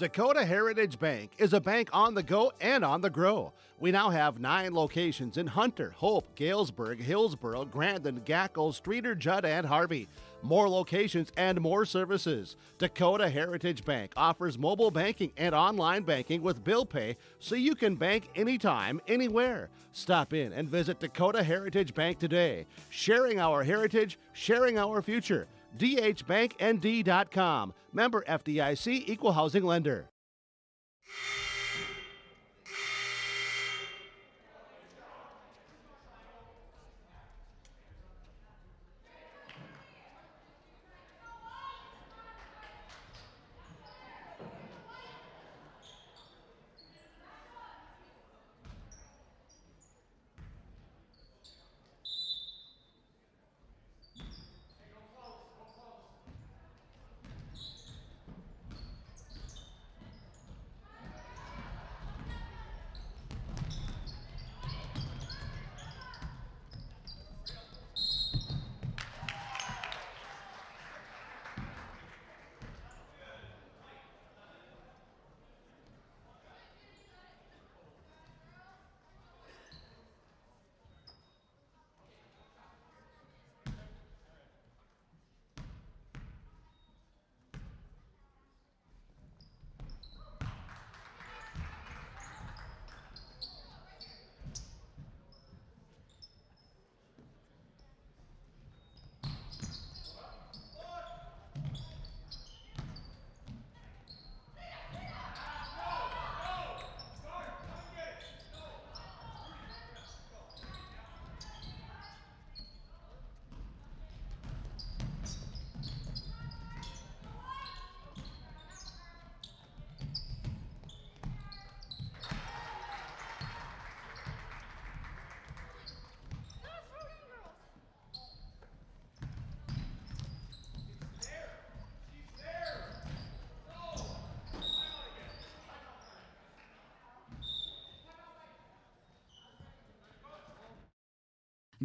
Dakota Heritage Bank is a bank on the go and on the grow. We now have 9 locations in Hunter, Hope, Galesburg, Hillsboro, Grandin, Gackle, Streeter, Judd, and Harvey. More locations and more services. Dakota Heritage Bank offers mobile banking and online banking with bill pay so you can bank anytime, anywhere. Stop in and visit Dakota Heritage Bank today. Sharing our heritage, sharing our future. dhbanknd.com. Member FDIC, Equal Housing Lender.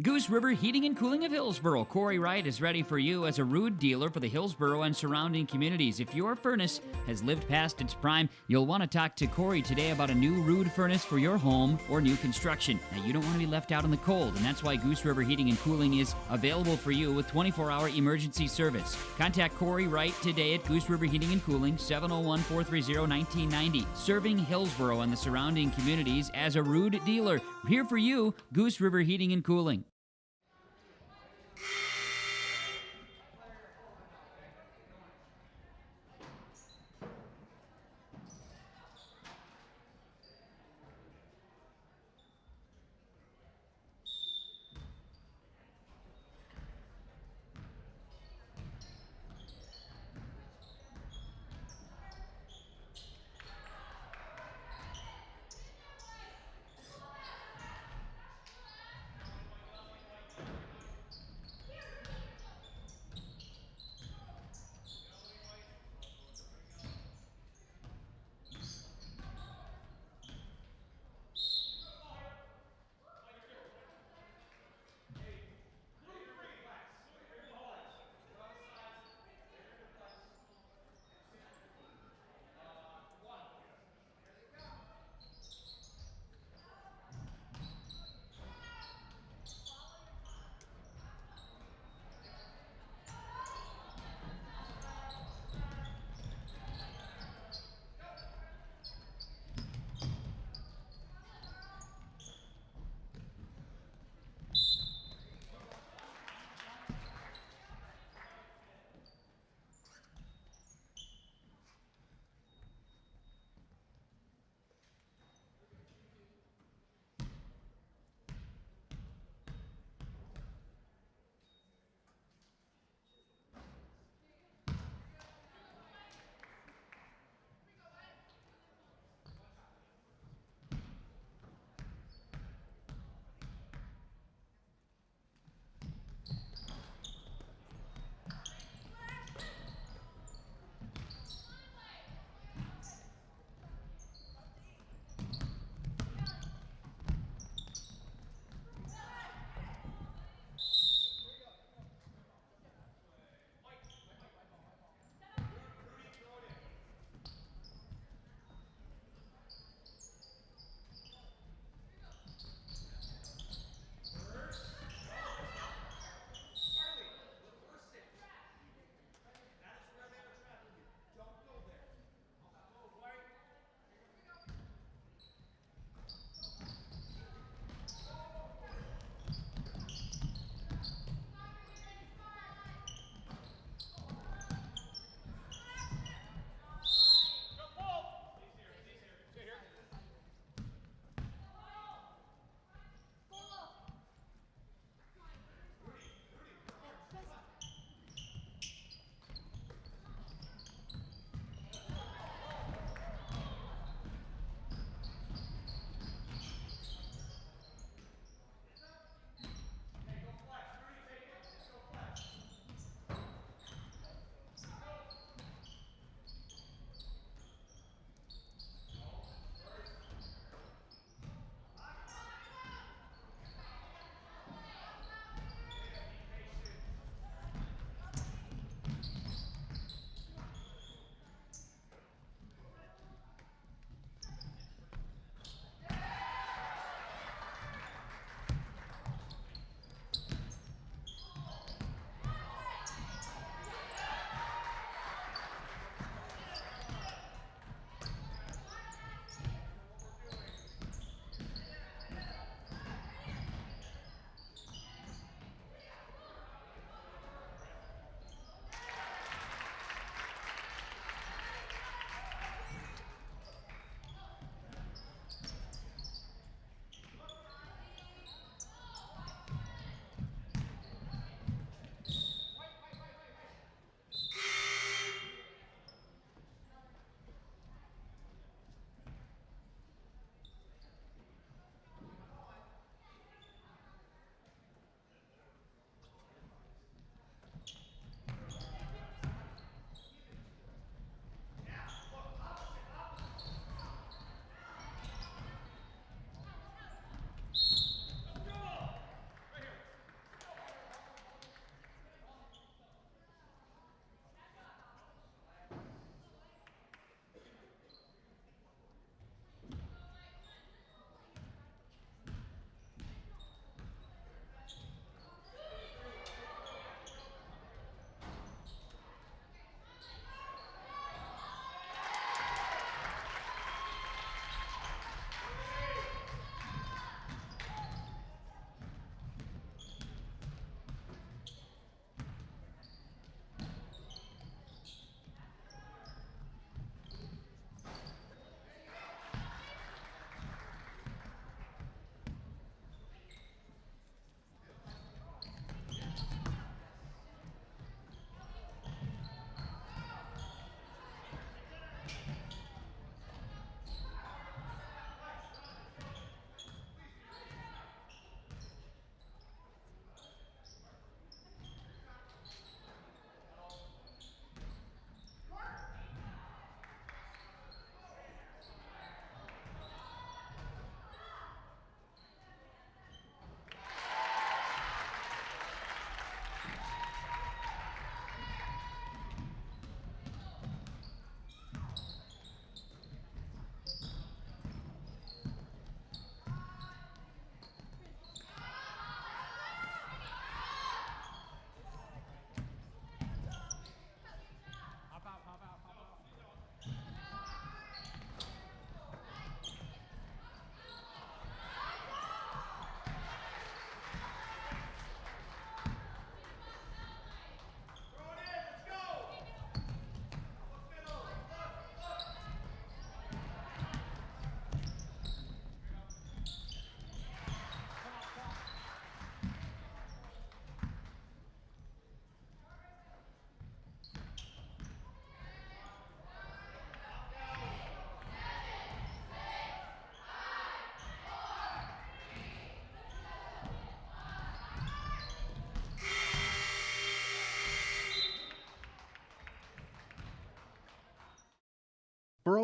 Goose River Heating and Cooling of Hillsboro. Corey Wright is ready for you as a Rude dealer for the Hillsboro and surrounding communities. If your furnace has lived past its prime, you'll want to talk to Corey today about a new Rude furnace for your home or new construction. Now, you don't want to be left out in the cold, and that's why Goose River Heating and Cooling is available for you with 24-hour emergency service. Contact Corey Wright today at Goose River Heating and Cooling, 701-430-1990. Serving Hillsboro and the surrounding communities as a Rude dealer. Here for you, Goose River Heating and Cooling.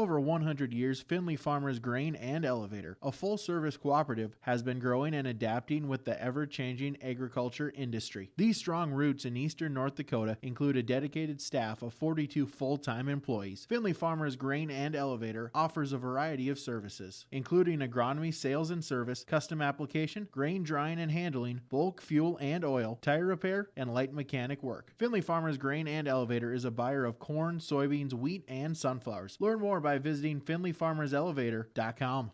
over 100 years, Finley Farmers Grain and Elevator, a full-service cooperative, has been growing and adapting with the ever-changing agriculture industry. These strong roots in eastern North Dakota include a dedicated staff of 42 full-time employees. Finley Farmers Grain and Elevator offers a variety of services, including agronomy, sales and service, custom application, grain drying and handling, bulk fuel and oil, tire repair, and light mechanic work. Finley Farmers Grain and Elevator is a buyer of corn, soybeans, wheat, and sunflowers. Learn more by visiting FinleyFarmersElevator.com.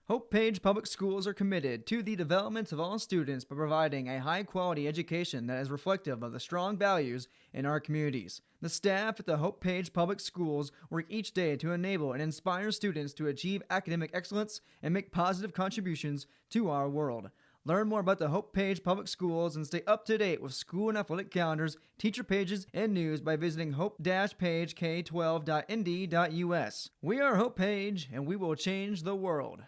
Hope Page Public Schools are committed to the development of all students by providing a high-quality education that is reflective of the strong values in our communities. The staff at the Hope Page Public Schools work each day to enable and inspire students to achieve academic excellence and make positive contributions to our world. Learn more about the Hope Page Public Schools and stay up to date with school and athletic calendars, teacher pages, and news by visiting hope-pagek12.nd.us. We are Hope Page, and we will change the world.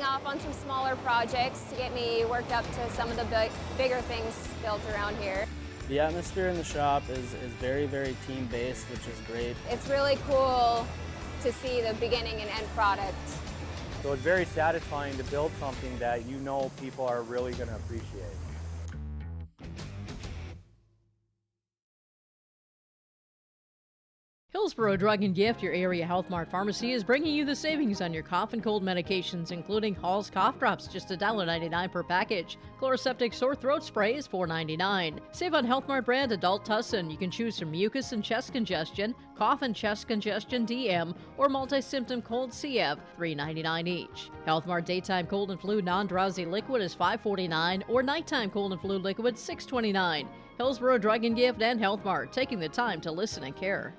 starting off on some smaller projects to get me worked up to some of the bigger things built around here. The atmosphere in the shop is very, very team-based, which is great. It's really cool to see the beginning and end product. So it's very satisfying to build something that you know people are really going to appreciate. Hillsboro Drug and Gift, your area Health Mart pharmacy, is bringing you the savings on your cough and cold medications, including Hall's cough drops, just $1.99 per package. Chloroseptic sore throat spray is $4.99. Save on Health Mart brand adult Tussin. You can choose from mucus and chest congestion, cough and chest congestion DM, or multi-symptom cold CF, $3.99 each. Health Mart daytime cold and flu non-drowsy liquid is $5.49, or nighttime cold and flu liquid $6.29. Hillsboro Drug and Gift and Health Mart, taking the time to listen and care.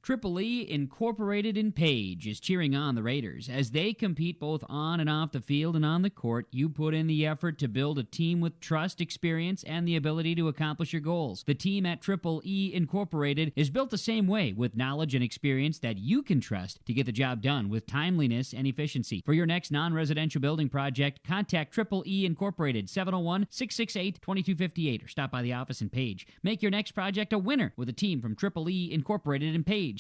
Triple E Incorporated in Page is cheering on the Raiders. As they compete both on and off the field and on the court, you put in the effort to build a team with trust, experience, and the ability to accomplish your goals. The team at Triple E Incorporated is built the same way, with knowledge and experience that you can trust to get the job done with timeliness and efficiency. For your next non-residential building project, contact Triple E Incorporated, 701-668-2258, or stop by the office in Page. Make your next project a winner with a team from Triple E Incorporated in Page.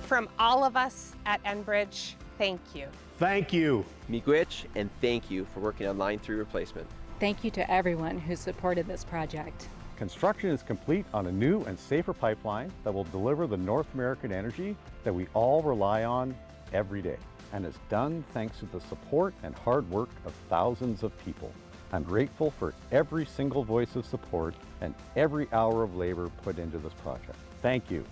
From all of us at Enbridge, thank you. Thank you. Miigwech, and thank you for working on Line 3 replacement. Thank you to everyone who supported this project. Construction is complete on a new and safer pipeline that will deliver the North American energy that we all rely on every day. And it's done thanks to the support and hard work of thousands of people. I'm grateful for every single voice of support and every hour of labor put into this project. Thank you.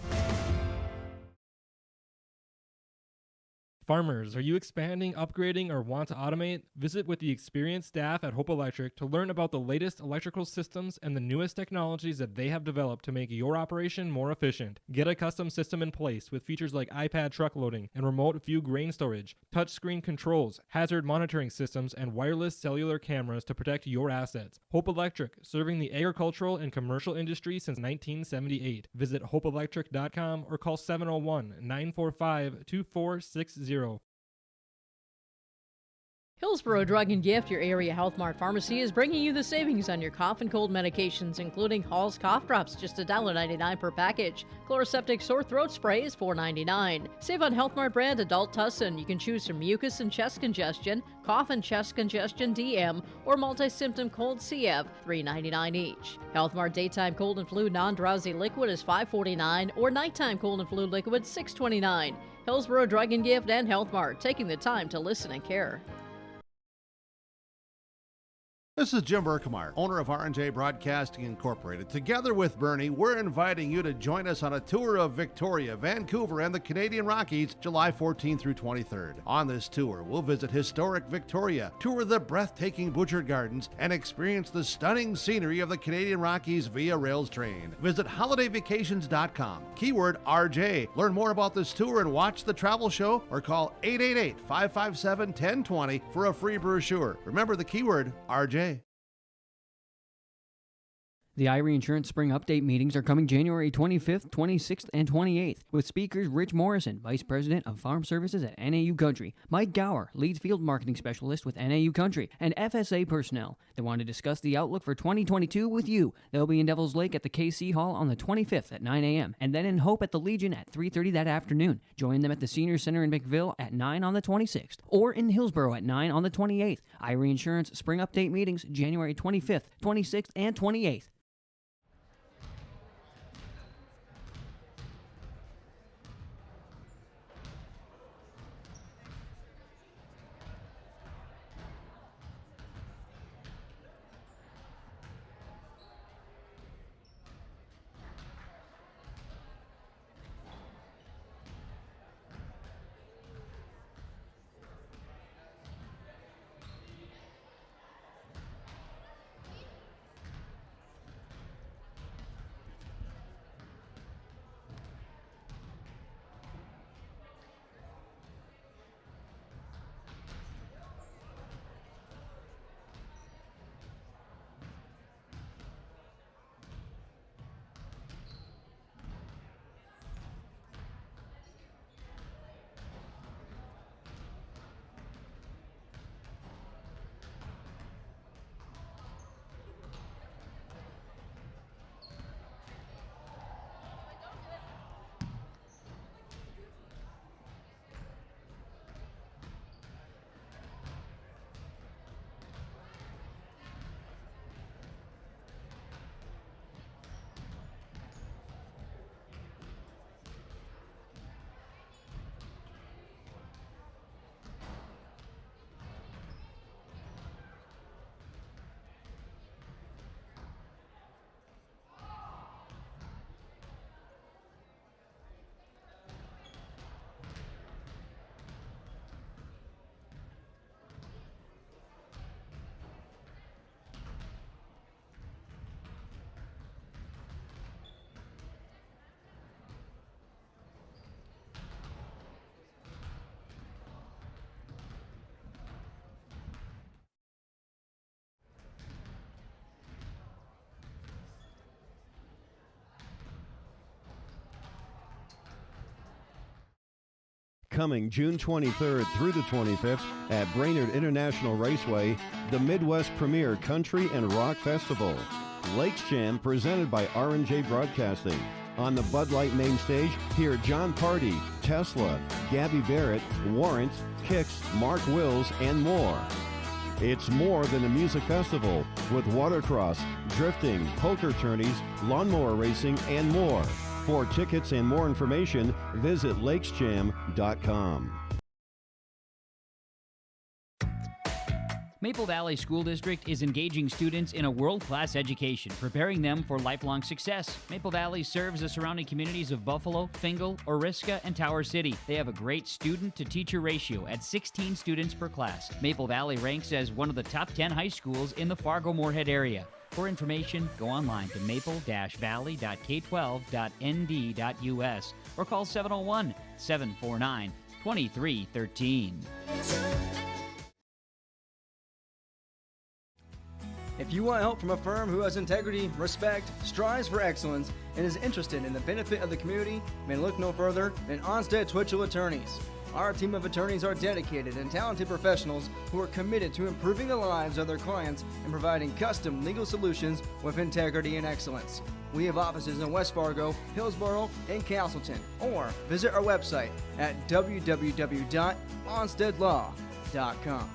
Farmers, are you expanding, upgrading, or want to automate? Visit with the experienced staff at Hope Electric to learn about the latest electrical systems and the newest technologies that they have developed to make your operation more efficient. Get a custom system in place with features like iPad truck loading and remote view grain storage, touchscreen controls, hazard monitoring systems, and wireless cellular cameras to protect your assets. Hope Electric, serving the agricultural and commercial industry since 1978. Visit hopeelectric.com or call 701-945-2460. Hillsboro Drug and Gift, your area Health Mart pharmacy, is bringing you the savings on your cough and cold medications, including Hall's cough drops, just $1.99 per package. Chloroseptic sore throat spray is $4.99. Save on Health Mart brand adult Tussin. You can choose from mucus and chest congestion, cough and chest congestion DM, or multi-symptom cold CF, $3.99 each. Health Mart daytime cold and flu non-drowsy liquid is $5.49, or nighttime cold and flu liquid $6.29. Hillsboro Drug and Gift and Health Mart, taking the time to listen and care. This is Jim Berkmeyer, owner of R&J Broadcasting Incorporated. Together with Bernie, we're inviting you to join us on a tour of Victoria, Vancouver, and the Canadian Rockies, July 14th through 23rd. On this tour, we'll visit historic Victoria, tour the breathtaking Butchert Gardens, and experience the stunning scenery of the Canadian Rockies via rails train. Visit holidayvacations.com, keyword RJ. Learn more about this tour and watch the travel show, or call 888-557-1020 for a free brochure. Remember the keyword RJ. The Irie Insurance Spring Update meetings are coming January 25th, 26th, and 28th, with speakers Rich Morrison, Vice President of Farm Services at NAU Country, Mike Gower, Leads Field Marketing Specialist with NAU Country, and FSA personnel. They want to discuss the outlook for 2022 with you. They'll be in Devil's Lake at the KC Hall on the 25th at 9 a.m., and then in Hope at the Legion at 3:30 that afternoon. Join them at the Senior Center in McVille at 9 on the 26th, or in Hillsboro at 9 on the 28th. Irie Insurance Spring Update meetings January 25th, 26th, and 28th. Coming June 23rd through the 25th at Brainerd International Raceway, the Midwest Premier Country and Rock Festival. Lakes Jam presented by R&J Broadcasting. On the Bud Light main stage, hear John Party, Tesla, Gabby Barrett, Warrant, Kicks, Mark Wills, and more. It's more than a music festival with watercross, drifting, poker tourneys, lawnmower racing, and more. For tickets and more information, visit lakesjam.com. Maple Valley School District is engaging students in a world-class education, preparing them for lifelong success. Maple Valley serves the surrounding communities of Buffalo, Fingal, Oriska, and Tower City. They have a great student-to-teacher ratio at 16 students per class. Maple Valley ranks as one of the top 10 high schools in the Fargo-Moorhead area. For information, go online to maple-valley.k12.nd.us or call 701-749-2313. If you want help from a firm who has integrity, respect, strives for excellence, and is interested in the benefit of the community, then look no further than Onstead Twitchell Attorneys. Our team of attorneys are dedicated and talented professionals who are committed to improving the lives of their clients and providing custom legal solutions with integrity and excellence. We have offices in West Fargo, Hillsboro, and Castleton, or visit our website at www.onsteadlaw.com.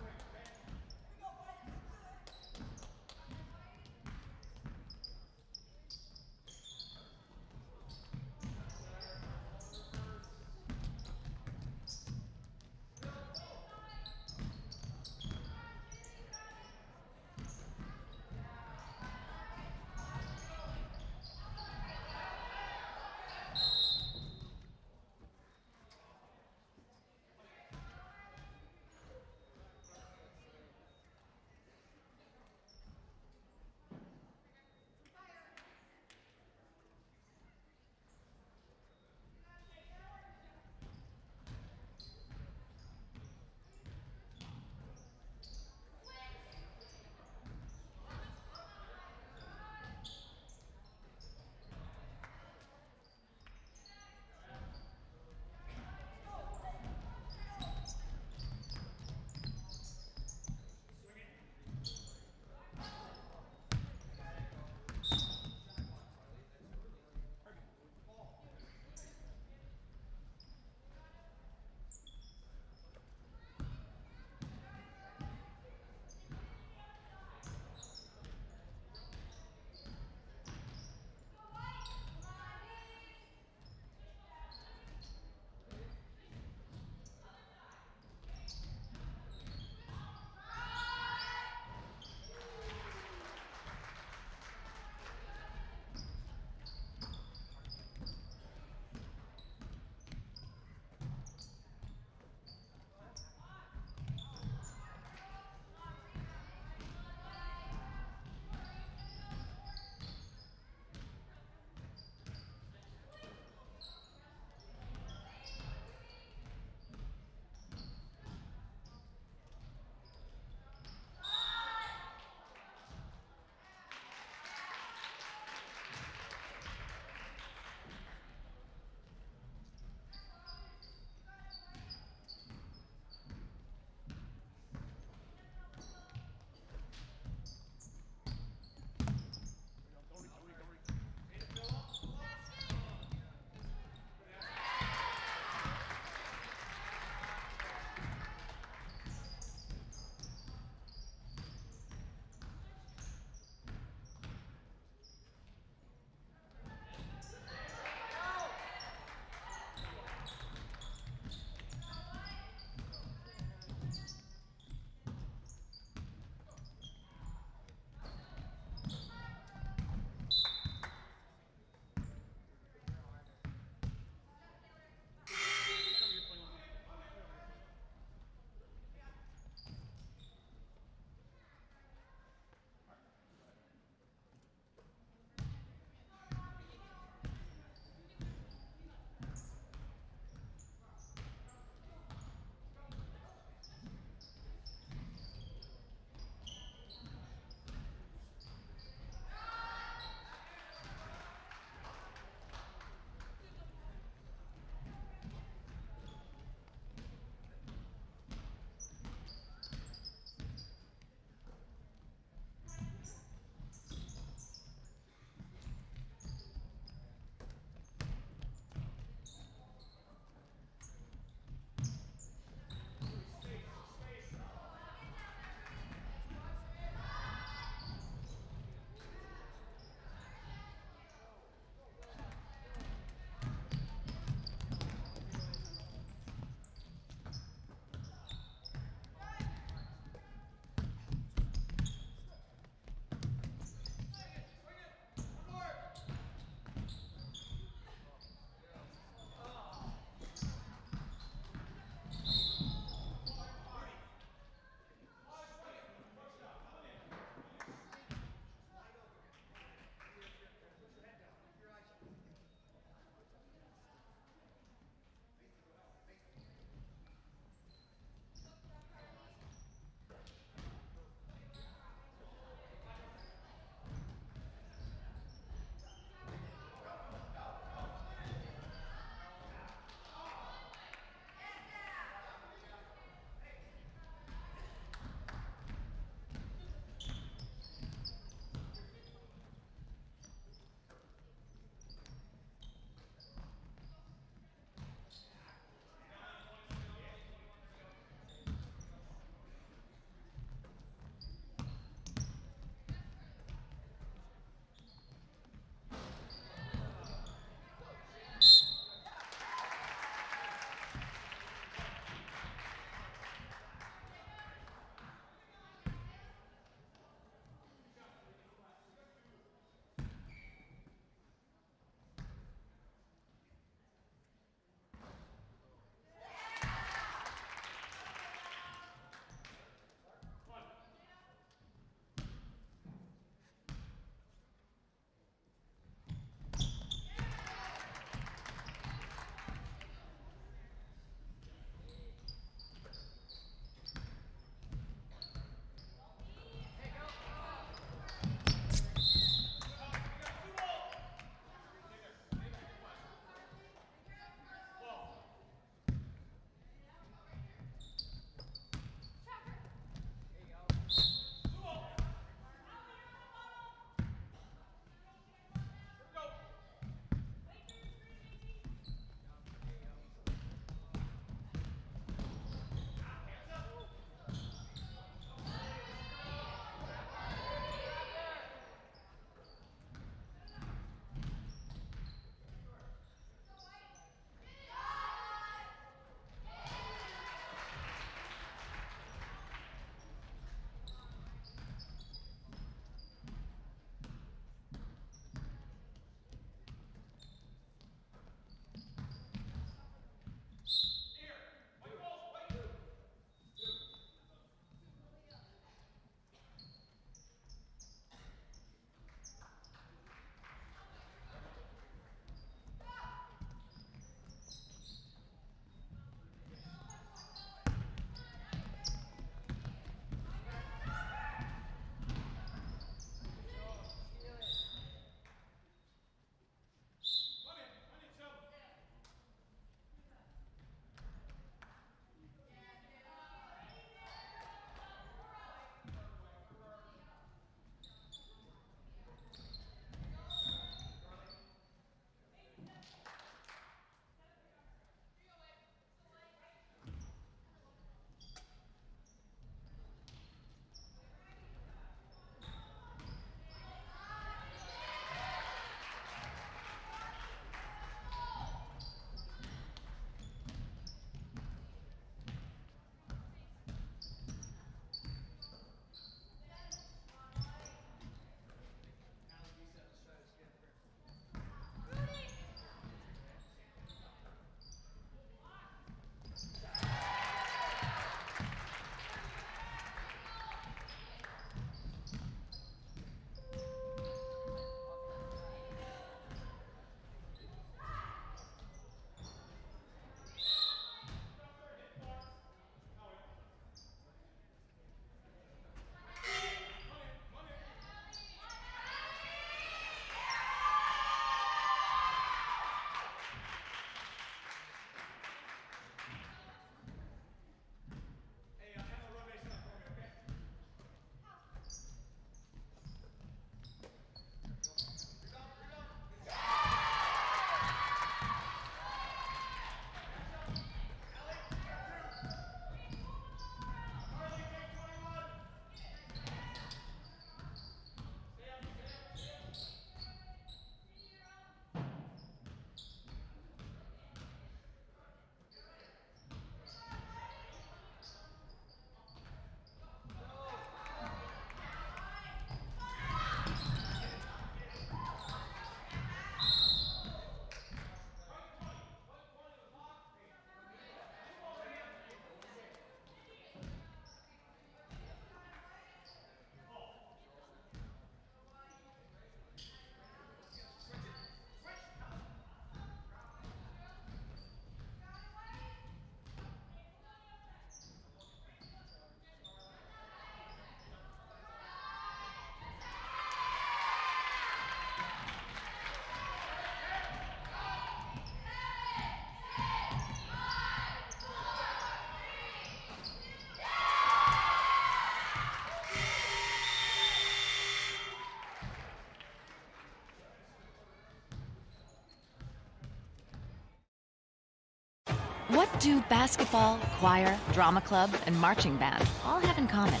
What do basketball, choir, drama club, and marching band all have in common?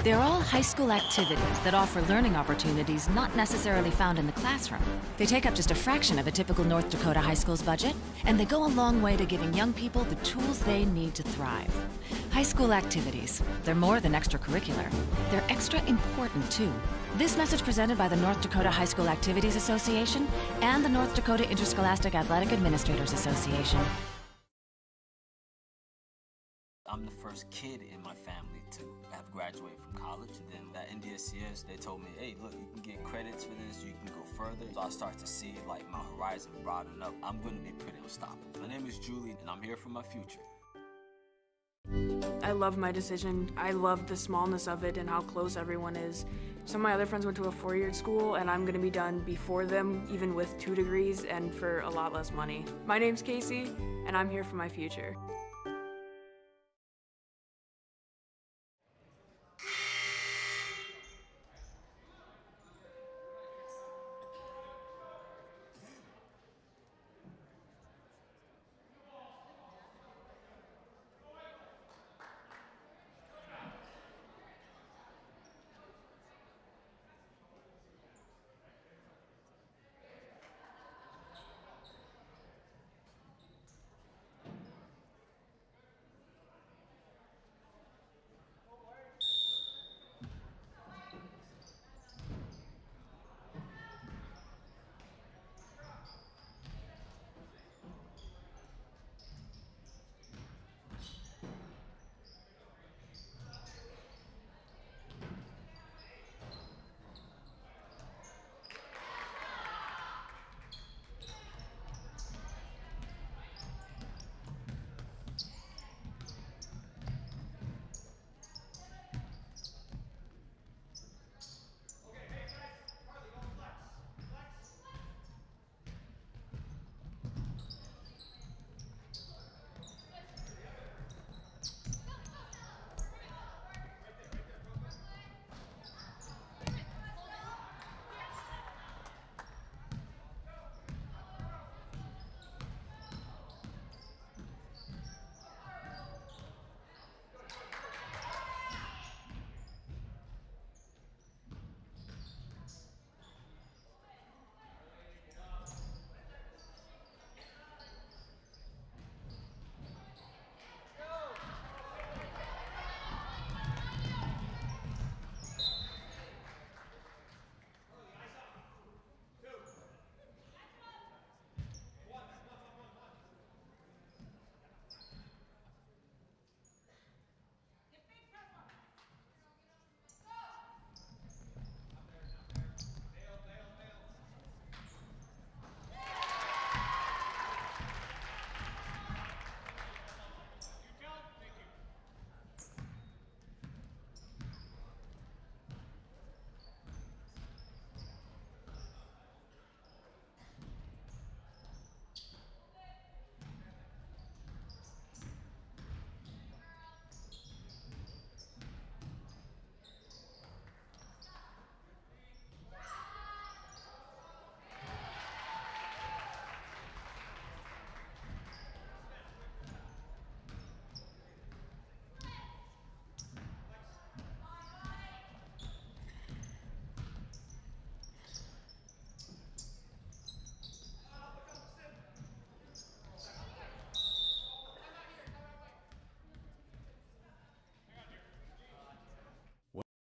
They're all high school activities that offer learning opportunities not necessarily found in the classroom. They take up just a fraction of a typical North Dakota high school's budget, and they go a long way to giving young people the tools they need to thrive. High school activities, they're more than extracurricular. They're extra important, too. This message presented by the North Dakota High School Activities Association and the North Dakota Interscholastic Athletic Administrators Association. I'm the first kid in my family to have graduated from college. Then at NDSCS, they told me, hey, look, you can get credits for this, you can go further. So I start to see like my horizon broaden up. I'm going to be pretty unstoppable. My name is Julie, and I'm here for my future. I love my decision. I love the smallness of it and how close everyone is. Some of my other friends went to a four-year school, and I'm going to be done before them, even with 2 degrees and for a lot less money. My name's Casey, and I'm here for my future.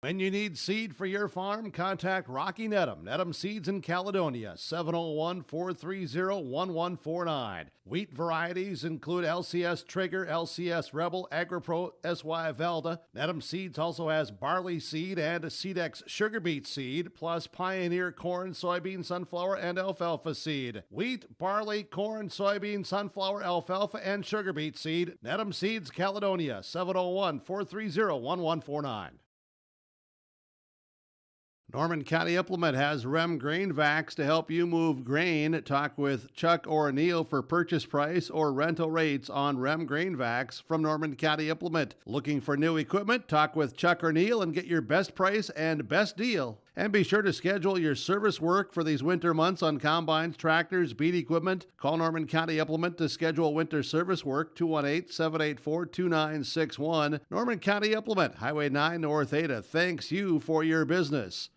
When you need seed for your farm, contact Rocky Netem, Netem Seeds in Caledonia, 701-430-1149. Wheat varieties include LCS Trigger, LCS Rebel, AgriPro, SY Velda. Netem Seeds also has barley seed and Seedex sugar beet seed, plus Pioneer corn, soybean, sunflower, and alfalfa seed. Wheat, barley, corn, soybean, sunflower, alfalfa, and sugar beet seed. Netem Seeds, Caledonia, 701-430-1149. Norman County Implement has REM Grain Vacs to help you move grain. Talk with Chuck or Neil for purchase price or rental rates on REM Grain Vacs from Norman County Implement. Looking for new equipment? Talk with Chuck or Neil and get your best price and best deal And be sure to schedule your service work for these winter months on combines, tractors, beat equipment. Call Norman County Implement to schedule winter service work, 218-784-2961. Norman County Implement, Highway 9 North Ada, thanks you for your business.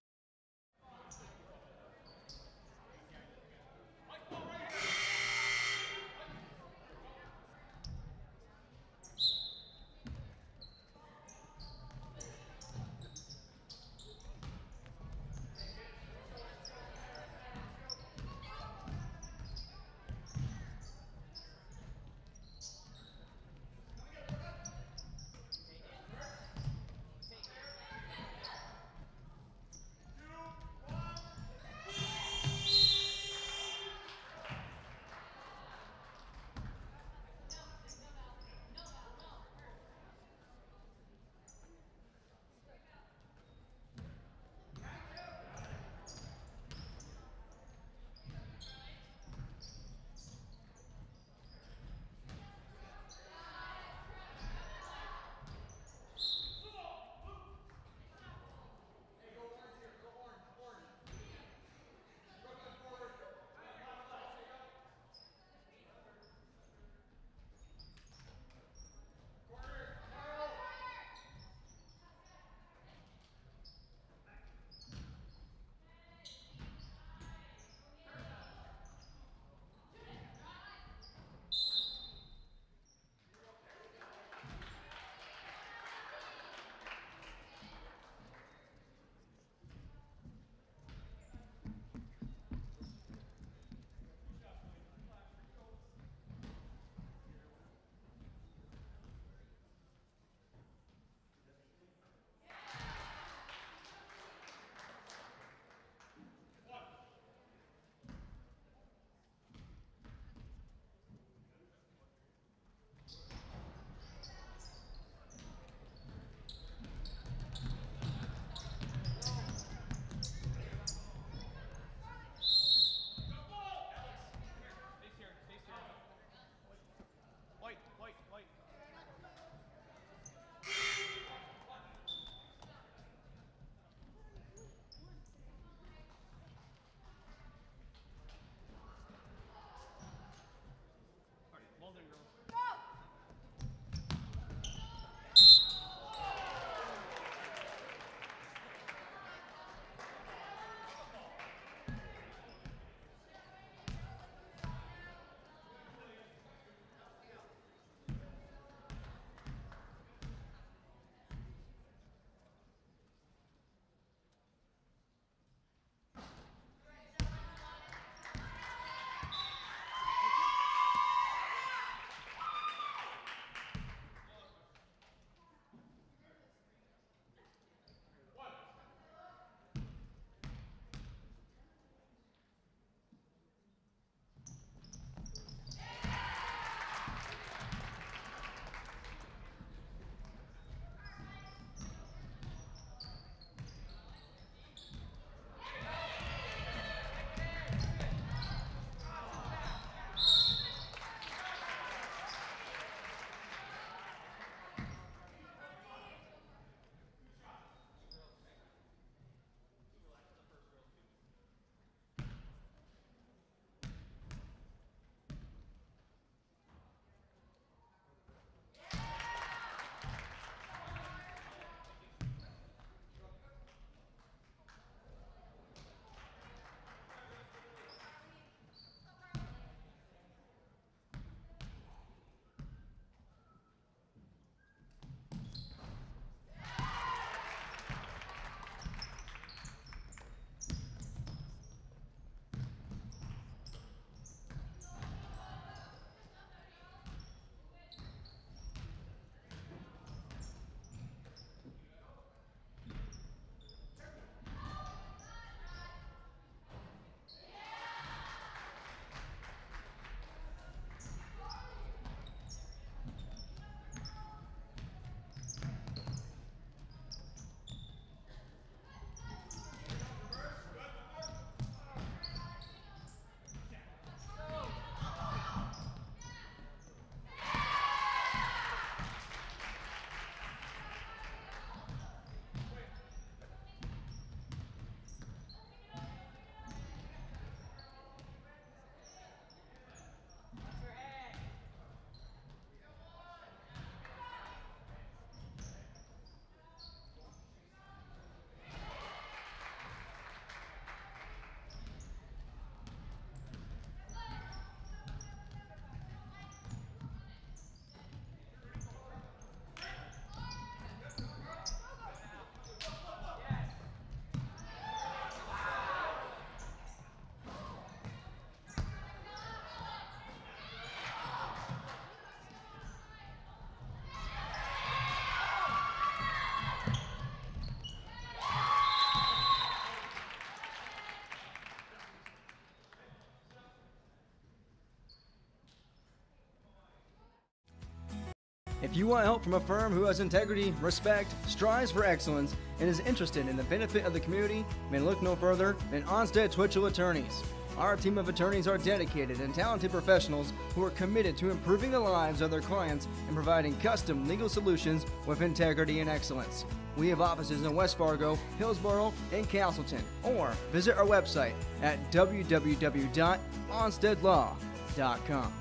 If you want help from a firm who has integrity, respect, strives for excellence, and is interested in the benefit of the community, then look no further than Onstead Twitchell Attorneys. Our team of attorneys are dedicated and talented professionals who are committed to improving the lives of their clients and providing custom legal solutions with integrity and excellence. We have offices in West Fargo, Hillsboro, and Castleton, or visit our website at www.onsteadlaw.com.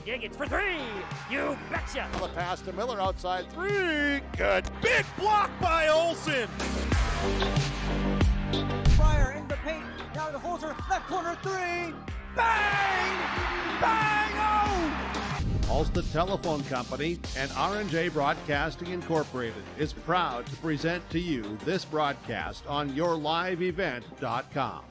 Giggins for three. You betcha. The pass to Miller outside three. Good. Big block by Olsen. Fryer in the paint. Now to Holzer. Left corner three. Bang! Bang! Oh! Ulster Telephone Company and R&J Broadcasting Incorporated is proud to present to you this broadcast on yourliveevent.com.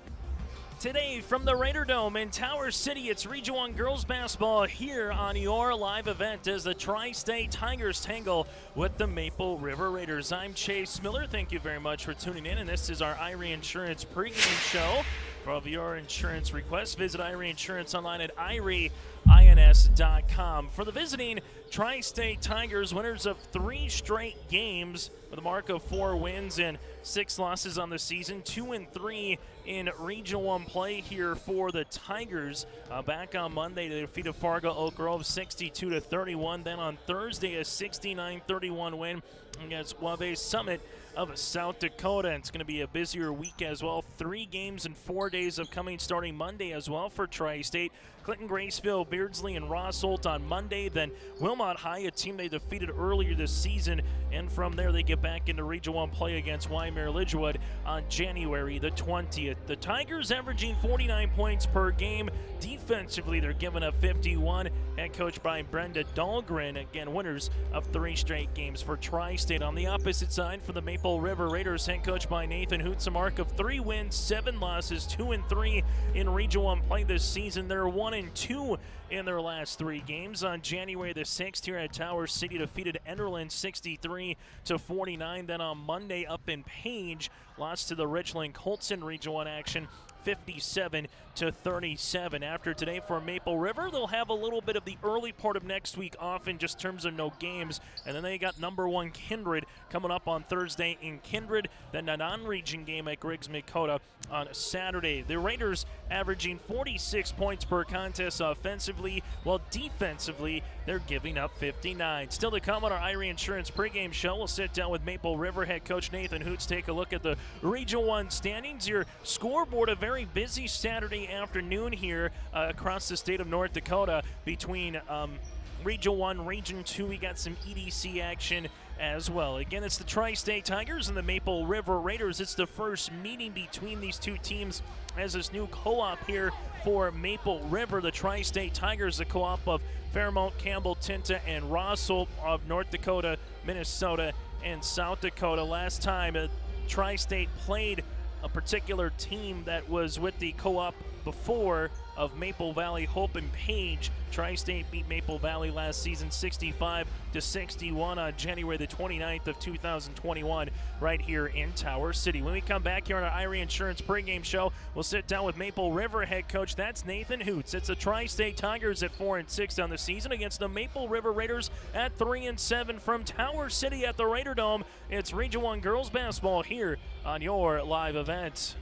Today from the Raider Dome in Tower City, it's Region 1 girls basketball here on your live event as the Tri-State Tigers tangle with the Maple River Raiders. I'm Chase Miller. Thank you very much for tuning in, and this is our Irie Insurance pregame show. For all of your insurance requests, visit Irie Insurance online at IrieINS.com. For the visiting Tri-State Tigers, winners of 3 straight games with a mark of 4 wins and 6 losses on the season, 2-3 in Region 1 play here for the Tigers. Back on Monday, they defeated Fargo Oak Grove 62-31. Then on Thursday, a 69-31 win against Wabash Summit of South Dakota. It's going to be a busier week as well. 3 games in 4 days upcoming starting Monday as well for Tri-State. Clinton, Graceville, Beardsley, and Rossholt on Monday. Then Wilmot High, a team they defeated earlier this season. And from there, they get back into Region 1 play against Wyoming Lidgewood on January the 20th. The Tigers averaging 49 points per game. Defensively, they're giving up 51. Head coach by Brenda Dahlgren. Again, winners of 3 straight games for Tri-State. On the opposite side for the Maple River Raiders, head coach by Nathan Hoots, a mark of 3 wins, 7 losses, 2-3 in Region 1 play this season. They're 1-2 in their last 3 games. On January the 6th here at Tower City, defeated Enderlin 63-49. Then on Monday up in Page, lost to the Richland Colts in Region 1 action 57-37. After today for Maple River, they'll have a little bit of the early part of next week off in just terms of no games. And then they got number 1 Kindred coming up on Thursday in Kindred, then a non-region game at Griggs Dakota on Saturday. The Raiders averaging 46 points per contest offensively, while defensively they're giving up 59. Still to come on our Irie Insurance pregame show, we'll sit down with Maple River head coach Nathan Hoots, take a look at the Region 1 standings. Your scoreboard, a very busy Saturday afternoon here across the state of North Dakota between Region 1, Region 2. We got some EDC action as well. Again, it's the Tri-State Tigers and the Maple River Raiders. It's the first meeting between these two teams as this new co-op here for Maple River. The Tri-State Tigers, the co-op of Fairmount, Campbell, Tinta, and Rossholt of North Dakota, Minnesota, and South Dakota. Last time Tri-State played a particular team that was with the co-op before of Maple Valley, Hope, and Page. Tri-State beat Maple Valley last season 65-61 on January the 29th of 2021 right here in Tower City. When we come back here on our Irie Insurance pregame show, we'll sit down with Maple River head coach. That's Nathan Hoots. It's the Tri-State Tigers at 4-6 on the season against the Maple River Raiders at 3-7 from Tower City at the Raider Dome. It's Region 1 girls basketball here on your live event.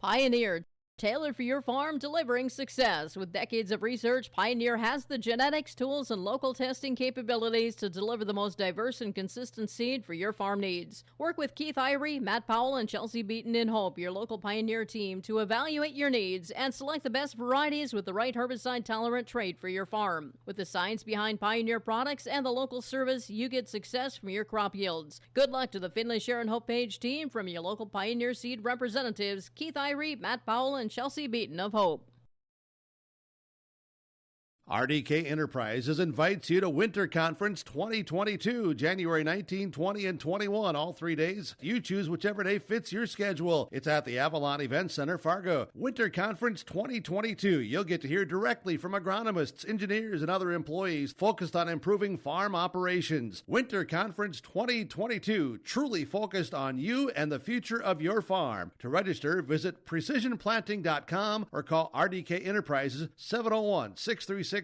Pioneer. Tailored for your farm, delivering success. With decades of research, Pioneer has the genetics, tools, and local testing capabilities to deliver the most diverse and consistent seed for your farm needs. Work with Keith Irie, Matt Powell, and Chelsea Beaton in Hope, your local Pioneer team, to evaluate your needs and select the best varieties with the right herbicide-tolerant trait for your farm. With the science behind Pioneer products and the local service, you get success from your crop yields. Good luck to the Finley, Sharon, Hope Page team from your local Pioneer seed representatives, Keith Irie, Matt Powell, and Chelsea Beaton of Hope. RDK Enterprises invites you to Winter Conference 2022, January 19, 20, and 21, all 3 days. You choose whichever day fits your schedule. It's at the Avalon Event Center, Fargo. Winter Conference 2022. You'll get to hear directly from agronomists, engineers, and other employees focused on improving farm operations. Winter Conference 2022, truly focused on you and the future of your farm. To register, visit precisionplanting.com or call RDK Enterprises 701-636-2119.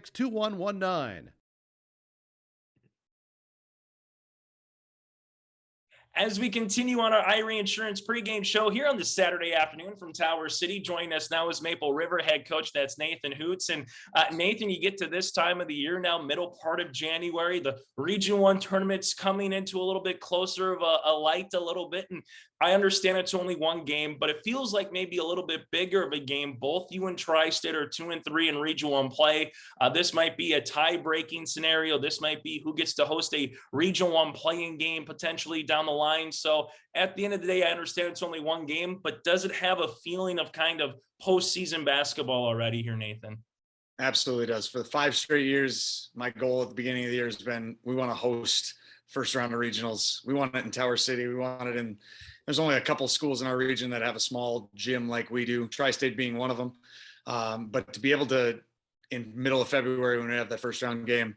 As we continue on our Irie Insurance pregame show here on this Saturday afternoon from Tower City, joining us now is Maple River head coach, that's Nathan Hoots. And Nathan, you get to this time of the year now, middle part of January, the Region 1 tournament's coming into a little bit closer of a light a little bit. And I understand it's only one game, but it feels like maybe a little bit bigger of a game. Both you and Tri-State are 2-3 in Region 1 play. This might be a tie-breaking scenario. This might be who gets to host a Region 1 playing game potentially down the line. So at the end of the day, I understand it's only one game, but does it have a feeling of kind of postseason basketball already here, Nathan? Absolutely does. For the 5 straight years, my goal at the beginning of the year has been, we want to host first round of regionals. We want it in Tower City. We want it in, there's only a couple schools in our region that have a small gym like we do, Tri-State being one of them. But to be able to, in middle of February, when we have that first round game,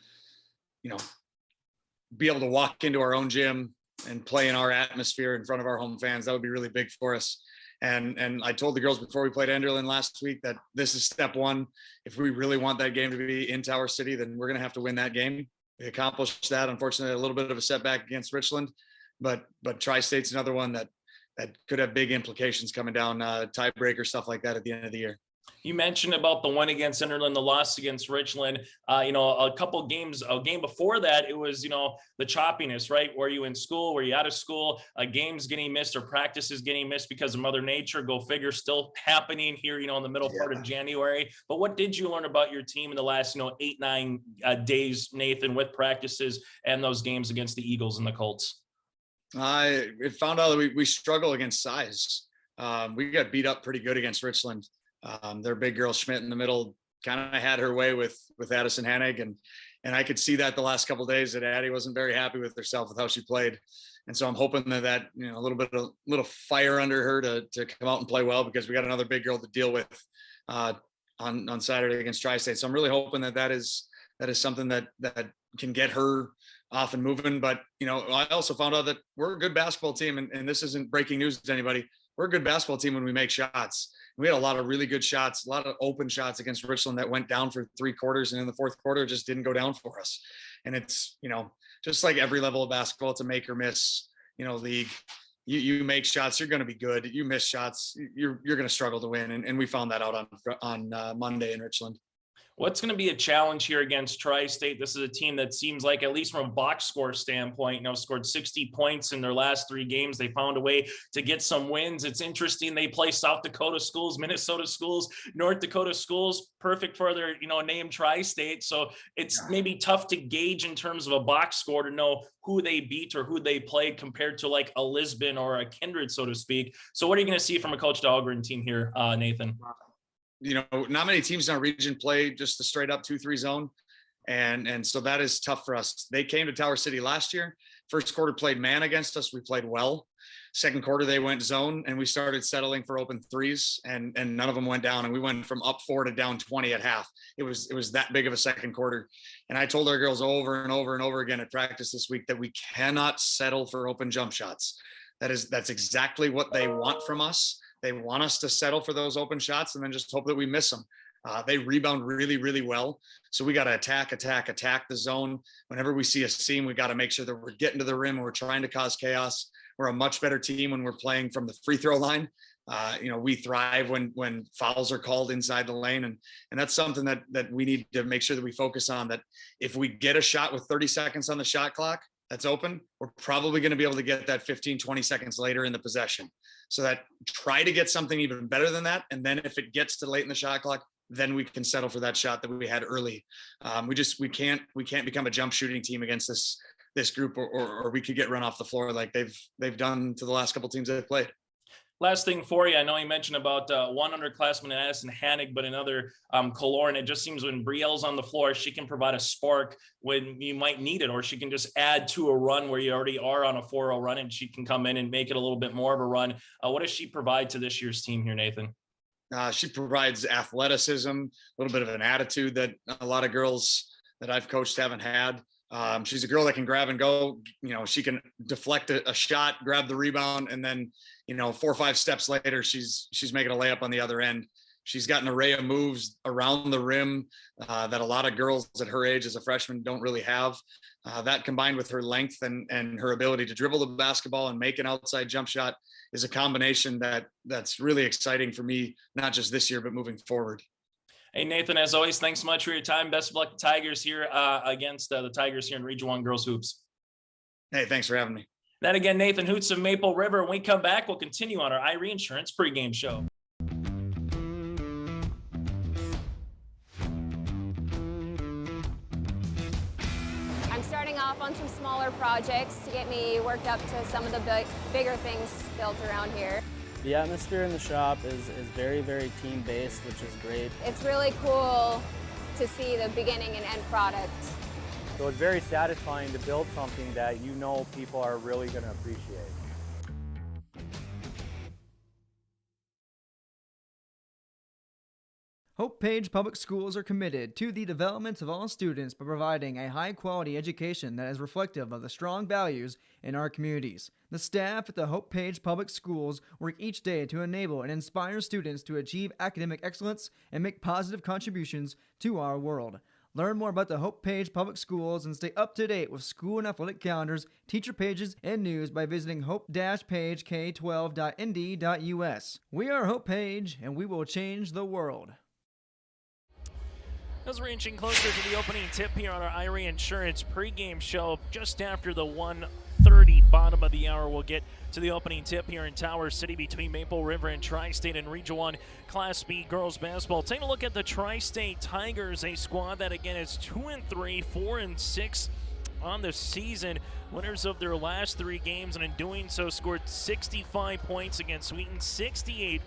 be able to walk into our own gym and play in our atmosphere in front of our home fans, that would be really big for us. And I told the girls before we played Enderlin last week that this is step one. If we really want that game to be in Tower City, then we're going to have to win that game. We accomplished that. Unfortunately, a little bit of a setback against Richland, but Tri-State's another one that could have big implications coming down, tiebreaker, stuff like that at the end of the year. You mentioned about the win against Enderlin, the loss against Richland. A couple games, a game before that, it was, the choppiness, right? Were you in school? Were you out of school? Games getting missed or practices getting missed because of Mother Nature. Go figure, still happening here, in the middle part of January. But what did you learn about your team in the last, 8-9 days, Nathan, with practices and those games against the Eagles and the Colts? I found out that we struggle against size. We got beat up pretty good against Richland. Their big girl Schmidt in the middle kind of had her way with Addison Hanig, and I could see that the last couple of days that Addie wasn't very happy with herself with how she played, and so I'm hoping that a little fire under her to come out and play well, because we got another big girl to deal with on Saturday against Tri-State. So I'm really hoping that is something that can get her off and moving. But I also found out that we're a good basketball team, and this isn't breaking news to anybody. We're a good basketball team when we make shots. We had a lot of really good shots, a lot of open shots against Richland that went down for 3 quarters, and in the fourth quarter just didn't go down for us. And it's, just like every level of basketball, it's a make or miss, league. You make shots, you're going to be good. You miss shots, you're going to struggle to win. And we found that out on Monday in Richland. What's going to be a challenge here against Tri-State? This is a team that seems like, at least from a box score standpoint, scored 60 points in their last 3 games. They found a way to get some wins. It's interesting. They play South Dakota schools, Minnesota schools, North Dakota schools, perfect for their, name Tri-State. So it's maybe tough to gauge in terms of a box score to know who they beat or who they played compared to like a Lisbon or a Kindred, so to speak. So what are you going to see from a Coach Dahlgren team here, Nathan? Not many teams in our region play just the straight up 2-3 zone. And so that is tough for us. They came to Tower City last year. First quarter played man against us. We played well. Second quarter, they went zone, and we started settling for open threes, and none of them went down. And we went from up 4 to down 20 at half. It was that big of a second quarter. And I told our girls over and over and over again at practice this week that we cannot settle for open jump shots. That's exactly what they want from us. They want us to settle for those open shots and then just hope that we miss them. They rebound really, really well. So we got to attack the zone. Whenever we see a seam, we got to make sure that we're getting to the rim and we're trying to cause chaos. We're a much better team when we're playing from the free throw line. We thrive when fouls are called inside the lane. And that's something that we need to make sure that we focus on, that if we get a shot with 30 seconds on the shot clock that's open, we're probably going to be able to get that 15, 20 seconds later in the possession. So that try to get something even better than that. And then if it gets to late in the shot clock, then we can settle for that shot that we had early. We can't become a jump shooting team against this group, or we could get run off the floor like they've done to the last couple teams they've played. Last thing for you, I know you mentioned about one underclassman in Addison Hanig, but another Kaloran. It just seems when Brielle's on the floor, she can provide a spark when you might need it, or she can just add to a run where you already are on a 4-0 run, and she can come in and make it a little bit more of a run. What does she provide to this year's team here, Nathan? She provides athleticism, a little bit of an attitude that a lot of girls that I've coached haven't had. She's a girl that can grab and go. She can deflect a shot, grab the rebound, and then 4 or 5 steps later, she's making a layup on the other end. She's got an array of moves around the rim that a lot of girls at her age as a freshman don't really have. That combined with her length and her ability to dribble the basketball and make an outside jump shot is a combination that's really exciting for me, not just this year, but moving forward. Hey, Nathan, as always, thanks so much for your time. Best of luck to Tigers here against the Tigers here in Region 1 Girls Hoops. Hey, thanks for having me. Then again, Nathan Hoots of Maple River. When we come back, we'll continue on our Irie Insurance pregame show. I'm starting off on some smaller projects to get me worked up to some of the bigger things built around here. The atmosphere in the shop is very, very team-based, which is great. It's really cool to see the beginning and end product. So it's very satisfying to build something that you know people are really going to appreciate. Hope Page Public Schools are committed to the development of all students by providing a high-quality education that is reflective of the strong values in our communities. The staff at the Hope Page Public Schools work each day to enable and inspire students to achieve academic excellence and make positive contributions to our world. Learn more about the Hope Page Public Schools and stay up to date with school and athletic calendars, teacher pages, and news by visiting hope-pagek12.nd.us. We are Hope Page, and we will change the world. As we're inching closer to the opening tip here on our Irie Insurance pregame show, just after the 1:30 bottom of the hour, we'll get to the opening tip here in Tower City between Maple River and Tri-State and Region 1 Class B girls basketball. Taking a look at the Tri-State Tigers, a squad that again is 2-3, 4-6 on the season. Winners of their last 3 games, and in doing so scored 65 points against Wheaton, 68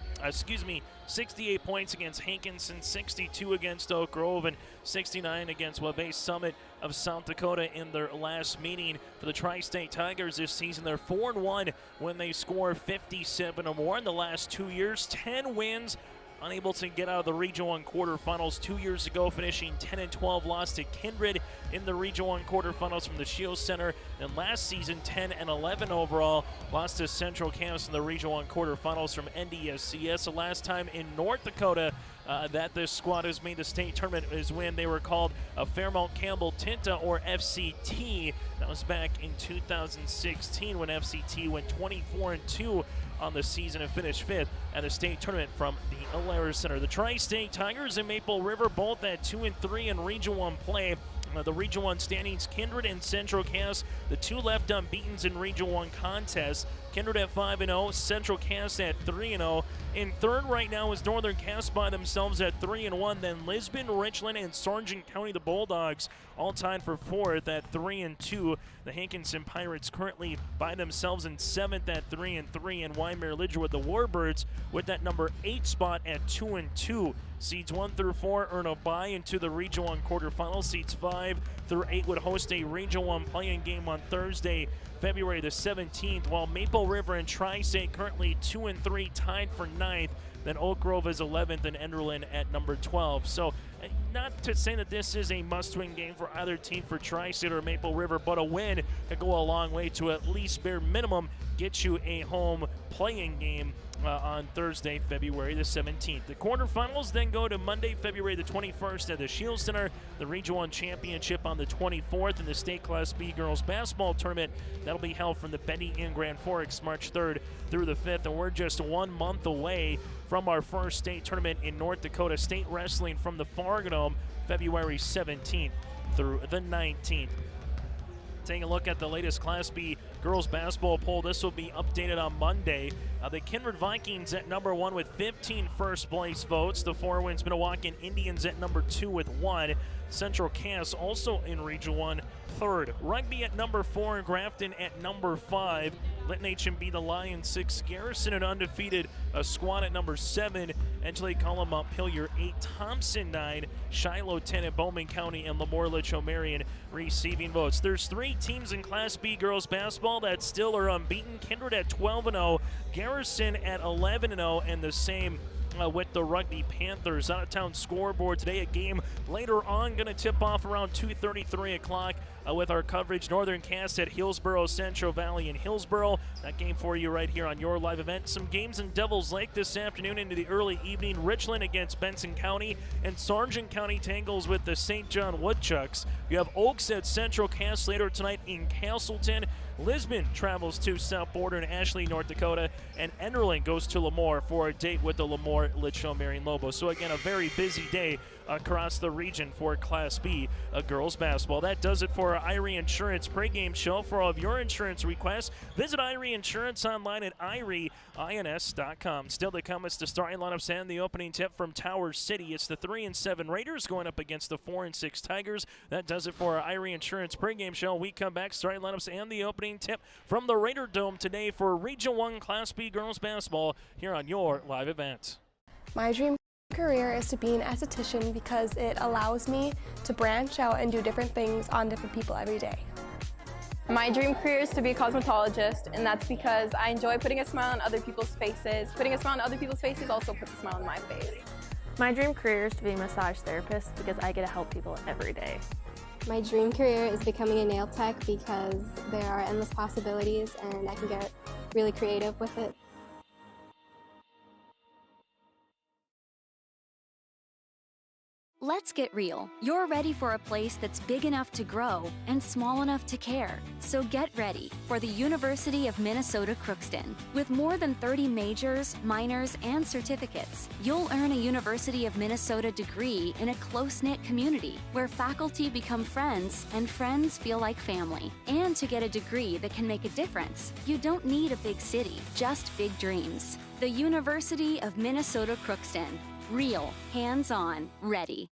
points against Hankinson, 62 against Oak Grove, and 69 against Wabash Summit of South Dakota in their last meeting. For the Tri-State Tigers this season, they're 4-1 when they score 57 or more in the last 2 years, 10 wins. Unable to get out of the Region 1 quarterfinals 2 years ago, finishing 10-12, lost to Kindred in the Region 1 quarterfinals from the Shield Center. And last season, 10-11 overall, lost to Central Campus in the Region 1 quarterfinals from NDSCS. The last time in North Dakota that this squad has made the state tournament is when they were called a Fairmount Campbell Tinta, or FCT. That was back in 2016 when FCT went 24-2 on the season and finished 5th at a state tournament from the Alaris Center. The Tri-State Tigers and Maple River both at 2-3 in Region 1 play. The Region 1 standings, Kindred and Central Cass, the 2 left unbeatens in Region 1 contests. Kindred at 5-0, Central Cass at 3-0. In third right now is Northern Cass by themselves at 3-1. Then Lisbon, Richland, and Sargent County, the Bulldogs, all tied for 4th at 3-2. The Hankinson Pirates currently by themselves in 7th at 3-3. And Wymer Lidger with the Warbirds with that number 8 spot at 2-2. Seeds 1 through 4 earn a bye into the Region 1 quarterfinals. Seeds 5 through 8 would host a Region 1 play-in game on Thursday, February the 17th, while Maple River and Tri-State currently 2-3, tied for 9th. Then Oak Grove is 11th and Enderlin at number 12. So not to say that this is a must-win game for either team for Tri-State or Maple River, but a win could go a long way to at least bare minimum get you a home playing game on Thursday, February the 17th. The quarterfinals then go to Monday, February the 21st at the Shield Center. The Region 1 Championship on the 24th, and the State Class B Girls Basketball Tournament that'll be held from the Betty in Grand Forks March 3rd through the 5th. And we're just 1 month away from our first state tournament in North Dakota, State Wrestling from the Fargodome, February 17th through the 19th. Taking a look at the latest Class B girls basketball poll, this will be updated on Monday. The Kindred Vikings at number 1 with 15 first place votes. The 4 wins Minnewacan Indians at number 2 with 1. Central Cass also in Region 1, 3rd. Rugby at number 4 and Grafton at number 5. Lytton HMB the Lions 6. Garrison an undefeated squad at number 7. Edgeley Cullum Hillier 8. Thompson 9. Shiloh 10 at Bowman County, and Lemoore Litchfield Marion receiving votes. There's 3 teams in Class B girls basketball that still are unbeaten. Kindred at 12-0. Garrison at 11-0, and the same with the Rugby Panthers. Out of town scoreboard today, a game later on going to tip off around 2:30, 3 o'clock with our coverage. Northern Cast at Hillsboro, Central Valley in Hillsboro. That game for you right here on your live event. Some games in Devils Lake this afternoon into the early evening. Richland against Benson County, and Sargent County tangles with the St. John Woodchucks. You have Oaks at Central Cast later tonight in Castleton. Lisbon travels to South Border in Ashley, North Dakota, and Enderlin goes to Lemoore for a date with the Lemoore Litchfield Marion Lobos. So again, a very busy day across the region for Class B girls basketball. That does it for our Irie Insurance pregame show. For all of your insurance requests, visit Irie Insurance online at irieins.com. Still to come, it's the starting lineups and the opening tip from Tower City. It's the 3-7 Raiders going up against the 4-6 Tigers. That does it for our Irie Insurance pregame show. We come back, starting lineups and the opening tip from the Raider Dome today for Region 1 Class B girls basketball here on your live event. My dream career is to be an esthetician because it allows me to branch out and do different things on different people every day. My dream career is to be a cosmetologist, and that's because I enjoy putting a smile on other people's faces. Putting a smile on other people's faces also puts a smile on my face. My dream career is to be a massage therapist because I get to help people every day. My dream career is becoming a nail tech because there are endless possibilities and I can get really creative with it. Let's get real. You're ready for a place that's big enough to grow and small enough to care. So get ready for the University of Minnesota Crookston. With more than 30 majors, minors, and certificates, you'll earn a University of Minnesota degree in a close-knit community where faculty become friends and friends feel like family. And to get a degree that can make a difference, you don't need a big city, just big dreams. The University of Minnesota Crookston. Real, hands-on, ready.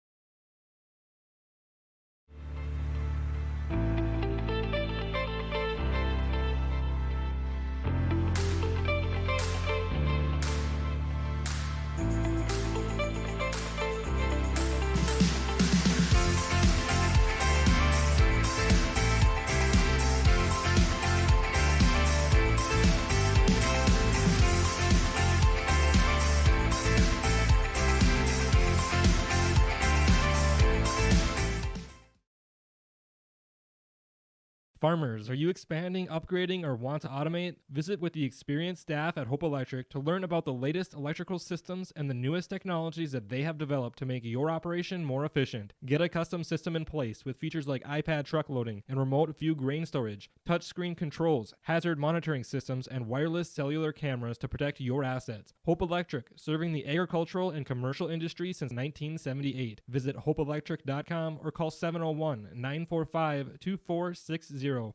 Farmers, are you expanding, upgrading, or want to automate? Visit with the experienced staff at Hope Electric to learn about the latest electrical systems and the newest technologies that they have developed to make your operation more efficient. Get a custom system in place with features like iPad truck loading and remote view grain storage, touchscreen controls, hazard monitoring systems, and wireless cellular cameras to protect your assets. Hope Electric, serving the agricultural and commercial industry since 1978. Visit hopeelectric.com or call 701-945-2460. Well,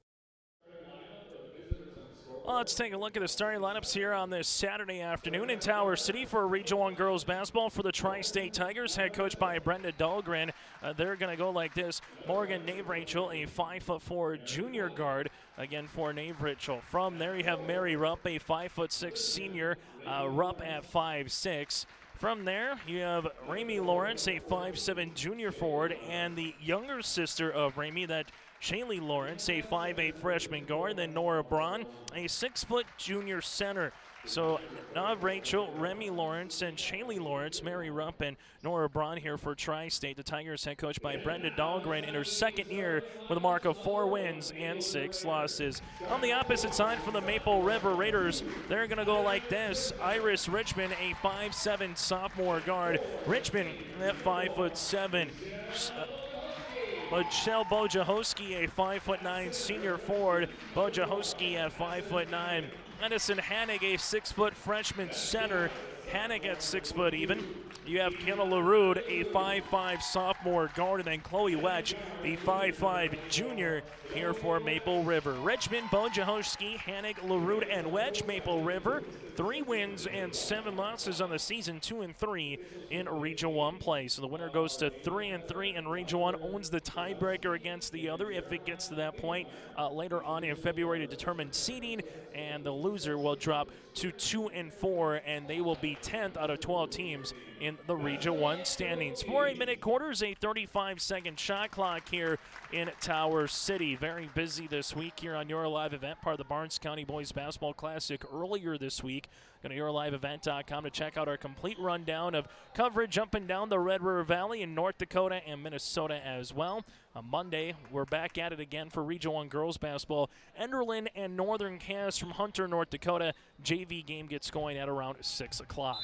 let's take a look at the starting lineups here on this Saturday afternoon in Tower City for Region 1 girls basketball for the Tri-State Tigers, head coached by Brenda Dahlgren. They're going to go like this. Morgan Nave-Rachel, a 5'4" junior guard, again for Nave-Rachel. From there, you have Mary Rupp, a 5'6" senior, Rupp at 5'6". From there, you have Ramey Lawrence, a 5'7" junior forward, and the younger sister of Ramey, that Shaylee Lawrence, a 5'8" freshman guard, then Nora Braun, a 6-foot junior center. So Nav Rachel, Remy Lawrence, and Shaylee Lawrence, Mary Rupp, and Nora Braun here for Tri-State. The Tigers head coached by Brenda Dahlgren in her second year with a mark of 4 wins and 6 losses. On the opposite side for the Maple River Raiders, they're going to go like this. Iris Richmond, a 5'7" sophomore guard. Richmond at 5'7". Michelle Bojahowski, a 5'9" senior forward. Bojahowski at 5'9". Edison Hannig, a 6-foot freshman center. Hannig at 6 foot even. You have Kenna LaRude, a 5'5" sophomore guard, and then Chloe Wedge, a 5'5" junior here for Maple River. Richmond, Bojahowski, Hannig, LaRude, and Wedge. Maple River, 3 wins and 7 losses on the season, 2-3 in Region 1 play. So the winner goes to 3-3, and Region 1 owns the tiebreaker against the other if it gets to that point later on in February to determine seeding, and the loser will drop to 2-4, and they will be 10th out of 12 teams in the Region 1 standings. 4 8-minute quarters, a 35-second shot clock here in Tower City. Very busy this week here on your live event, part of the Barnes County Boys Basketball Classic earlier this week. Go to yourliveevent.com to check out our complete rundown of coverage up and down the Red River Valley in North Dakota and Minnesota as well. On Monday, we're back at it again for Region 1 girls basketball. Enderlin and Northern Cass from Hunter, North Dakota. JV game gets going at around 6 o'clock.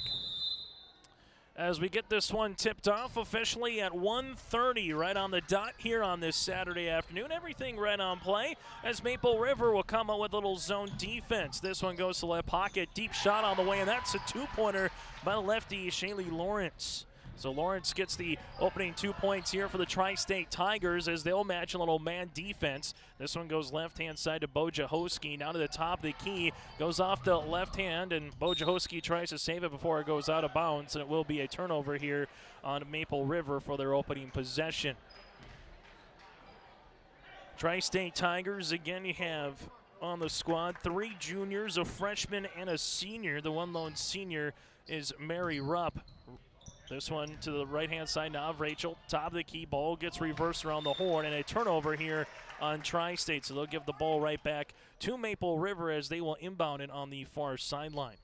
As we get this one tipped off officially at 1:30, right on the dot here on this Saturday afternoon. Everything right on play as Maple River will come up with a little zone defense. This one goes to left pocket, deep shot on the way, and that's a two-pointer by lefty Shaylee Lawrence. So Lawrence gets the opening 2 points here for the Tri-State Tigers as they'll match a little man defense. This one goes left-hand side to Bojahoski. Down to the top of the key. Goes off the left hand, and Bojahoski tries to save it before it goes out of bounds, and it will be a turnover here on Maple River for their opening possession. Tri-State Tigers, again, you have on the squad 3 juniors, a freshman, and a senior. The one lone senior is Mary Rupp. This one to the right-hand side now of Rachel. Top of the key, ball gets reversed around the horn, and a turnover here on Tri-State. So they'll give the ball right back to Maple River as they will inbound it on the far sideline.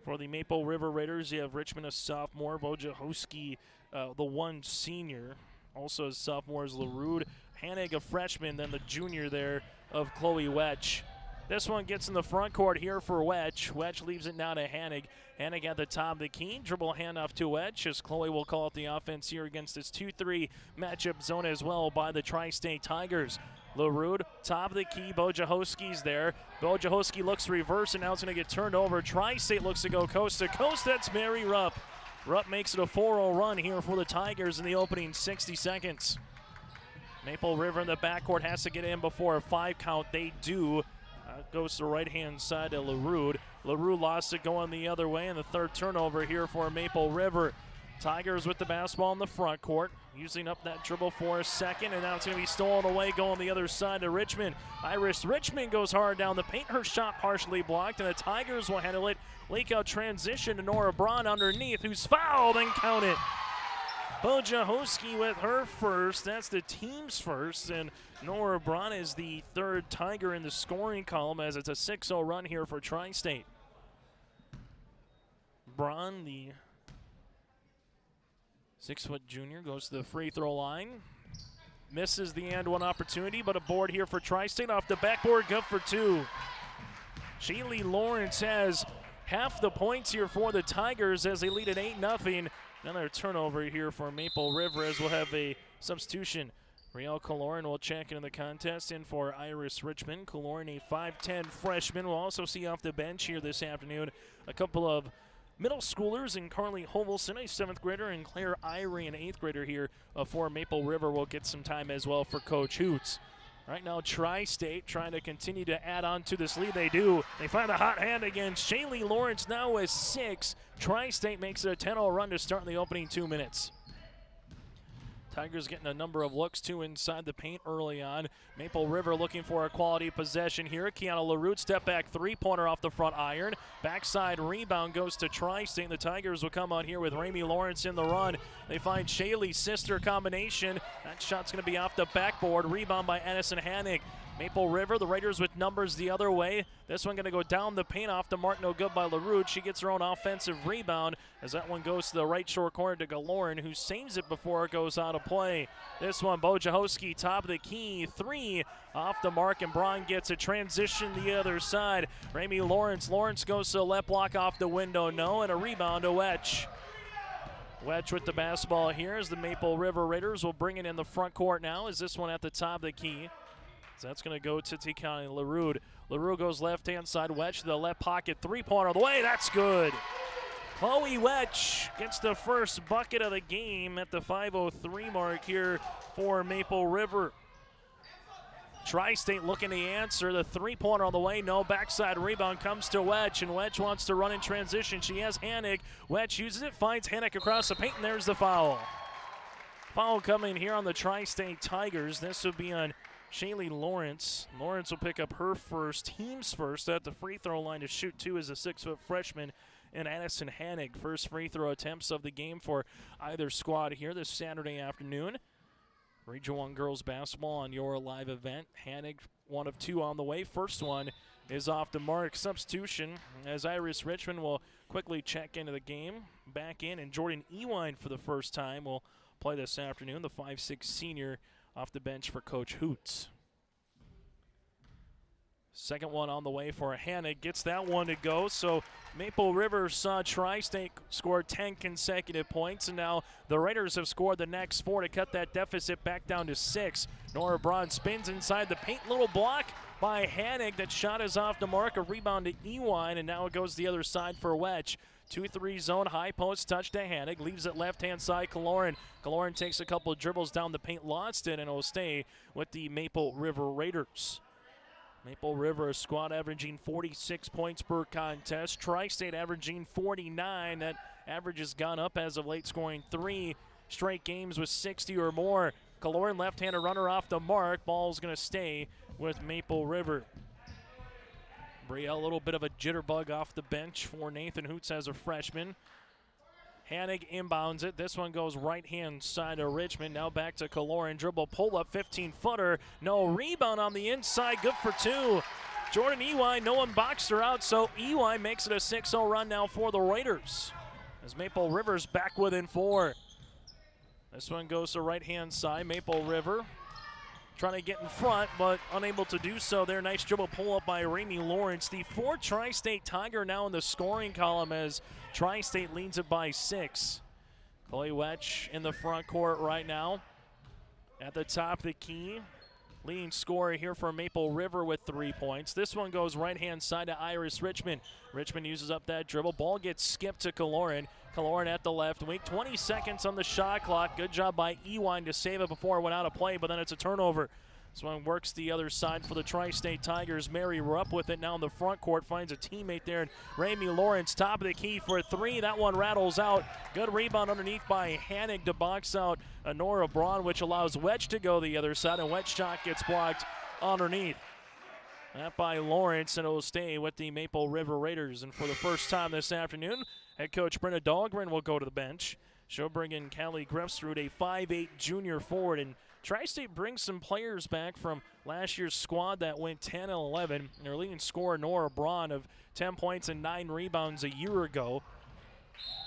For the Maple River Raiders, you have Richmond, a sophomore, Bojahoski, the one senior. Also as sophomores, LaRude, Hanig, a freshman, then the junior there of Chloe Wetch. This one gets in the front court here for Wetch. Wetch leaves it now to Hanig. Hanig at the top of the key. Dribble handoff to Wetch as Chloe will call out the offense here against this 2-3 matchup zone as well by the Tri-State Tigers. LaRude, top of the key. Bojahoski's there. Bojahoski looks reverse, and now it's going to get turned over. Tri-State looks to go coast to coast. That's Mary Rupp. Rupp makes it a 4-0 run here for the Tigers in the opening 60 seconds. Maple River in the backcourt has to get in before a 5 count. They do. Goes to the right-hand side to LaRue. LaRue lost it going the other way, and the third turnover here for Maple River. Tigers with the basketball in the front court, using up that dribble for a second, and now it's going to be stolen away going the other side to Richmond. Iris Richmond goes hard down the paint. Her shot partially blocked, and the Tigers will handle it. Leak out transition to Nora Braun underneath, who's fouled, and count it. Bojahoski with her first. That's the team's first, and Nora Braun is the third Tiger in the scoring column as it's a 6-0 run here for Tri-State. Braun, the 6-foot junior, goes to the free throw line. Misses the and one opportunity, but a board here for Tri-State off the backboard, good for 2. Shaylee Lawrence has half the points here for the Tigers as they lead at 8-0. Another turnover here for Maple River as we'll have a substitution. Riel Kaloran will check into the contest in for Iris Richmond. Kaloran, a 5'10 freshman. We'll also see off the bench here this afternoon a couple of middle schoolers in Carly Hovelson, a 7th grader, and Claire Irie, an 8th grader here for Maple River. Will get some time as well for Coach Hoots. Right now, Tri-State trying to continue to add on to this lead. They do. They find a hot hand against Shaylee Lawrence now with 6. Tri-State makes it a 10-0 run to start in the opening 2 minutes. Tigers getting a number of looks, too, inside the paint early on. Maple River looking for a quality possession here. Kiana LaRue, step back three-pointer off the front iron. Backside rebound goes to Tri-State. The Tigers will come out here with Ramey Lawrence in the run. They find Shaylee's sister combination. That shot's going to be off the backboard. Rebound by Addison Hanig. Maple River, the Raiders with numbers the other way. This one going to go down the paint off the mark, no good by LaRue. She gets her own offensive rebound as that one goes to the right short corner to Galoran, who saves it before it goes out of play. This one, Bojahoski, top of the key, 3 off the mark, and Braun gets a transition the other side. Ramey Lawrence. Lawrence goes to the left block off the window, no, and a rebound to Wetch. Wetch with the basketball here as the Maple River Raiders will bring it in the front court now as this one at the top of the key. So that's going to go to Tikani LaRue. LaRue goes left-hand side. Wetch to the left pocket. Three-pointer all the way. That's good. Chloe Wetch gets the first bucket of the game at the 5:03 mark here for Maple River. Tri-State looking to answer. The three-pointer on the way. No, backside rebound comes to Wetch, and Wetch wants to run in transition. She has Hanig. Wetch uses it, finds Hanig across the paint, and there's the foul. Foul coming here on the Tri-State Tigers. This would be on Shaylee Lawrence. Lawrence will pick up her first, team's first, at the free throw line to shoot 2 as a 6-foot freshman. And Addison Hanig, first free throw attempts of the game for either squad here this Saturday afternoon. Region 1 girls basketball on your live event. Hanig, 1 of 2 on the way. First one is off the mark. Substitution as Iris Richmond will quickly check into the game. Back in, and Jordan Ewine for the first time will play this afternoon, the 5'6" senior off the bench for Coach Hoots. Second one on the way for Hannig, gets that one to go. So Maple River saw Tri-State score 10 consecutive points, and now the Raiders have scored the next 4 to cut that deficit back down to 6. Nora Braun spins inside the paint, little block by Hannig. That shot is off the mark, a rebound to Ewine, and now it goes the other side for Wedge. 2-3 zone, high post touch to Hannig, leaves it left-hand side, Kaloran. Kaloran takes a couple of dribbles down the paint, lost it, and it'll stay with the Maple River Raiders. Maple River, a squad averaging 46 points per contest. Tri-State averaging 49. That average has gone up as of late, scoring 3 straight games with 60 or more. Kaloran, left-handed runner off the mark. Ball's going to stay with Maple River. Brielle, a little bit of a jitterbug off the bench for Nathan Hoots as a freshman. Hannig inbounds it. This one goes right-hand side of Richmond. Now back to Kaloran. Dribble pull-up, 15-footer. No rebound on the inside. Good for 2. Jordan Ewine, no one boxed her out, so Ewine makes it a 6-0 run now for the Raiders. As Maple River's back within 4. This one goes to right-hand side. Maple River trying to get in front, but unable to do so there. Nice dribble pull-up by Remy Lawrence. The 4 Tri-State Tiger now in the scoring column as Tri-State leads it by 6. Chloe Wetch in the front court right now. At the top of the key, leading scorer here for Maple River with 3 points. This one goes right-hand side to Iris Richmond. Richmond uses up that dribble. Ball gets skipped to Kaloran. Kaloran at the left wing. 20 seconds on the shot clock. Good job by Ewine to save it before it went out of play, but then it's a turnover. This one works the other side for the Tri-State Tigers. Mary Rupp with it now in the front court. Finds a teammate there. And Remy Lawrence, top of the key for 3. That one rattles out. Good rebound underneath by Hannig to box out Nora Braun, which allows Wedge to go the other side. And Wedge shot gets blocked underneath. That by Lawrence, and it will stay with the Maple River Raiders. And for the first time this afternoon, head coach Brenda Dahlgren will go to the bench. She'll bring in Callie Grefsrud, a 5'8" junior forward. And Tri-State brings some players back from last year's squad that went 10-11. Their leading scorer, Nora Braun, of 10 points and 9 rebounds a year ago.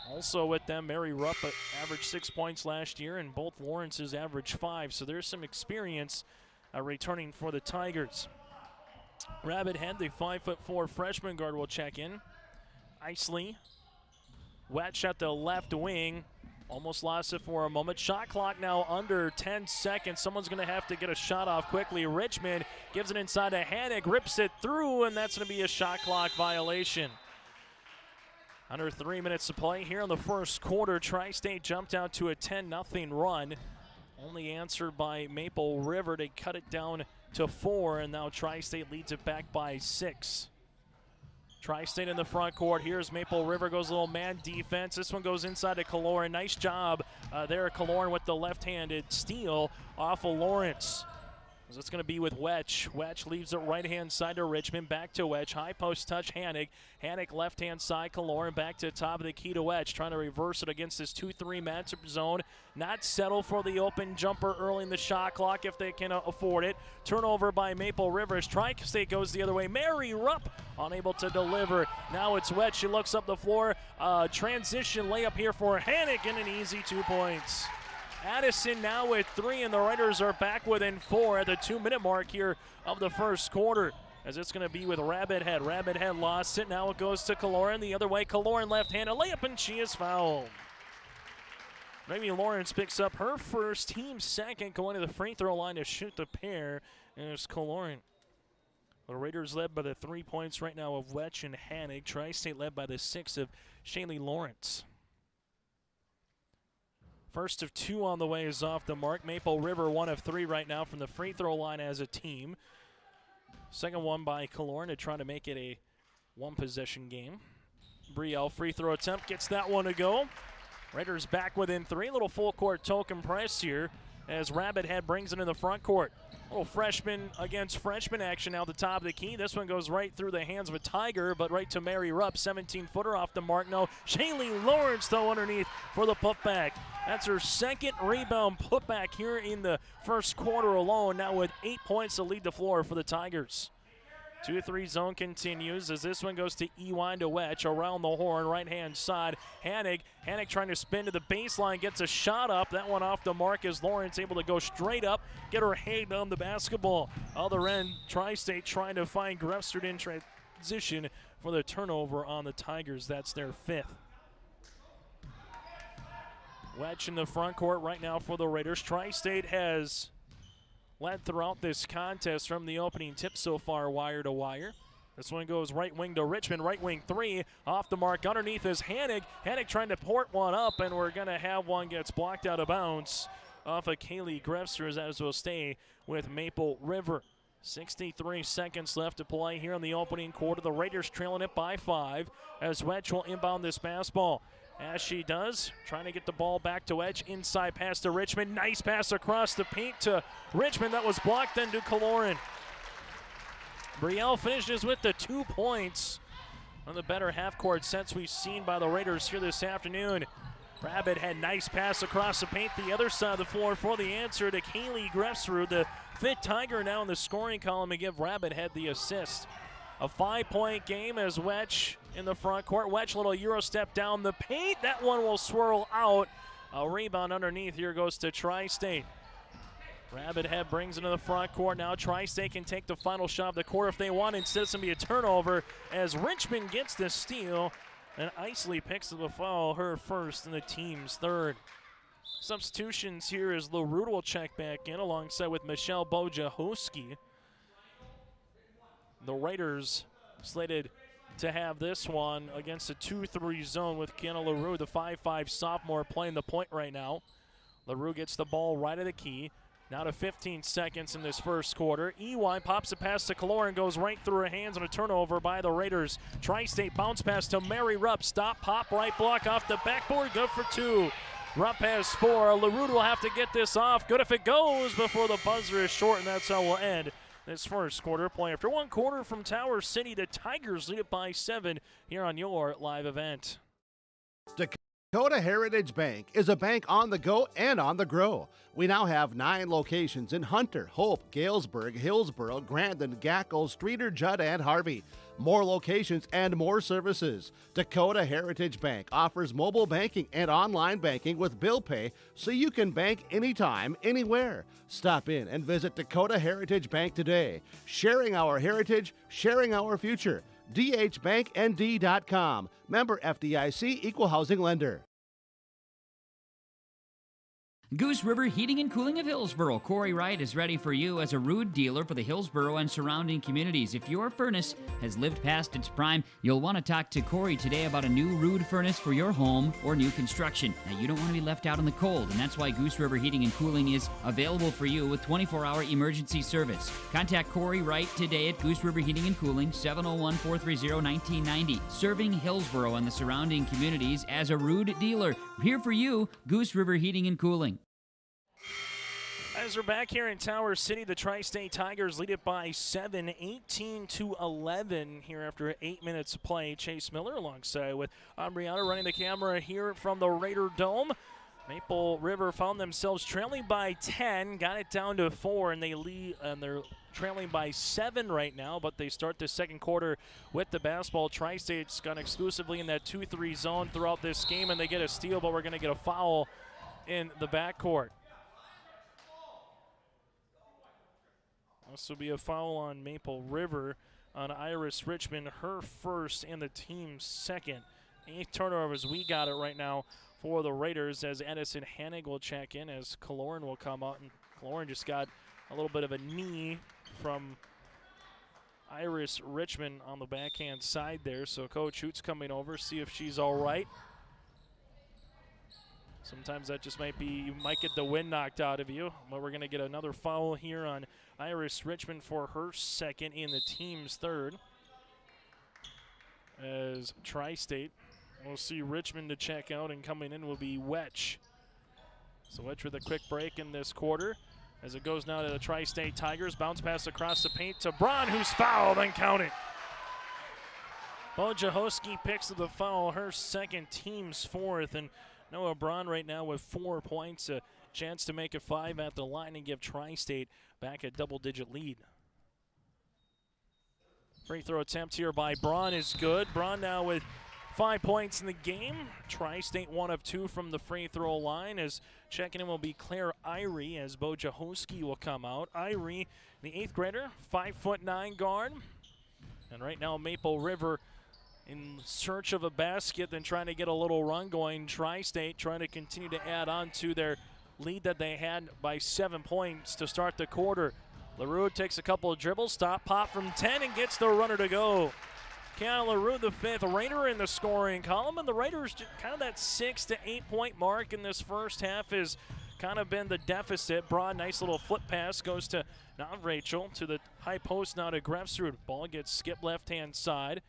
Also with them, Mary Rupp averaged 6 points last year, and both Lawrence's averaged 5. So there's some experience returning for the Tigers. Rabbit Head, the 5'4" freshman guard, will check in. Isley, Wetch at the left wing. Almost lost it for a moment. Shot clock now under 10 seconds. Someone's going to have to get a shot off quickly. Richmond gives it inside to Hannig, rips it through, and that's going to be a shot clock violation. Under 3 minutes to play here in the first quarter. Tri-State jumped out to a 10-0 run. Only answered by Maple River to cut it down to 4, and now Tri-State leads it back by 6. Tri-State in the front court. Here's Maple River, goes a little man defense. This one goes inside to Kaloran. Nice job there, Kaloran with the left-handed steal off of Lawrence. It's going to be with Wetch. Wetch leaves it right-hand side to Richmond. Back to Wetch. High post touch, Hannig. Hannig left-hand side, Kaloran back to the top of the key to Wetch. Trying to reverse it against this 2-3 matchup zone. Not settle for the open jumper early in the shot clock if they can afford it. Turnover by Maple River as Tri-State goes the other way. Mary Rupp unable to deliver. Now it's Wetch. She looks up the floor. Transition layup here for Hannig and an easy 2 points. Addison now with 3, and the Raiders are back within 4 at the 2-minute mark here of the first quarter. As it's going to be with Rabbit Head. Rabbit Head lost it. Now it goes to Kaloran the other way. Kaloran left-handed layup, and she is fouled. Remy Lawrence picks up her first, team second, going to the free throw line to shoot the pair, and it's Kaloran. The Raiders led by the 3 points right now of Wetch and Hannig. Tri-State led by the 6 of Shaylee Lawrence. First of 2 on the way is off the mark. Maple River 1 of 3 right now from the free throw line as a team. Second one by Kaloran to try to make it a 1-possession game. Brielle free throw attempt, gets that one to go. Raiders back within 3. Little full court token press here as Rabbit Head brings it in the front court. Little freshman against freshman action now at the top of the key. This one goes right through the hands of a Tiger, but right to Mary Rupp. 17-footer off the mark. No, Shaylee Lawrence though underneath for the putback. That's her second rebound putback here in the first quarter alone. Now with 8 points to lead the floor for the Tigers. 2-3 zone continues as this one goes to Ewine to Wetch around the horn, right-hand side. Hanig trying to spin to the baseline, gets a shot up. That one off the mark as Lawrence able to go straight up, get her hand on the basketball. Other end, Tri-State trying to find Grefsterd in transition for the turnover on the Tigers. That's their 5th. Wetch in the front court right now for the Raiders. Tri-State has led throughout this contest from the opening tip so far, wire to wire. This one goes right wing to Richmond, right wing 3, off the mark. Underneath is Hanig. Hanig trying to port one up, and we're going to have one gets blocked out of bounds off of Kaylee Grefsters, as will stay with Maple River. 63 seconds left to play here in the opening quarter. The Raiders trailing it by 5 as Wedge will inbound this basketball. As she does, trying to get the ball back to Edge, inside pass to Richmond. Nice pass across the paint to Richmond. That was blocked then to Kaloran. Brielle finishes with the 2 points on the better half-court sets we've seen by the Raiders here this afternoon. Rabbit had nice pass across the paint the other side of the floor for the answer to Kaylee Grefsrud, the 5th Tiger now in the scoring column, and give Rabbit Head the assist. A 5-point game as Wetch in the front court. Wetch, little Euro step down the paint. That one will swirl out. A rebound underneath here goes to Tri-State. Rabbit Head brings into the front court. Now Tri-State can take the final shot of the quarter if they want. Instead, it's going to be a turnover as Richmond gets the steal. And Isley picks up the foul, her first and the team's 3rd. Substitutions here as LaRue will check back in alongside with Michelle Bojahoski. The Raiders slated to have this one against a 2-3 zone with Kiana LaRue, the 5'5 sophomore, playing the point right now. LaRue gets the ball right at the key. Now to 15 seconds in this first quarter. EY pops a pass to Kaloran and goes right through her hands on a turnover by the Raiders. Tri-State bounce pass to Mary Rupp. Stop, pop, right block off the backboard. Good for 2. Rupp has 4. LaRue will have to get this off. Good if it goes before the buzzer is short, and that's how we'll end this first quarter play. After 1 quarter from Tower City, the Tigers lead it by 7 here on your live event. Dakota Heritage Bank is a bank on the go and on the grow. We now have 9 locations in Hunter, Hope, Galesburg, Hillsboro, Grandin, Gackle, Streeter, Judd, and Harvey. More locations and more services. Dakota Heritage Bank offers mobile banking and online banking with bill pay so you can bank anytime, anywhere. Stop in and visit Dakota Heritage Bank today. Sharing our heritage, sharing our future. dhbanknd.com. Member FDIC, Equal Housing Lender. Goose River Heating and Cooling of Hillsboro. Corey Wright is ready for you as a Ruud dealer for the Hillsboro and surrounding communities. If your furnace has lived past its prime, you'll want to talk to Corey today about a new Ruud furnace for your home or new construction. Now, you don't want to be left out in the cold, and that's why Goose River Heating and Cooling is available for you with 24-hour emergency service. Contact Corey Wright today at Goose River Heating and Cooling, 701-430-1990. Serving Hillsboro and the surrounding communities as a Ruud dealer. Here for you, Goose River Heating and Cooling. As we're back here in Tower City, the Tri-State Tigers lead it by 7, 18-11 here after 8 minutes of play. Chase Miller alongside with Ambriana running the camera here from the Raider Dome. Maple River found themselves trailing by 10, got it down to 4, and they're trailing by 7 right now, but they start the second quarter with the basketball. Tri-State's gone exclusively in that 2-3 zone throughout this game, and they get a steal, but we're going to get a foul in the backcourt. This will be a foul on Maple River on Iris Richmond, her first and the team's second. 8th turnovers, we got it right now for the Raiders as Edison Hanig will check in as Kaloran will come out. And Kaloran just got a little bit of a knee from Iris Richmond on the backhand side there. So Coach Hoot's coming over, see if she's all right. Sometimes that just might be, you might get the wind knocked out of you. But we're going to get another foul here on Iris Richmond for her second and the team's 3rd. As Tri-State, we'll see Richmond to check out, and coming in will be Wetch. So Wetch with a quick break in this quarter. As it goes now to the Tri-State Tigers. Bounce pass across the paint to Braun, who's fouled and counted. Bojahoski picks up the foul, her second, team's 4th, and Noah Braun right now with 4 points, a chance to make it 5 at the line and give Tri-State back a double-digit lead. Free throw attempt here by Braun is good. Braun now with 5 points in the game. Tri-State 1 of 2 from the free throw line. As checking in will be Claire Irie as Bo Jahoski will come out. Irie, the 8th grader, 5'9" guard. And right now Maple River in search of a basket, then trying to get a little run going. Tri-State trying to continue to add on to their lead that they had by 7 points to start the quarter. LaRue takes a couple of dribbles, stop, pop from 10, and gets the runner to go. Kiana LaRue, the 5th Raider in the scoring column, and the Raiders kind of that 6 to 8 point mark in this first half has kind of been the deficit. Broad, nice little flip pass goes to Rachel to the high post now to Grefsrud. Ball gets skipped left-hand side.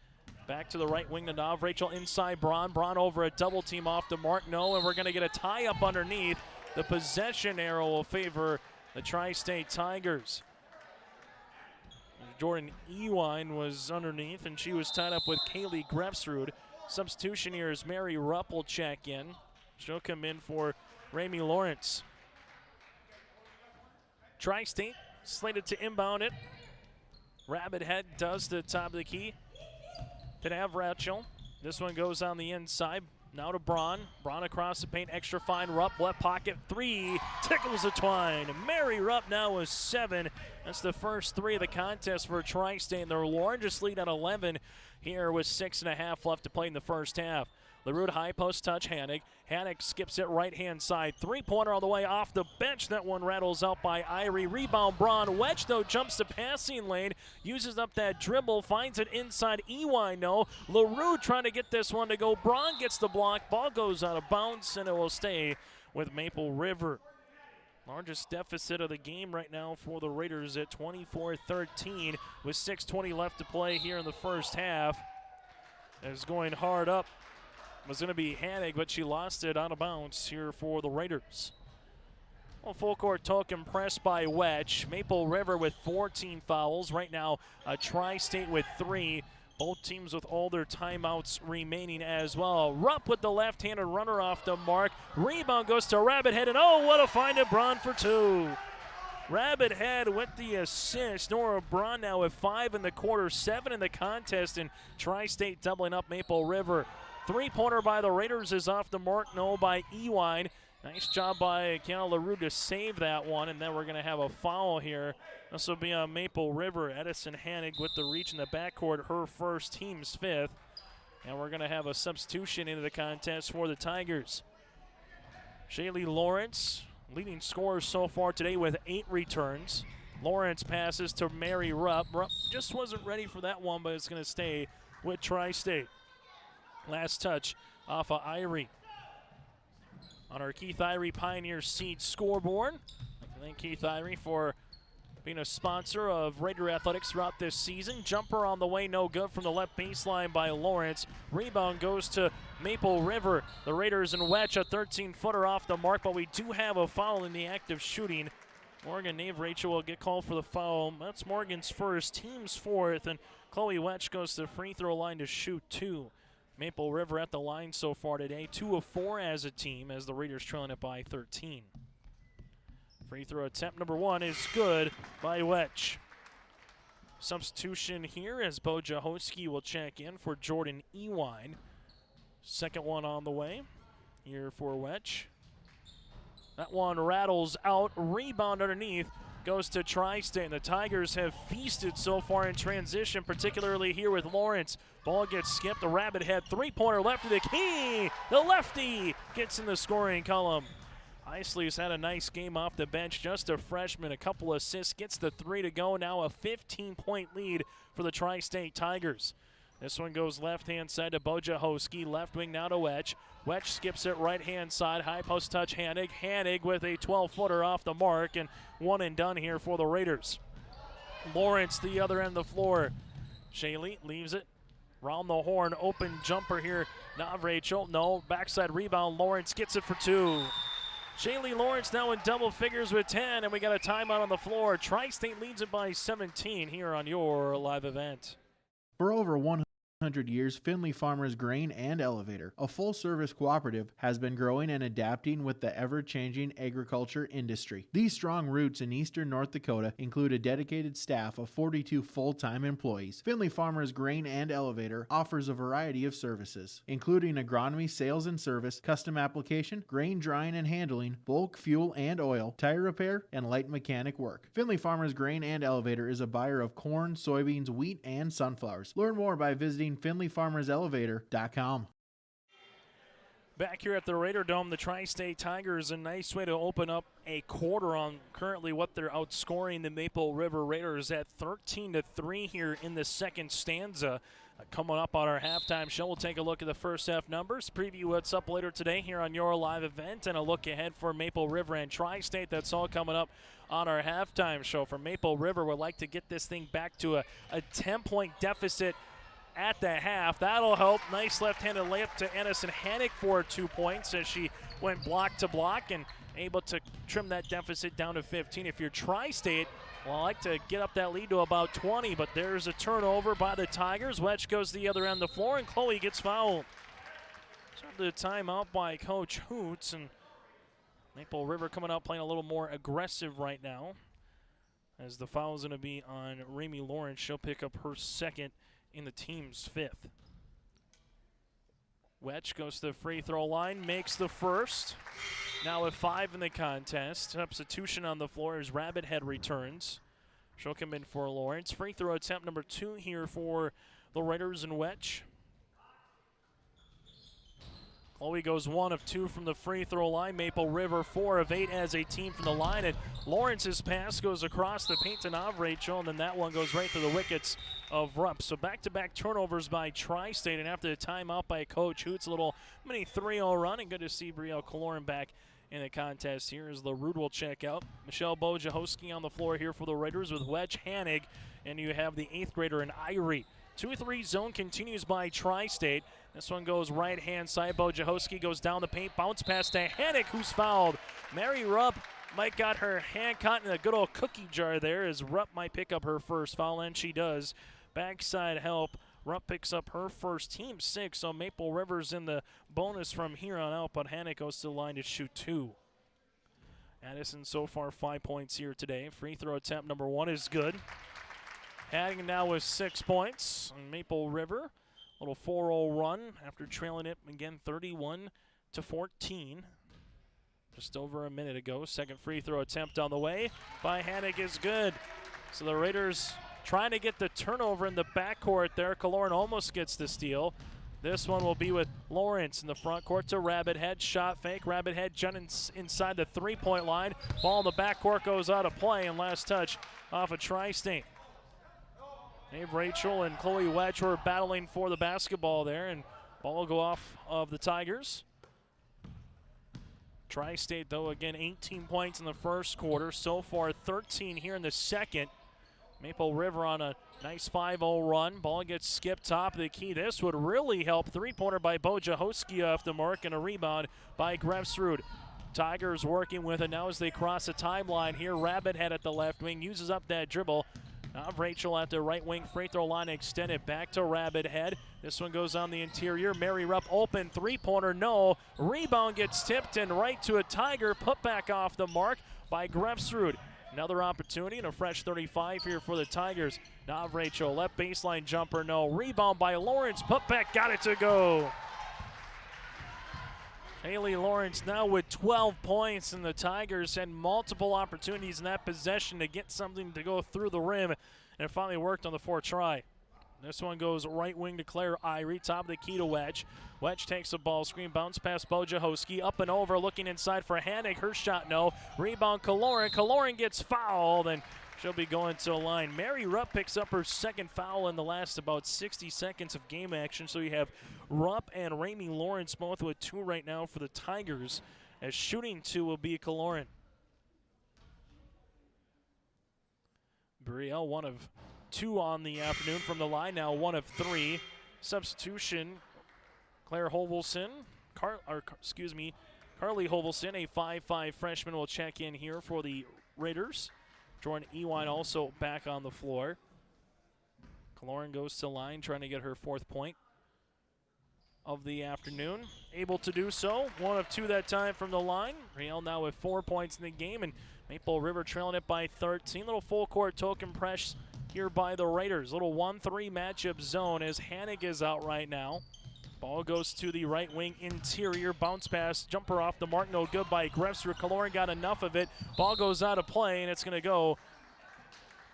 Back to the right wing to Rachel inside Braun. Braun over a double team off the mark. No, and we're going to get a tie up underneath. The possession arrow will favor the Tri-State Tigers. Jordan Ewine was underneath, and she was tied up with Kaylee Grefsrud. Substitution here is Mary Rupp will check in. She'll come in for Ramey Lawrence. Tri-State slated to inbound it. Rabbit Head does the top of the key. To Rachel. This one goes on the inside. Now to Braun. Braun across the paint. Extra fine. Rupp left pocket. 3. Tickles the twine. Mary Rupp now with 7. That's the first 3 of the contest for Tri-State. Their largest lead at 11 here with 6.5 left to play in the first half. LaRue high post touch Hannig. Hannig skips it right-hand side. 3-pointer all the way off the bench. That one rattles out by Irie. Rebound Braun. Wedge, though, jumps the passing lane. Uses up that dribble. Finds it inside Ewine, no. LaRue trying to get this one to go. Braun gets the block. Ball goes out of bounds, and it will stay with Maple River. Largest deficit of the game right now for the Raiders at 24-13 with 6:20 left to play here in the first half. It's going hard up. Was going to be Hannig, but she lost it out of bounds here for the Raiders. Well, full court token pressed by Wedge. Maple River with 14 fouls. Right now, Tri-State with 3. Both teams with all their timeouts remaining as well. Rupp with the left-handed runner off the mark. Rebound goes to Rabbit Head, and oh, what a find at Braun for 2. Rabbit Head with the assist. Nora Braun now with 5 in the quarter, 7 in the contest, and Tri-State doubling up Maple River. 3-pointer by the Raiders is off the mark, no by Ewine. Nice job by Kiana LaRue to save that one, and then we're going to have a foul here. This will be on Maple River. Edison Hannig with the reach in the backcourt, her first, team's 5th. And we're going to have a substitution into the contest for the Tigers. Shaylee Lawrence, leading scorer so far today with 8 returns. Lawrence passes to Mary Rupp. Rupp just wasn't ready for that one, but it's going to stay with Tri-State. Last touch off of Irie. On our Keith Irie Pioneer Seeds scoreboard. Thank Keith Irie for being a sponsor of Raider Athletics throughout this season. Jumper on the way, no good from the left baseline by Lawrence. Rebound goes to Maple River. The Raiders and Wedge, a 13-footer off the mark, but we do have a foul in the act of shooting. Morgan Rachel will get called for the foul. That's Morgan's first, team's 4th, and Chloe Wedge goes to the free throw line to shoot 2. Maple River at the line so far today, 2 of 4 as a team, as the Raiders trailing it by 13. Free throw attempt number 1 is good by Wedge. Substitution here as Bo Jahoski will check in for Jordan Ewine. Second one on the way here for Wedge. That one rattles out, rebound underneath. Goes to Tri-State, and the Tigers have feasted so far in transition, particularly here with Lawrence. Ball gets skipped, the Rabbit Head 3-pointer left of the key. The lefty gets in the scoring column. Isley's had a nice game off the bench, just a freshman, a couple assists, gets the 3 to go. Now a 15-point lead for the Tri-State Tigers. This one goes left-hand side to Bo Jahoski, left wing now to Wedge. Wedge skips it right-hand side, high post touch Hannig. Hannig with a 12-footer off the mark, and one and done here for the Raiders. Lawrence, the other end of the floor. Shaylee leaves it. Round the horn, open jumper here. Not Rachel, no, backside rebound. Lawrence gets it for 2. Shaylee Lawrence now in double figures with 10, and we got a timeout on the floor. Tri-State leads it by 17 here on your live event. For over 100 100 years, Finley Farmers Grain and Elevator, a full-service cooperative, has been growing and adapting with the ever-changing agriculture industry. These strong roots in eastern North Dakota include a dedicated staff of 42 full-time employees. Finley Farmers Grain and Elevator offers a variety of services, including agronomy, sales and service, custom application, grain drying and handling, bulk fuel and oil, tire repair, and light mechanic work. Finley Farmers Grain and Elevator is a buyer of corn, soybeans, wheat, and sunflowers. Learn more by visiting FinleyFarmersElevator.com. Back here at the Raider Dome, the Tri-State Tigers, a nice way to open up a quarter on currently what they're outscoring the Maple River Raiders at 13-3 here in the second stanza. Coming up on our halftime show, we'll take a look at the first half numbers, preview what's up later today here on your live event, and a look ahead for Maple River and Tri-State. That's all coming up on our halftime show. For Maple River, we'd like to get this thing back to a 10-point deficit at the half. That'll help. Nice left-handed layup to Addison Hannick for 2 points as she went block to block and able to trim that deficit down to 15. If you're Tri-State, well, I like to get up that lead to about 20, but there's a turnover by the Tigers. Wedge goes to the other end of the floor, and Chloe gets fouled. So the timeout by Coach Hoots, and Maple River coming out playing a little more aggressive right now, as the foul is going to be on Remy Lawrence. She'll pick up her second in the team's fifth. Wedge goes to the free throw line, makes the first. Now with 5 in the contest. Substitution on the floor as Rabbit returns. She'll come in for Lawrence. Free throw attempt number 2 here for the Raiders and Wedge. Chloe goes 1 of 2 from the free throw line. Maple River 4 of 8 as a team from the line. And Lawrence's pass goes across the paint to Navrachel, and then that one goes right through the wickets of Rupp. So back-to-back turnovers by Tri-State, and after the timeout by Coach Hoots, a little mini 3-0 run, and good to see Brielle Kaloran back in the contest here as LaRude will check out. Michelle Bojahowski on the floor here for the Raiders with Wedge Hannig, and you have the 8th grader in Irie. 2-3 zone continues by Tri-State. This one goes right-hand side. Bojahowski goes down the paint, bounce pass to Hannick, who's fouled. Mary Rupp might got her hand caught in a good old cookie jar there, as Rupp might pick up her first foul, and she does. Backside help. Rupp picks up her first, team 6, so Maple River's in the bonus from here on out, but Hannick goes to the line to shoot 2. Addison so far 5 points here today. Free throw attempt number 1 is good. Hadding now with 6 points. And Maple River, a little 4-0 run after trailing it again 31-14. Just over a minute ago. Second free throw attempt on the way by Hannick is good. So the Raiders trying to get the turnover in the backcourt there. Kaloran almost gets the steal. This one will be with Lawrence in the front court to Rabbit Head. Shot fake. Rabbit Head inside the 3-point line. Ball in the backcourt goes out of play, and last touch off of Tri-State. Dave Rachel and Chloe Wedge were battling for the basketball there, and ball will go off of the Tigers. Tri-State, though, again, 18 points in the first quarter. So far, 13 here in the second. Maple River on a nice 5-0 run. Ball gets skipped top of the key. This would really help. 3-pointer by Bojahowski off the mark, and a rebound by Grefsrud. Tigers working with it now as they cross the timeline here. Rabbit Head at the left wing uses up that dribble. Now Rachel at the right wing, free throw line extended back to Rabbit Head. This one goes on the interior. Mary Rupp open, 3-pointer, no. Rebound gets tipped and right to a Tiger. Put back off the mark by Grefsrud. Another opportunity and a fresh 35 here for the Tigers. Now Rachel, left baseline jumper, no. Rebound by Lawrence, put back, got it to go. Haley Lawrence now with 12 points, and the Tigers had multiple opportunities in that possession to get something to go through the rim, and it finally worked on the 4th try. This one goes right wing to Claire Irie, top of the key to Wedge. Wedge takes a ball screen, bounce past Bojahowski, up and over, looking inside for Hannick. Her shot, no. Rebound, Kaloran. Kaloran gets fouled, and she'll be going to the line. Mary Rupp picks up her second foul in the last about 60 seconds of game action. So you have Rupp and Remy Lawrence both with 2 right now for the Tigers, as shooting 2 will be Kaloran. Brielle, 1 of 2 on the afternoon from the line, now 1 of 3. Substitution, Claire Hovelson, Carly Hovelson, a 5'5" freshman, will check in here for the Raiders. Jordan Ewine also back on the floor. Kaloran goes to line, trying to get her 4th point of the afternoon. Able to do so. 1 of 2 that time from the line. Riel now with 4 points in the game, and Maple River trailing it by 13. Little full court token press here by the Raiders. Little 1-3 matchup zone as Hannig is out right now. Ball goes to the right wing interior. Bounce pass, jumper off the mark, no good by Grefsruh. Kaloran got enough of it. Ball goes out of play, and it's going to go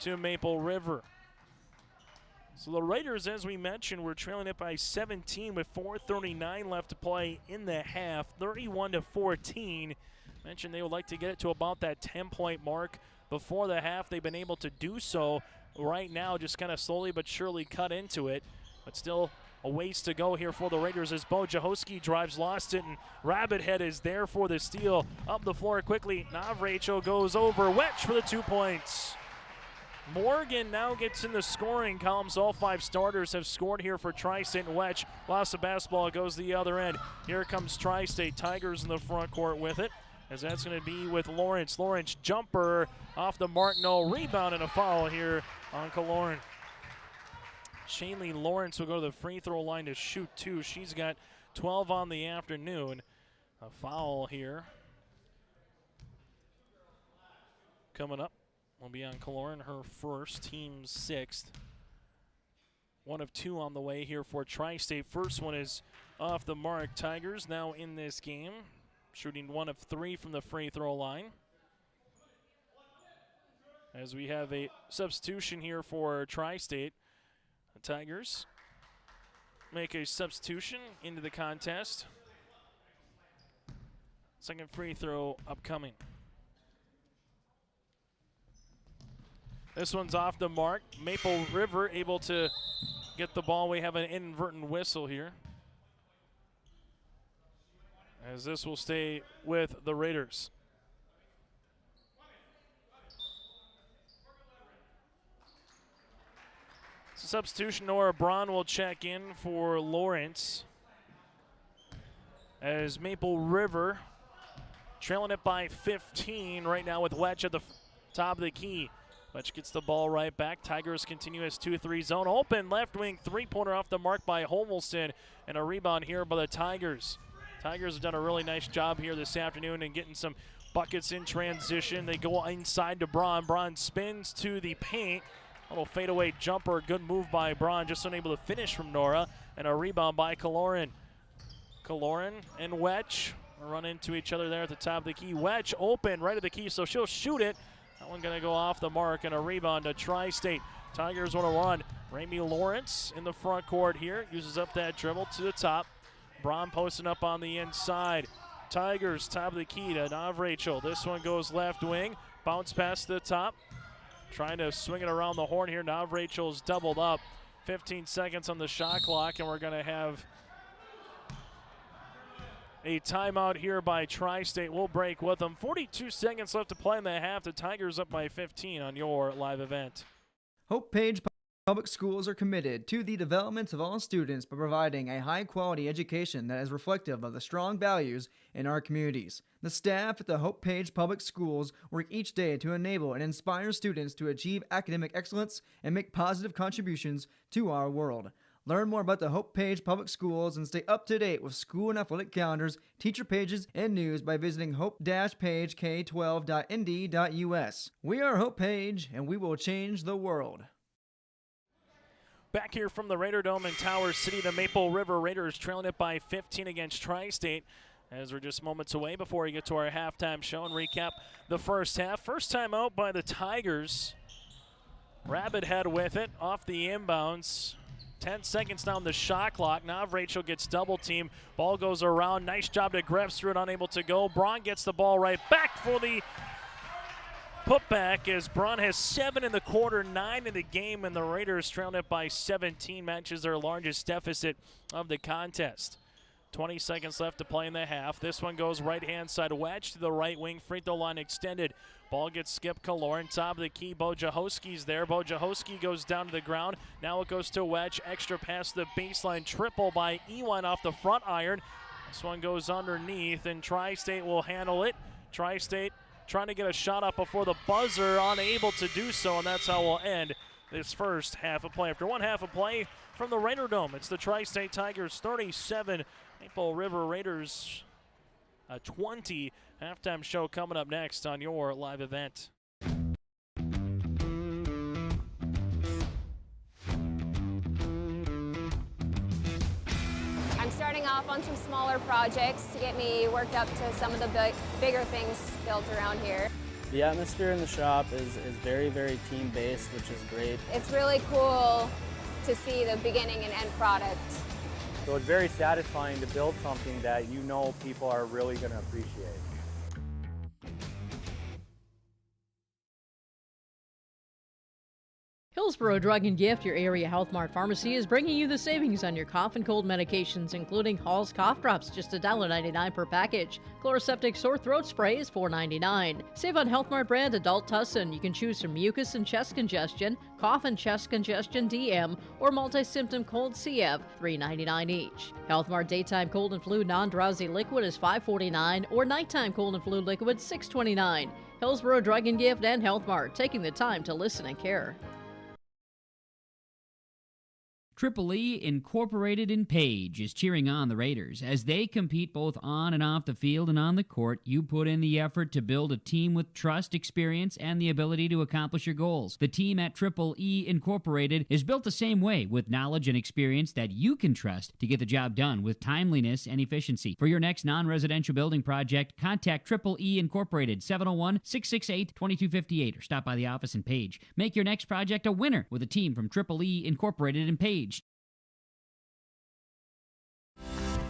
to Maple River. So the Raiders, as we mentioned, were trailing it by 17 with 4:39 left to play in the half, 31-14. Mentioned they would like to get it to about that 10-point mark before the half. They've been able to do so right now, just kind of slowly but surely cut into it, but still a ways to go here for the Raiders as Bo Jahoski drives, lost it, and Rabbit is there for the steal. Up the floor quickly, Navrachel goes over, Wetch for the 2 points. Morgan now gets in the scoring columns. All 5 starters have scored here for Tri-State, and Wetch lost the basketball, goes the other end. Here comes Tri-State, Tigers in the front court with it, as that's going to be with Lawrence. Lawrence jumper off the mark, no rebound, and a foul here on Kaloran. Shanley Lawrence will go to the free throw line to shoot 2. She's got 12 on the afternoon. A foul here coming up will be on Kaloran, her first, team's 6th. 1 of 2 on the way here for Tri-State. First one is off the mark. Tigers now in this game, shooting 1 of 3 from the free throw line. As we have a substitution here for Tri-State. The Tigers make a substitution into the contest. Second free throw upcoming. This one's off the mark. Maple River able to get the ball. We have an inadvertent whistle here, as this will stay with the Raiders. Substitution, Nora Braun will check in for Lawrence, as Maple River trailing it by 15 right now with Wetch at the top of the key. Wetch gets the ball right back. Tigers continue as 2-3 zone. Open left wing 3-pointer off the mark by Holmelston, and a rebound here by the Tigers. Tigers have done a really nice job here this afternoon and getting some buckets in transition. They go inside to Braun. Braun spins to the paint. Little fadeaway jumper, good move by Braun, just unable to finish from Nora, and a rebound by Kaloran. Kaloran and Wetch run into each other there at the top of the key. Wetch open right at the key, so she'll shoot it. That one gonna go off the mark, and a rebound to Tri-State. Tigers want to run. Ramey Lawrence in the front court here, uses up that dribble to the top. Braun posting up on the inside. Tigers top of the key to Navrachel. This one goes left wing, bounce pass to the top. Trying to swing it around the horn here. Now Rachel's doubled up. 15 seconds on the shot clock, and we're going to have a timeout here by Tri-State. We'll break with them. 42 seconds left to play in the half. The Tigers up by 15 on your live event. Hope Page Public Schools are committed to the development of all students by providing a high-quality education that is reflective of the strong values in our communities. The staff at the Hope Page Public Schools work each day to enable and inspire students to achieve academic excellence and make positive contributions to our world. Learn more about the Hope Page Public Schools and stay up to date with school and athletic calendars, teacher pages, and news by visiting hope-pagek12.nd.us. We are Hope Page, and we will change the world. Back here from the Raider Dome in Tower City, the Maple River Raiders trailing it by 15 against Tri-State, as we're just moments away before we get to our halftime show and recap the first half. First time out by the Tigers. Rabbit head with it off the inbounds. 10 seconds down the shot clock. Now Rachel gets double teamed. Ball goes around. Nice job to Grefsruh, unable to go. Braun gets the ball right back for the putback, as Braun has 7 in the quarter, 9 in the game, and the Raiders trailing it by 17, matches their largest deficit of the contest. 20 seconds left to play in the half. This one goes right-hand side, Wedge to the right wing, free throw line extended. Ball gets skipped. Kaloran, top of the key. Bo Jahoski's there. Bo Jahoski goes down to the ground. Now it goes to Wedge. Extra pass to the baseline. Triple by Ewan off the front iron. This one goes underneath, and Tri-State will handle it. Tri-State trying to get a shot up before the buzzer, unable to do so, and that's how we'll end this first half of play. After one half of play from the Raider Dome, it's the Tri-State Tigers 37, Maple River Raiders 20. Halftime show coming up next on your live event. I'm starting off on some smaller projects to get me worked up to some of the bigger things built around here. The atmosphere in the shop is very, very team-based, which is great. It's really cool to see the beginning and end product. So it's very satisfying to build something that you know people are really going to appreciate. Hillsboro Drug and Gift, your area Health Mart pharmacy, is bringing you the savings on your cough and cold medications, including Hall's cough drops, just $1.99 per package. Chloroseptic sore throat spray is $4.99. Save on Health Mart brand adult Tussin. You can choose from mucus and chest congestion, cough and chest congestion DM, or multi-symptom cold CF, $3.99 each. Health Mart daytime cold and flu non-drowsy liquid is $5.49, or nighttime cold and flu liquid $6.29. Hillsboro Drug and Gift and Health Mart, taking the time to listen and care. Triple E Incorporated in Page is cheering on the Raiders. As they compete both on and off the field and on the court, you put in the effort to build a team with trust, experience, and the ability to accomplish your goals. The team at Triple E Incorporated is built the same way, with knowledge and experience that you can trust to get the job done with timeliness and efficiency. For your next non-residential building project, contact Triple E Incorporated, 701-668-2258, or stop by the office in Page. Make your next project a winner with a team from Triple E Incorporated in Page.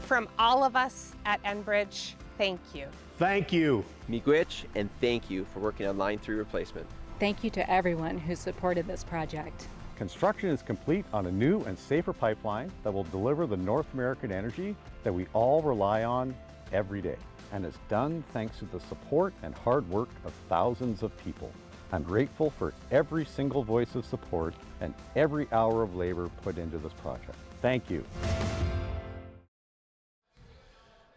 From all of us at Enbridge, thank you. Thank you. Miigwech, and thank you for working on Line 3 replacement. Thank you to everyone who supported this project. Construction is complete on a new and safer pipeline that will deliver the North American energy that we all rely on every day. And it's done thanks to the support and hard work of thousands of people. I'm grateful for every single voice of support and every hour of labor put into this project. Thank you.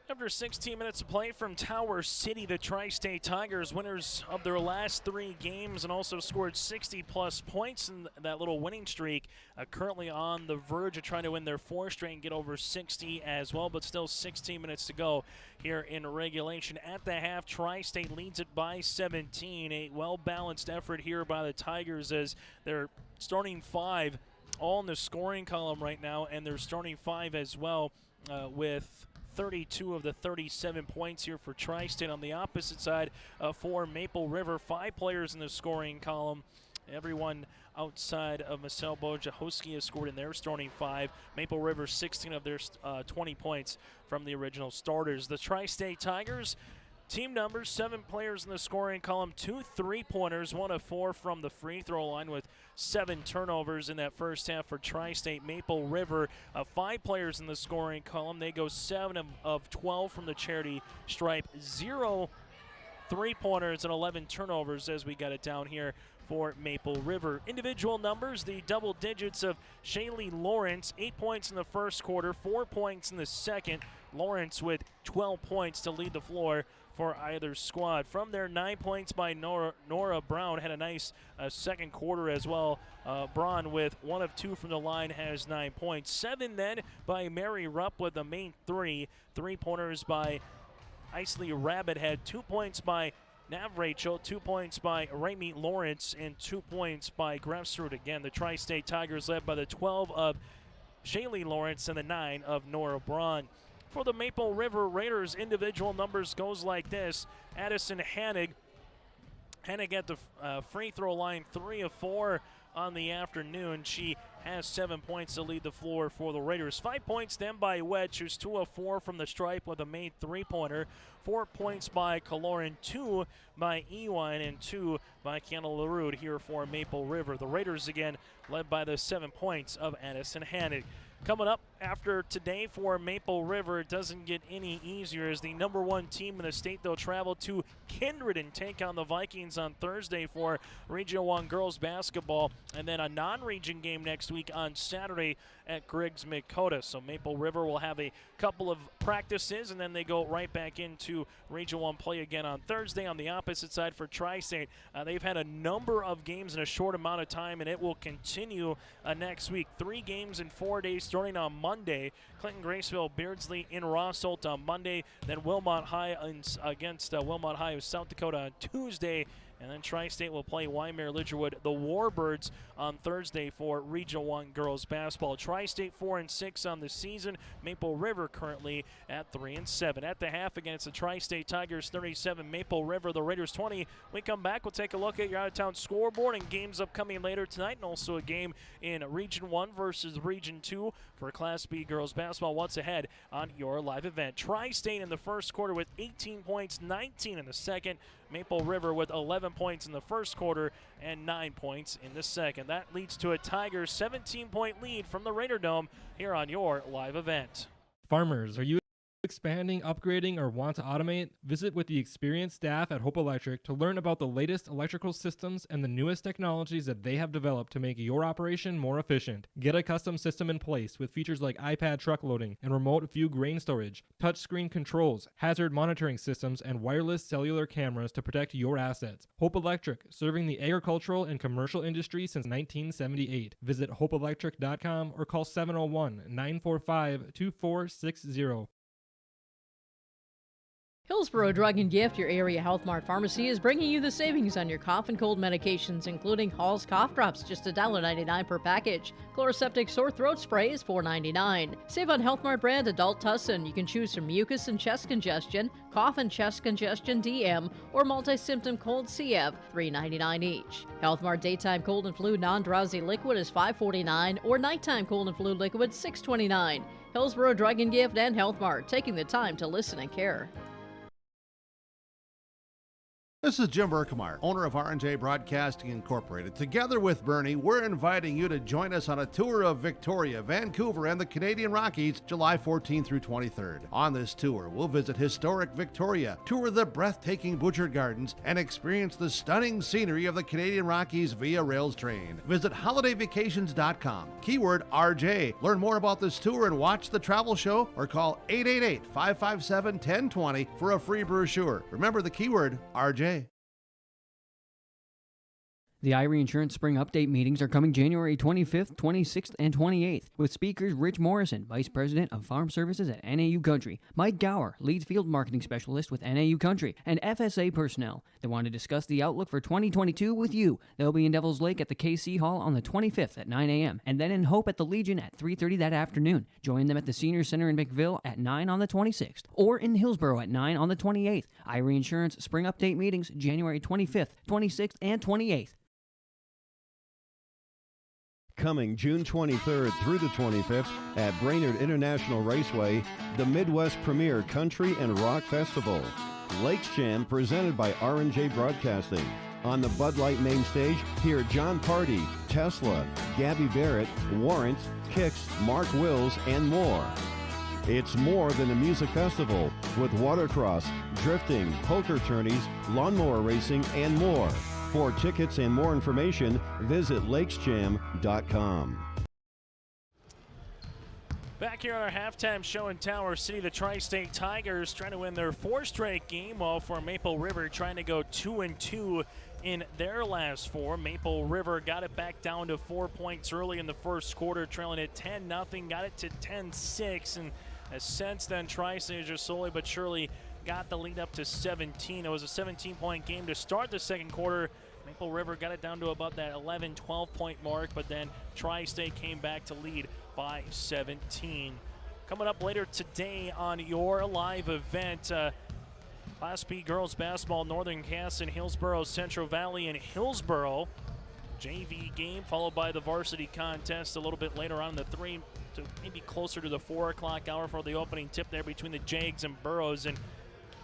After 16 minutes of play from Tower City, the Tri-State Tigers, winners of their last 3 games, and also scored 60-plus points in that little winning streak, currently on the verge of trying to win their 4th straight and get over 60 as well, but still 16 minutes to go here in regulation. At the half, Tri-State leads it by 17. A well-balanced effort here by the Tigers as they're starting 5 all in the scoring column right now, and they're starting 5 as well with 32 of the 37 points here for Tri-State. On the opposite side for Maple River, 5 players in the scoring column. Everyone outside of Marcel Bojahoski has scored in their starting 5. Maple River 16 of their 20 points from the original starters. The Tri-State Tigers, team numbers, 7 players in the scoring column, 2 3-pointers, 1 of 4 from the free throw line with 7 turnovers in that first half for Tri-State. Maple River, 5 players in the scoring column. They go 7 of 12 from the charity stripe, 0 3-pointers and 11 turnovers as we got it down here for Maple River. Individual numbers, the double digits of Shaylee Lawrence, 8 points in the first quarter, 4 points in the second. Lawrence with 12 points to lead the floor for either squad. From there, 9 points by Nora Brown, had a nice second quarter as well. Braun with 1 of 2 from the line has 9 points. 7 then by Mary Rupp with the main 3. 3-pointers by Isley Rabbit, had 2 points by Nav Rachel, 2 points by Rami Lawrence, and 2 points by Grafsrud. Again, the Tri-State Tigers led by the 12 of Shaylee Lawrence and the 9 of Nora Braun. For the Maple River Raiders, individual numbers goes like this. Addison Hannig at the free throw line, 3 of 4 on the afternoon. She has 7 points to lead the floor for the Raiders. 5 points then by Wedge, who's 2 of 4 from the stripe with a made 3-pointer. 4 points by Kaloran, 2 by Ewine, and 2 by Kiana LaRue here for Maple River. The Raiders again led by the 7 points of Addison Hannig. Coming up after today for Maple River, it doesn't get any easier. As the number 1 team in the state, they'll travel to Kindred and take on the Vikings on Thursday for Region 1 girls basketball, and then a non-region game next week on Saturday at Griggs Dakota. So Maple River will have a couple of practices, and then they go right back into Region 1 play again on Thursday. On the opposite side for Tri-State, they've had a number of games in a short amount of time, and it will continue next week. 3 games in 4 days starting on Monday. Clinton, Graceville, Beardsley in Rossholt on Monday, then Wilmot High against Wilmot High of South Dakota on Tuesday, and then Tri-State will play Wyoming Lidgerwood, the Warbirds, on Thursday for Regional 1 girls basketball. Tri-State 4-6 on the season. Maple River currently at 3-7. At the half against the Tri-State Tigers 37, Maple River, the Raiders 20. We come back, we'll take a look at your out-of-town scoreboard and games upcoming later tonight, and also a game in Region 1 versus Region 2 for Class B girls basketball. What's ahead on your live event? Tri-State in the first quarter with 18 points, 19 in the second. Maple River with 11 points in the first quarter and 9 points in the second. That leads to a Tigers 17-point lead from the Raider Dome here on your live event. Farmers, are you expanding, upgrading, or want to automate? Visit with the experienced staff at Hope Electric to learn about the latest electrical systems and the newest technologies that they have developed to make your operation more efficient. Get a custom system in place with features like iPad truck loading and remote view grain storage, touchscreen controls, hazard monitoring systems, and wireless cellular cameras to protect your assets. Hope Electric, serving the agricultural and commercial industry since 1978. Visit hopeelectric.com or call 701-945-2460. Hillsboro Drug and Gift, your area Health Mart pharmacy, is bringing you the savings on your cough and cold medications, including Hall's cough drops, just $1.99 per package. Chloroseptic sore throat spray is $4.99. Save on Health Mart brand adult Tussin. You can choose from mucus and chest congestion, cough and chest congestion DM, or multi-symptom cold CF, $3.99 each. Health Mart daytime cold and flu non-drowsy liquid is $5.49, or nighttime cold and flu liquid $6.29. Hillsboro Drug and Gift and Health Mart, taking the time to listen and care. This is Jim Berkemar, owner of R&J Broadcasting Incorporated. Together with Bernie, we're inviting you to join us on a tour of Victoria, Vancouver, and the Canadian Rockies, July 14th through 23rd. On this tour, we'll visit historic Victoria, tour the breathtaking Butchert Gardens, and experience the stunning scenery of the Canadian Rockies via rails train. Visit holidayvacations.com, keyword RJ. Learn more about this tour and watch the travel show, or call 888-557-1020 for a free brochure. Remember the keyword RJ. The Irie Insurance Spring Update meetings are coming January 25th, 26th, and 28th, with speakers Rich Morrison, Vice President of Farm Services at NAU Country, Mike Gower, Lead Field Marketing Specialist with NAU Country, and FSA personnel. They want to discuss the outlook for 2022 with you. They'll be in Devil's Lake at the KC Hall on the 25th at 9 a.m., and then in Hope at the Legion at 3:30 that afternoon. Join them at the Senior Center in McVille at 9 on the 26th, or in Hillsboro at 9 on the 28th. Irie Insurance Spring Update meetings January 25th, 26th, and 28th. Coming June 23rd through the 25th at Brainerd International Raceway, the Midwest Premier Country and Rock Festival. Lakes Jam presented by R&J Broadcasting. On the Bud Light main stage, hear John Party, Tesla, Gabby Barrett, Warrant, Kicks, Mark Wills, and more. It's more than a music festival with watercross, drifting, poker tourneys, lawnmower racing, and more. For tickets and more information, visit lakesjam.com. Back here on our halftime show in Tower City, the Tri-State Tigers trying to win their 4th straight game, while for Maple River trying to go 2-2 in their last 4. Maple River got it back down to 4 points early in the first quarter, trailing at 10-0, got it to 10-6, and since then Tri-State just slowly but surely got the lead up to 17. It was a 17-point game to start the second quarter. Maple River got it down to about that 11, 12-point mark, but then Tri-State came back to lead by 17. Coming up later today on your live event, Class B girls basketball, Northern Cass and Hillsboro, Central Valley and Hillsboro. JV game followed by the varsity contest a little bit later on in the 3 to maybe closer to the 4 o'clock hour for the opening tip there between the Jags and Burrows. And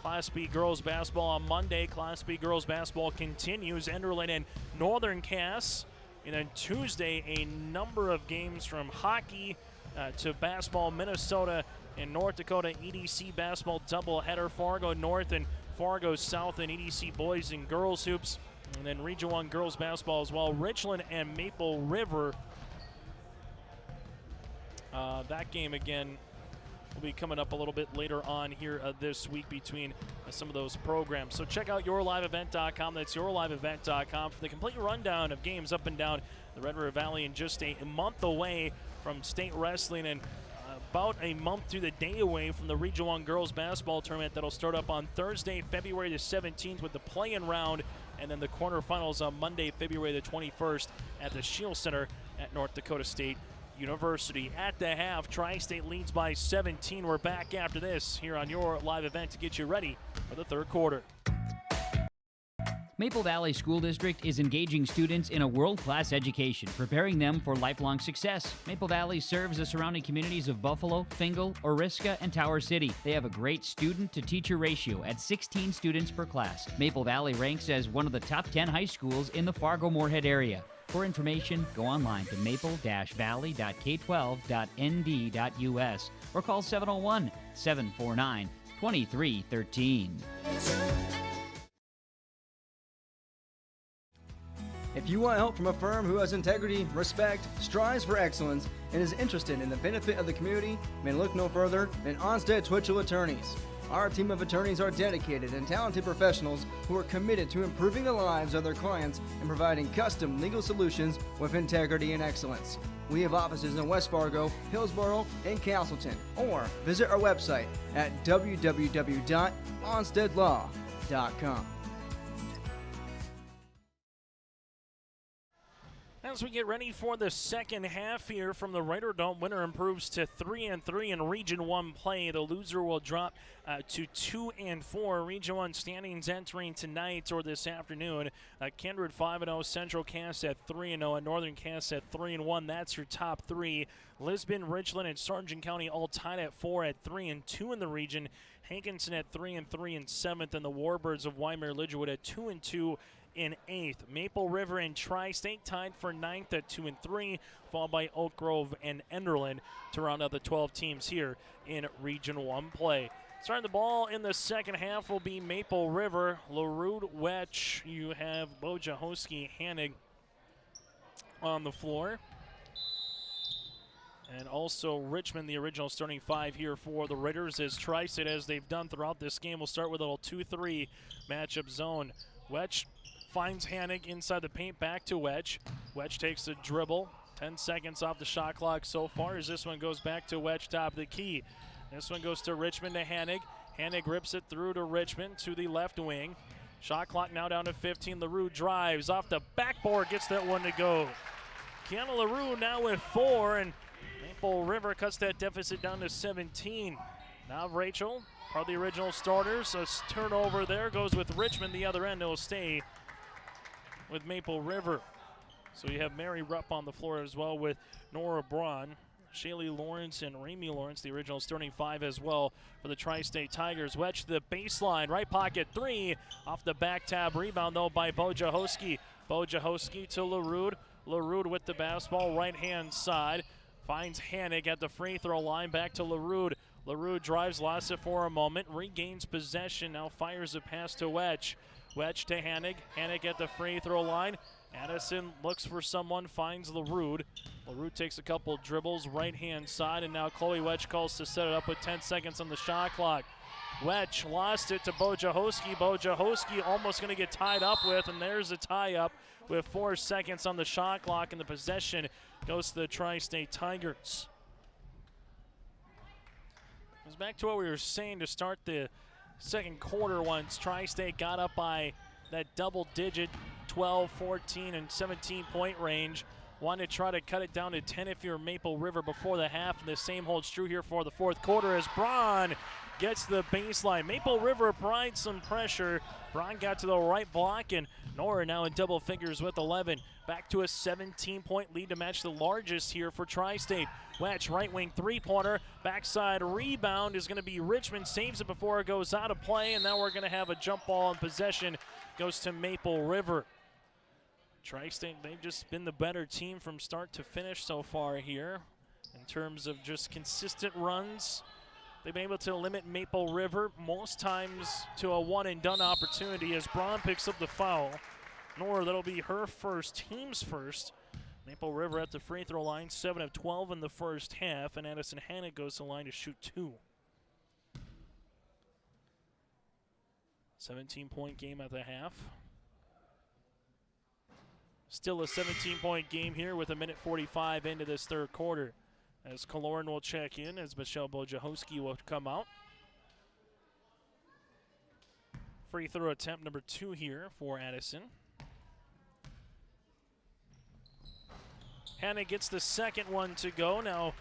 Class B girls basketball on Monday. Class B girls basketball continues. Enderlin and Northern Cass. And then Tuesday, a number of games from hockey to basketball. Minnesota and North Dakota EDC basketball doubleheader. Fargo North and Fargo South and EDC boys and girls hoops. And then Region 1 girls basketball as well. Richland and Maple River. That game again will be coming up a little bit later on here this week between some of those programs. So check out yourliveevent.com. That's yourliveevent.com for the complete rundown of games up and down the Red River Valley, in just a month away from state wrestling and about a month to the day away from the Region 1 girls basketball tournament that'll start up on Thursday, February the 17th with the play-in round, and then the quarterfinals on Monday, February the 21st at the Shield Center at North Dakota State University. At the half, Tri-State leads by 17. We're back after this here on your live event to get you ready for the third quarter. Maple Valley School District is engaging students in a world-class education, preparing them for lifelong success. Maple Valley serves the surrounding communities of Buffalo, Fingal, Oriska, and Tower City. They have a great student-to-teacher ratio at 16 students per class. Maple Valley ranks as one of the top 10 high schools in the Fargo-Moorhead area. For information, go online to maple-valley.k12.nd.us or call 701-749-2313. If you want help from a firm who has integrity, respect, strives for excellence, and is interested in the benefit of the community, then look no further than Onstead Twitchell Attorneys. Our team of attorneys are dedicated and talented professionals who are committed to improving the lives of their clients and providing custom legal solutions with integrity and excellence. We have offices in West Fargo, Hillsboro, and Castleton, or visit our website at www.onsteadlaw.com. As we get ready for the second half here from the Raider Dome, winner improves to 3-3 in Region 1 play. The loser will drop to 2-4. Region 1 standings entering tonight or this afternoon. Kindred 5-0, Central Cass at 3-0, and Northern Cass at 3-1. That's your top three. Lisbon, Richland, and Sargent County all tied at 4 at 3-2 in the region. Hankinson at 3-3 in 7th, and the Warbirds of Wyoming-Lidgerwood at 2-2 in 8th. Maple River and Tri-State tied for 9th at 2-3, followed by Oak Grove and Enderlin to round out the 12 teams here in Region 1 play. Starting the ball in the second half will be Maple River. LaRue, Wetch, you have Bojahoski, Hannig on the floor. And also Richmond, the original starting five here for the Raiders, as Tri-State, as they've done throughout this game, will start with a little 2-3 matchup zone. Wetch finds Hannig inside the paint, back to Wedge. Wedge takes the dribble. 10 seconds off the shot clock so far as this one goes back to Wedge, top of the key. This one goes to Richmond to Hannig. Hannig rips it through to Richmond to the left wing. Shot clock now down to 15. LaRue drives off the backboard, gets that one to go. Kiana LaRue now with 4, and Maple River cuts that deficit down to 17. Now Rachel, part of the original starters. A turnover there goes with Richmond. The other end, it will stay with Maple River. So you have Mary Rupp on the floor as well with Nora Braun, Shaylee Lawrence, and Ramey Lawrence, the original starting five as well for the Tri-State Tigers. Wedge to the baseline, right pocket three, off the back tab. Rebound though by Bojahoski. Bojahoski to LaRue. LaRue with the basketball, right-hand side. Finds Hannig at the free throw line, back to LaRue. LaRue drives, lost it for a moment, regains possession, now fires a pass to Wedge. Wedge to Hannig. Hannig at the free throw line. Addison looks for someone, finds LaRue. LaRue takes a couple dribbles, right-hand side, and now Chloe Wedge calls to set it up with 10 seconds on the shot clock. Wedge lost it to Bojahoski. Bojahoski almost going to get tied up with, and there's a tie-up with 4 seconds on the shot clock, and the possession goes to the Tri-State Tigers. Goes back to what we were saying to start the second quarter once Tri-State got up by that double-digit 12, 14, and 17-point range. Wanted to try to cut it down to 10 if you're Maple River before the half, and the same holds true here for the fourth quarter as Braun gets the baseline. Maple River applied some pressure. Braun got to the right block, and Nora now in double figures with 11. Back to a 17-point lead to match the largest here for Tri-State. Wedge, right wing three-pointer, backside rebound is going to be Richmond, saves it before it goes out of play, and now we're going to have a jump ball in possession. Goes to Maple River. Tri-State, they've just been the better team from start to finish so far here. in terms of just consistent runs. They've been able to limit Maple River most times to a one-and-done opportunity as Braun picks up the foul. Nora, that'll be her first, team's first. Maple River at the free throw line, 7 of 12 in the first half, and Addison Hanna goes to the line to shoot 2. 17-point game at the half. Still a 17-point game here with 1:45 into this third quarter. As Kaloran will check in, as Michelle Wojciechowski will come out. Free throw attempt number 2 here for Addison. Hanna gets the second one to go. Now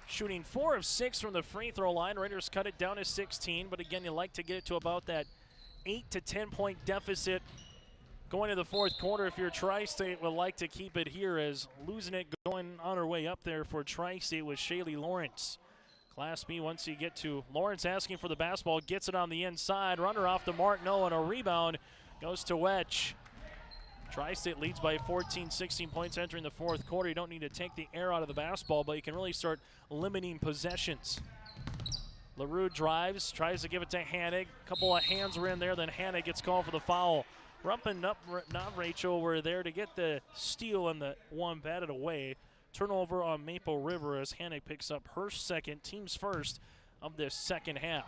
shooting 4 of 6 from the free throw line. Raiders cut it down to 16, but again, you like to get it to about that 8 to 10-point deficit going to the fourth quarter if you're Tri-State. Would like to keep it here, as losing it going on her way up there for Tri-State with Shaylee Lawrence. Class B, once you get to Lawrence asking for the basketball, gets it on the inside. Runner off the mark, no, and a rebound goes to Wedge. Tri-State leads by 14, 16 points entering the fourth quarter. You don't need to take the air out of the basketball, but you can really start limiting possessions. LaRue drives, tries to give it to Hannig. A couple of hands were in there, then Hannig gets called for the foul. Rump and Rachel were there to get the steal and the one batted away. Turnover on Maple River as Hannig picks up her second, team's first of this second half.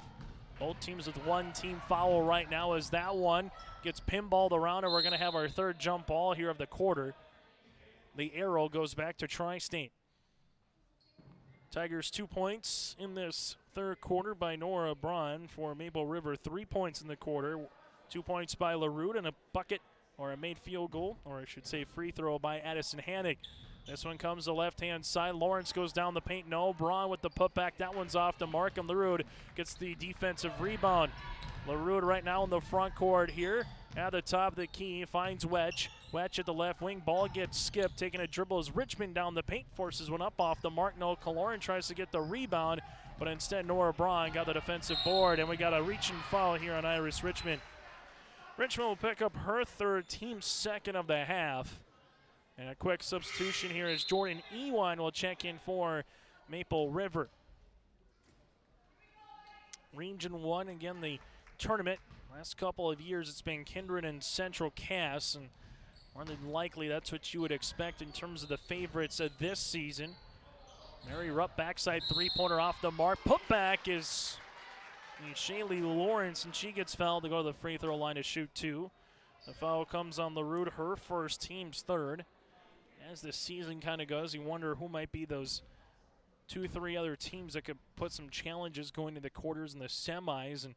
Both teams with one team foul right now as that one gets pinballed around, and we're going to have our third jump ball here of the quarter. The arrow goes back to Tri-State. Tigers 2 points in this third quarter by Nora Braun for Maple River. 3 points in the quarter. 2 points by LaRue and a bucket, or a made field goal, or I should say free throw by Addison Hannig. This one comes to left-hand side. Lawrence goes down the paint. No, Braun with the putback. That one's off the mark, and LaRue gets the defensive rebound. LaRue right now in the front court here. At the top of the key, finds Wedge. Wedge at the left wing. Ball gets skipped. Taking a dribble as Richmond down the paint. Forces one up off the mark. No, Kaloran tries to get the rebound, but instead Nora Braun got the defensive board, and we got a reaching foul here on Iris Richmond. Richmond will pick up her third, team second of the half. And a quick substitution here as Jordan Ewine will check in for Maple River. Region 1, again, the tournament. Last couple of years it's been Kindred and Central Cass, and more than likely that's what you would expect in terms of the favorites of this season. Mary Rupp backside three-pointer off the mark. Putback is Shaylee Lawrence, and she gets fouled to go to the free throw line to shoot 2. The foul comes on LaRue, her first, team's third. As the season kind of goes, you wonder who might be those 2-3 other teams that could put some challenges going to the quarters and the semis. And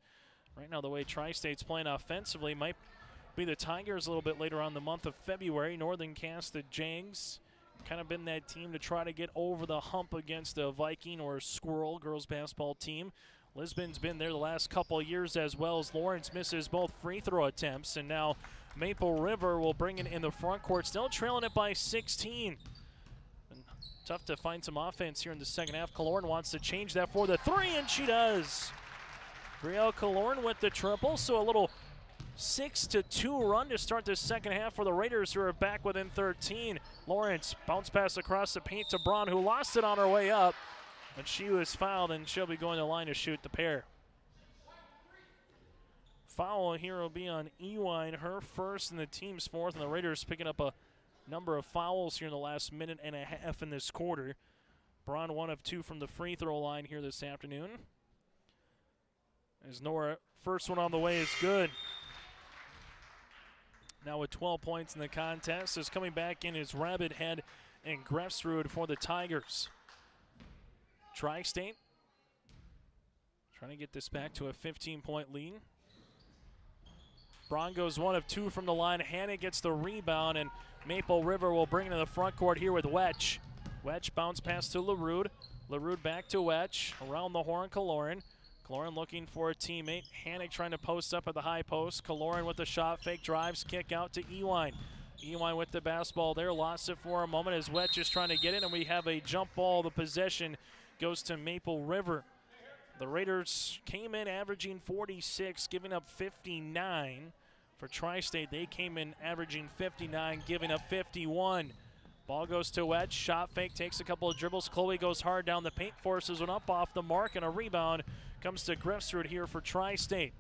right now, the way Tri-State's playing offensively might be the Tigers a little bit later on in the month of February. Northern Cass, the Jags, kind of been that team to try to get over the hump against a Viking or a Squirrel girls basketball team. Lisbon's been there the last couple of years, as well as Lawrence misses both free throw attempts. And now Maple River will bring it in the front court, still trailing it by 16. And tough to find some offense here in the second half. Kaloran wants to change that for the 3, and she does. Brielle Kaloran with the triple, so a little 6-2 run to start the second half for the Raiders, who are back within 13. Lawrence bounce pass across the paint to Braun, who lost it on her way up. But she was fouled, and she'll be going to the line to shoot the pair. Foul here will be on Ewine, her first and the team's fourth, and the Raiders picking up a number of fouls here in the last minute and a half in this quarter. Braun 1 of 2 from the free throw line here this afternoon. As Nora, first one on the way is good. Now with 12 points in the contest, is coming back in is Rabbit Head and Grefsrud for the Tigers. Tri-State trying to get this back to a 15-point lead. Braun goes 1 of 2 from the line. Hanna gets the rebound, and Maple River will bring it to the front court here with Wedge. Wedge bounce pass to LaRue. LaRue back to Wedge. Around the horn, Kaloran. Kaloran looking for a teammate. Hanna trying to post up at the high post. Kaloran with the shot fake, drives, kick out to Ewine. Ewine with the basketball there, lost it for a moment as Wedge is trying to get it, and we have a jump ball. The possession goes to Maple River. The Raiders came in averaging 46, giving up 59. For Tri-State, they came in averaging 59, giving up 51. Ball goes to Wedge, shot fake, takes a couple of dribbles. Chloe goes hard down the paint, forces one up off the mark, and a rebound comes to Grefstrud here for Tri-State.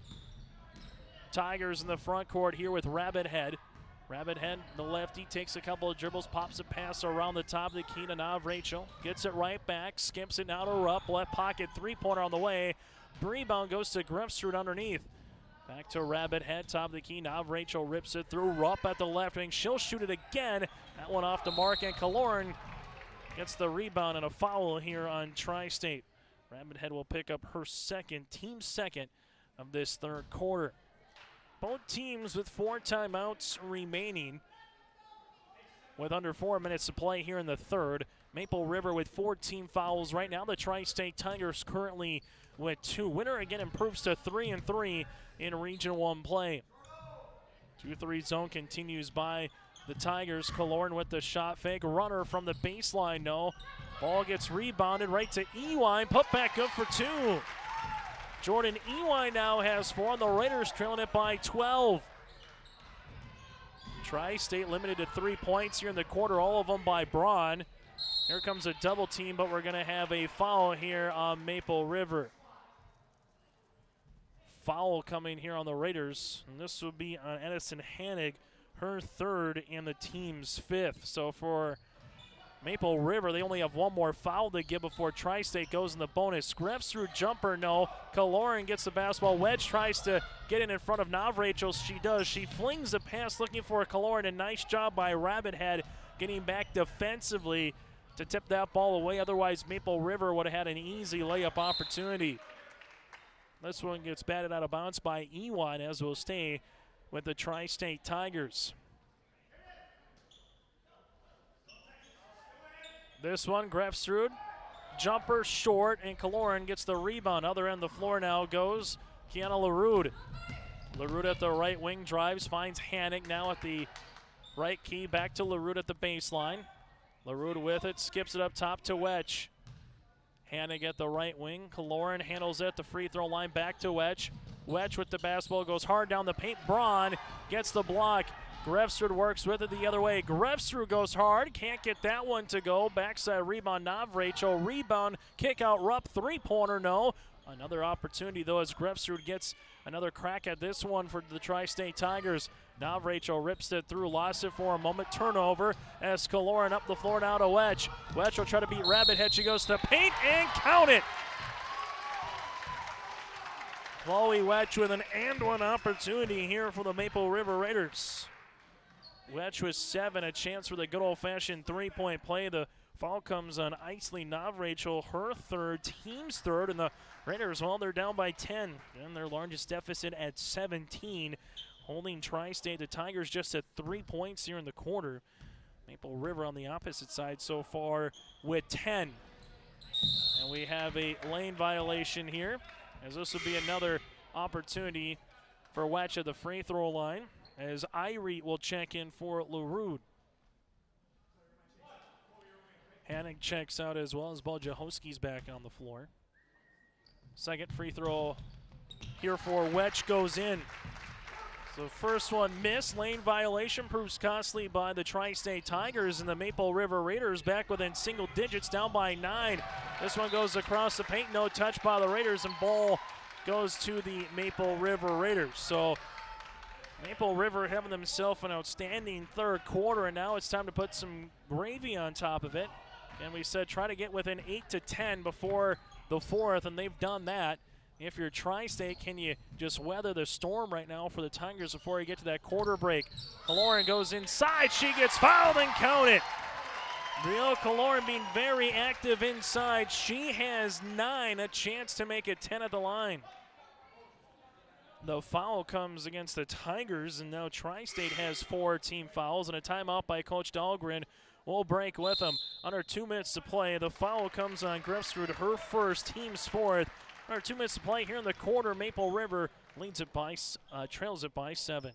Tigers in the front court here with Rabbit Head. Rabbit Head, the lefty, takes a couple of dribbles, pops a pass around the top of the key to Nav Rachel. Gets it right back, skips it now to Rupp. Left pocket, three-pointer on the way. Rebound goes to Grefstrud underneath. Back to Rabbit Head, top of the key. Nav Rachel rips it through. Rupp at the left wing. She'll shoot it again. That one off the mark, and Kaloran gets the rebound and a foul here on Tri-State. Rabbit Head will pick up her second, team second of this third quarter. Both teams with 4 timeouts remaining with under 4 minutes to play here in the third. Maple River with 14 fouls right now. The Tri-State Tigers currently with 2. Winner again improves to 3-3 in Region 1 play. 2-3 zone continues by the Tigers. Kaloran with the shot fake. Runner from the baseline, no. Ball gets rebounded right to Ewine. Put back good for 2. Jordan Ewine now has 4, and the Raiders trailing it by 12. Tri-State limited to 3 points here in the quarter, all of them by Braun. Here comes a double team, but we're going to have a foul here on Maple River. Foul coming here on the Raiders, and this will be on Edison Hanig, her third and the team's 5th. So for Maple River, they only have 1 more foul to give before Tri-State goes in the bonus. Grefstrud jumper, no. Kaloran gets the basketball. Wedge tries to get in front of Nav Rachel. She does. She flings a pass looking for Kaloran. A nice job by Rabbit Head getting back defensively to tip that ball away. Otherwise, Maple River would have had an easy layup opportunity. This one gets batted out of bounds by Ewine, as will stay with the Tri-State Tigers. This one, Grefstrud, jumper short, and Kaloran gets the rebound. Other end of the floor now goes Kiana LaRude. LaRude at the right wing drives, finds Hanig now at the right key. Back to LaRude at the baseline. LaRude with it, skips it up top to Wedge. Hanig at the right wing. Kaloran handles it at the free throw line, back to Wedge. Wedge with the basketball, goes hard down the paint. Braun gets the block. Grefstrud works with it the other way. Grefstrud goes hard, can't get that one to go. Backside rebound, Nav Rachel. Rebound, kick out, Rupp, three-pointer, no. Another opportunity, though, as Grefstrud gets another crack at this one for the Tri-State Tigers. Nav Rachel rips it through, lost it for a moment. Turnover as Kaloran up the floor now to Wedge. Wedge will try to beat Rabbit Head. She goes to paint and count it. Chloe Wedge with an and-one opportunity here for the Maple River Raiders. Wedge with 7, a chance for the good old-fashioned three-point play. The foul comes on Isley Nav Rachel, her third, team's third, and the Raiders, well, they're down by 10, and their largest deficit at 17, holding Tri-State. The Tigers just at 3 points here in the quarter. Maple River on the opposite side so far with 10. And we have a lane violation here, as this will be another opportunity for Wedge at the free throw line, as Irie will check in for LaRude. Hanig checks out as well as Boljahowski's back on the floor. Second free throw here for Wedge goes in. So first one missed. Lane violation proves costly by the Tri-State Tigers, and the Maple River Raiders back within single digits, down by 9. This one goes across the paint, no touch by the Raiders, and ball goes to the Maple River Raiders. So Maple River having themselves an outstanding third quarter, and now it's time to put some gravy on top of it. And we said try to get within 8 to 10 before the fourth, and they've done that. If you're Tri-State, can you just weather the storm right now for the Tigers before you get to that quarter break? Kaloran goes inside. She gets fouled and count it. Brielle Kaloran being very active inside. She has 9, a chance to make it 10 at the line. The foul comes against the Tigers, and now Tri-State has 4 team fouls, and a timeout by Coach Dahlgren. We'll break with them. Under 2 minutes to play, the foul comes on Grefstrud, her first, team's 4th. Under 2 minutes to play here in the quarter, Maple River leads it by, trails it by 7.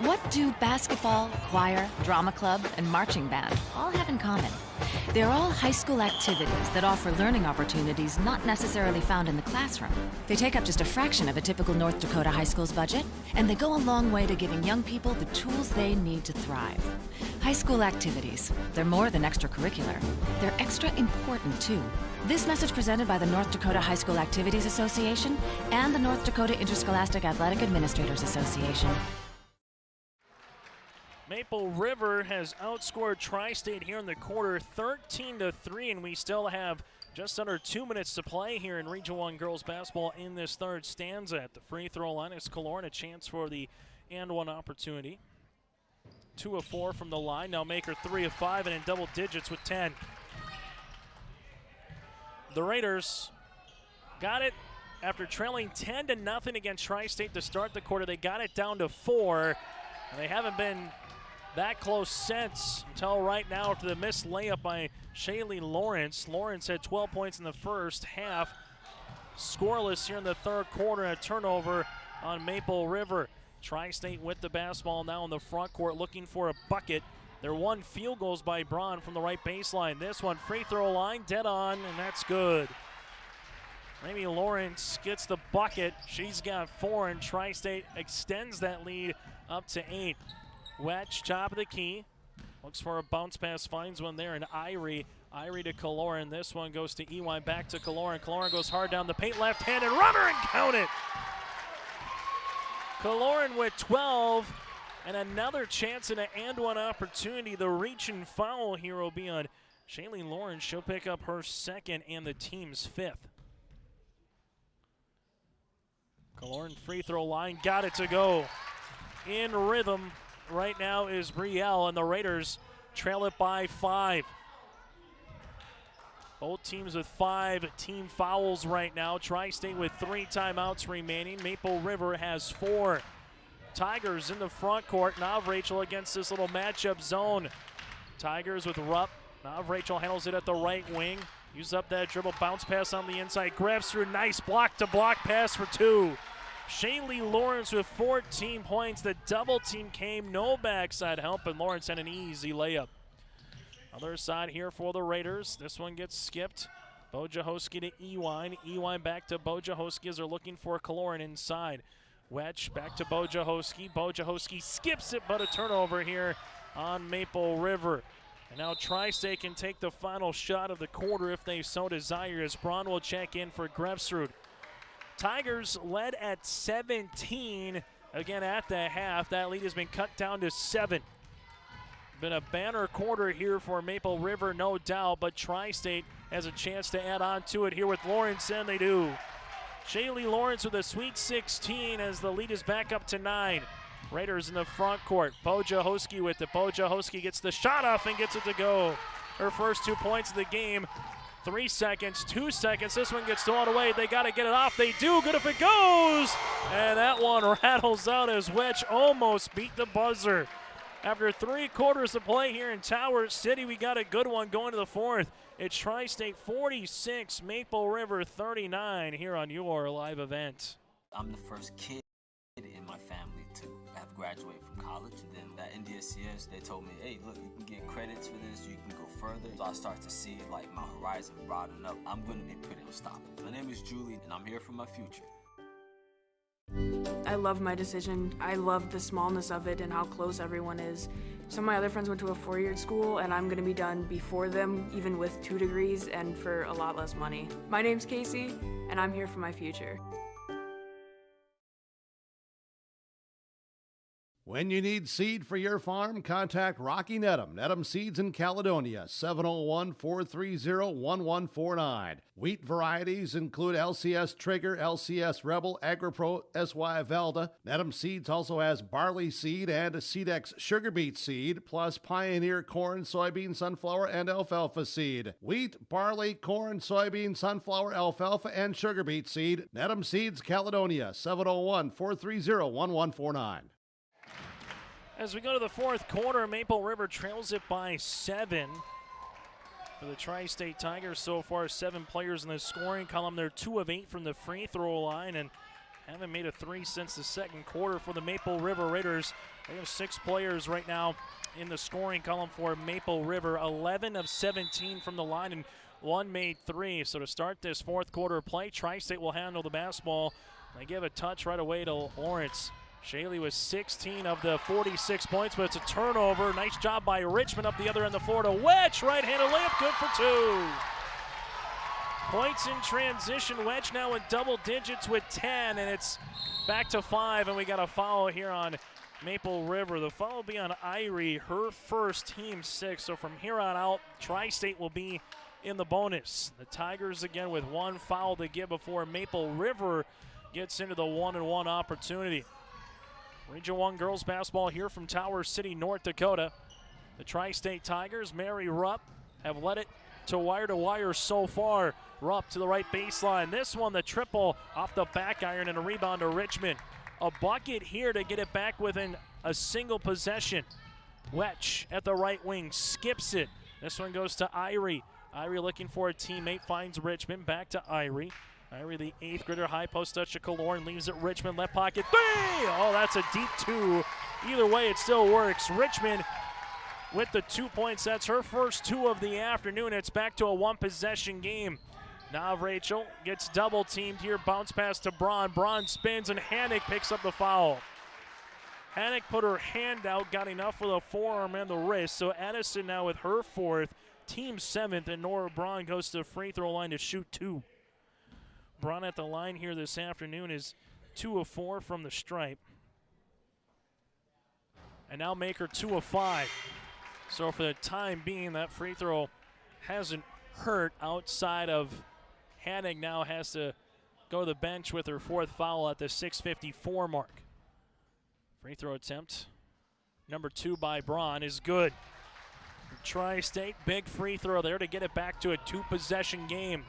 What do basketball, choir, drama club, and marching band all have in common? They're all high school activities that offer learning opportunities not necessarily found in the classroom. They take up just a fraction of a typical North Dakota high school's budget, and they go a long way to giving young people the tools they need to thrive. High school activities, they're more than extracurricular. They're extra important, too. This message presented by the North Dakota High School Activities Association and the North Dakota Interscholastic Athletic Administrators Association. Maple River has outscored Tri-State here in the quarter 13-3, and we still have just under 2 minutes to play here in Region 1 girls basketball in this third stanza. At the free throw line is Kaloran, a chance for the and one opportunity. 2 of 4 from the line. Now Maker 3 of 5 and in double digits with 10. The Raiders got it after trailing 10-0 against Tri-State to start the quarter. They got it down to 4, and they haven't been that close since until right now after the missed layup by Shaylee Lawrence. Lawrence had 12 points in the first half. Scoreless here in the third quarter, a turnover on Maple River. Tri-State with the basketball now in the front court looking for a bucket. They're 1 field goals by Braun from the right baseline. This one free throw line, dead on, and that's good. Maybe Lawrence gets the bucket. She's got 4, and Tri-State extends that lead up to 8. Wedge, top of the key. Looks for a bounce pass, finds one there, and Irie to Kaloran. This one goes to EY, back to Kaloran. Kaloran goes hard down the paint, left-handed runner, and count it. Kaloran with 12, and another chance and an and one opportunity. The reach and foul here will be on Shaylee Lawrence. She'll pick up her second and the team's 5th. Kaloran free throw line, got it to go. In rhythm right now is Brielle, and the Raiders trail it by 5. Both teams with 5 team fouls right now. Tri-State with 3 timeouts remaining. Maple River has 4. Tigers in the front court. Nav Rachel against this little matchup zone. Tigers with Rupp. Nav Rachel handles it at the right wing. Uses up that dribble, bounce pass on the inside. Grabs through, nice block-to-block pass for 2. Shaylee Lawrence with 14 points. The double team came, no backside help, and Lawrence had an easy layup. Other side here for the Raiders. This one gets skipped. Bojahoski to Ewine. Ewine back to Bojahoski as they're looking for Kaloran inside. Wedge back to Bojahoski. Bojahoski skips it, but a turnover here on Maple River. And now Tri-State can take the final shot of the quarter if they so desire, as Braun will check in for Grefsrud. Tigers led at 17 again at the half. That lead has been cut down to 7. Been a banner quarter here for Maple River, no doubt, but Tri-State has a chance to add on to it here with Lawrence, and they do. Shaylee Lawrence with a sweet 16 as the lead is back up to 9. Raiders in the front court. Bojahoski with it. Bojahoski gets the shot off and gets it to go. Her first 2 points of the game. 3 seconds, 2 seconds. This one gets thrown away. They got to get it off. They do. Good if it goes. And that one rattles out as Wedge almost beat the buzzer. After 3 quarters of play here in Tower City, we got a good one going to the 4th. It's Tri-State 46, Maple River 39 here on your live event. I'm the first kid in my family to have graduated from college. And then at NDSCS, they told me, hey, look, you can get credits for this, you can go further. So I start to see like my horizon broaden up. I'm going to be pretty unstoppable. My name is Julie, and I'm here for my future. I love my decision. I love the smallness of it and how close everyone is. Some of my other friends went to a 4-year school, and I'm going to be done before them, even with 2 degrees and for a lot less money. My name's Casey, and I'm here for my future. When you need seed for your farm, contact Rocky Netem. Netem Seeds in Caledonia, 701-430-1149. Wheat varieties include LCS Trigger, LCS Rebel, AgriPro, SY Velda. Netem Seeds also has barley seed and Seedex sugar beet seed, plus Pioneer corn, soybean, sunflower, and alfalfa seed. Wheat, barley, corn, soybean, sunflower, alfalfa, and sugar beet seed. Netem Seeds, Caledonia, 701-430-1149. As we go to the 4th quarter, Maple River trails it by 7. For the Tri-State Tigers so far, 7 players in the scoring column. They're 2 of 8 from the free throw line and Haven't made a three since the second quarter for the Maple River Raiders. They have 6 players right now in the scoring column for Maple River. 11 of 17 from the line and 1 made 3. So to start this fourth quarter play, Tri-State will handle the basketball. They give a touch right away to Lawrence. Shaley with 16 of the 46 points, but it's a turnover. Nice job by Richmond up the other end of the floor to Wedge. Right-handed layup, good for 2. Points in transition. Wedge now in double digits with 10, and it's back to 5, and we got a foul here on Maple River. The foul will be on Irie, her first, team 6. So from here on out, Tri-State will be in the bonus. The Tigers again with 1 foul to give before Maple River gets into the 1-and-1 opportunity. Region 1 girls basketball here from Tower City, North Dakota. The Tri-State Tigers, Mary Rupp, have led it to wire so far. Rupp to the right baseline. This one, the triple off the back iron and a rebound to Richmond. A bucket here to get it back within a single possession. Wedge at the right wing, skips it. This one goes to Irie. Irie looking for a teammate, finds Richmond, back to Irie. Irie, the 8th grader, high post touch to Kaloran, leaves it Richmond, left pocket, 3! Oh, that's a deep 2. Either way, it still works. Richmond with the 2 points. That's her first 2 of the afternoon. It's back to a 1-possession game. Now Rachel gets double teamed here, bounce pass to Braun. Braun spins and Hannick picks up the foul. Hannick put her hand out, got enough for the forearm and the wrist. So Addison now with her 4th, team 7th, and Nora Braun goes to the free throw line to shoot 2. Braun at the line here this afternoon is 2 of 4 from the stripe. And now Maker 2 of 5. So for the time being, that free throw hasn't hurt outside of Hannig. Now has to go to the bench with her 4th foul at the 6:54 mark. Free throw attempt, number 2 by Braun, is good. Tri-State, big free throw there to get it back to a 2-possession game.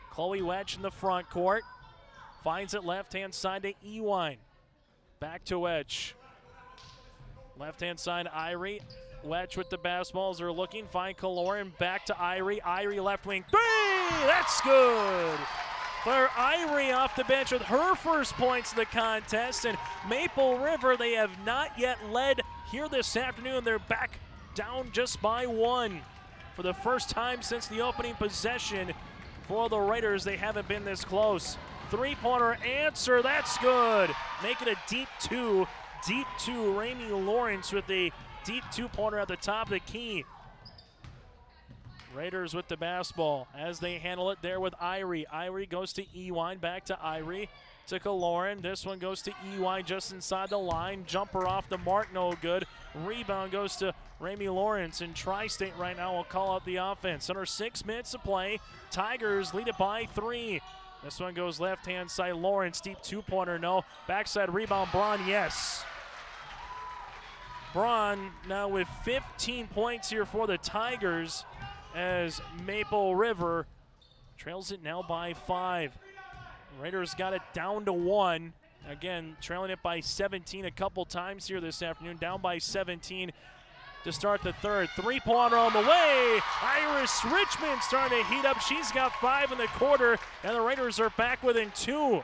Chloe Wedge in the front court. Finds it left-hand side to Ewine. Back to Wedge. Left-hand side, Irie. Wedge with the basketballs. They're looking. Find Kaloran. Back to Irie. Irie left wing. 3! That's good. For Irie off the bench with her first points of the contest. And Maple River, they have not yet led here this afternoon. They're back down just by 1. For the first time since the opening possession for the Raiders, they haven't been this close. 3-pointer answer. That's good. Make it a deep 2. Deep 2. Ramey Lawrence with a deep 2-pointer at the top of the key. Raiders with the basketball as they handle it there with Irie. Irie goes to Ewine, back to Irie, to Kaloran. This one goes to Ewine just inside the line. Jumper off the mark, no good. Rebound goes to Ramey Lawrence, and Tri-State right now will call out the offense. Under 6 minutes to play, Tigers lead it by 3. This one goes left-hand side, Lawrence, deep 2-pointer, no. Backside rebound, Braun, yes. Braun now with 15 points here for the Tigers as Maple River trails it now by 5. Raiders got it down to 1. Again, trailing it by 17 a couple times here this afternoon, down by 17 to start the third. 3-pointer on the way. Iris Richmond starting to heat up. She's got 5 in the quarter, and the Raiders are back within 2.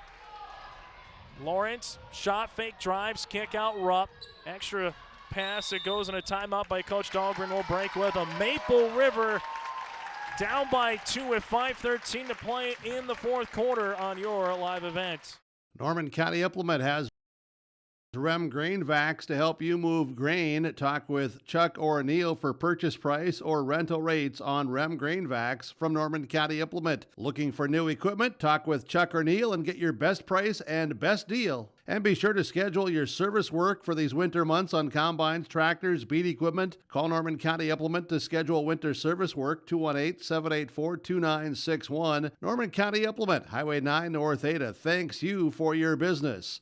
Lawrence, shot fake, drives, kick out, Rupp. Extra pass, it goes in a timeout by Coach Dahlgren. Will break with a Maple River down by 2 with 5:13 to play in the fourth quarter on your live event. Norman County Implement has Rem Grain Vacs to help you move grain. Talk with Chuck or Neil for purchase price or rental rates on Rem Grain Vacs from Norman County Implement. Looking for new equipment? Talk with Chuck or Neil and get your best price and best deal. And be sure to schedule your service work for these winter months on combines, tractors, beat equipment. Call Norman County Implement to schedule winter service work, 218-784-2961. Norman County Implement, Highway 9 North Ada, thanks you for your business.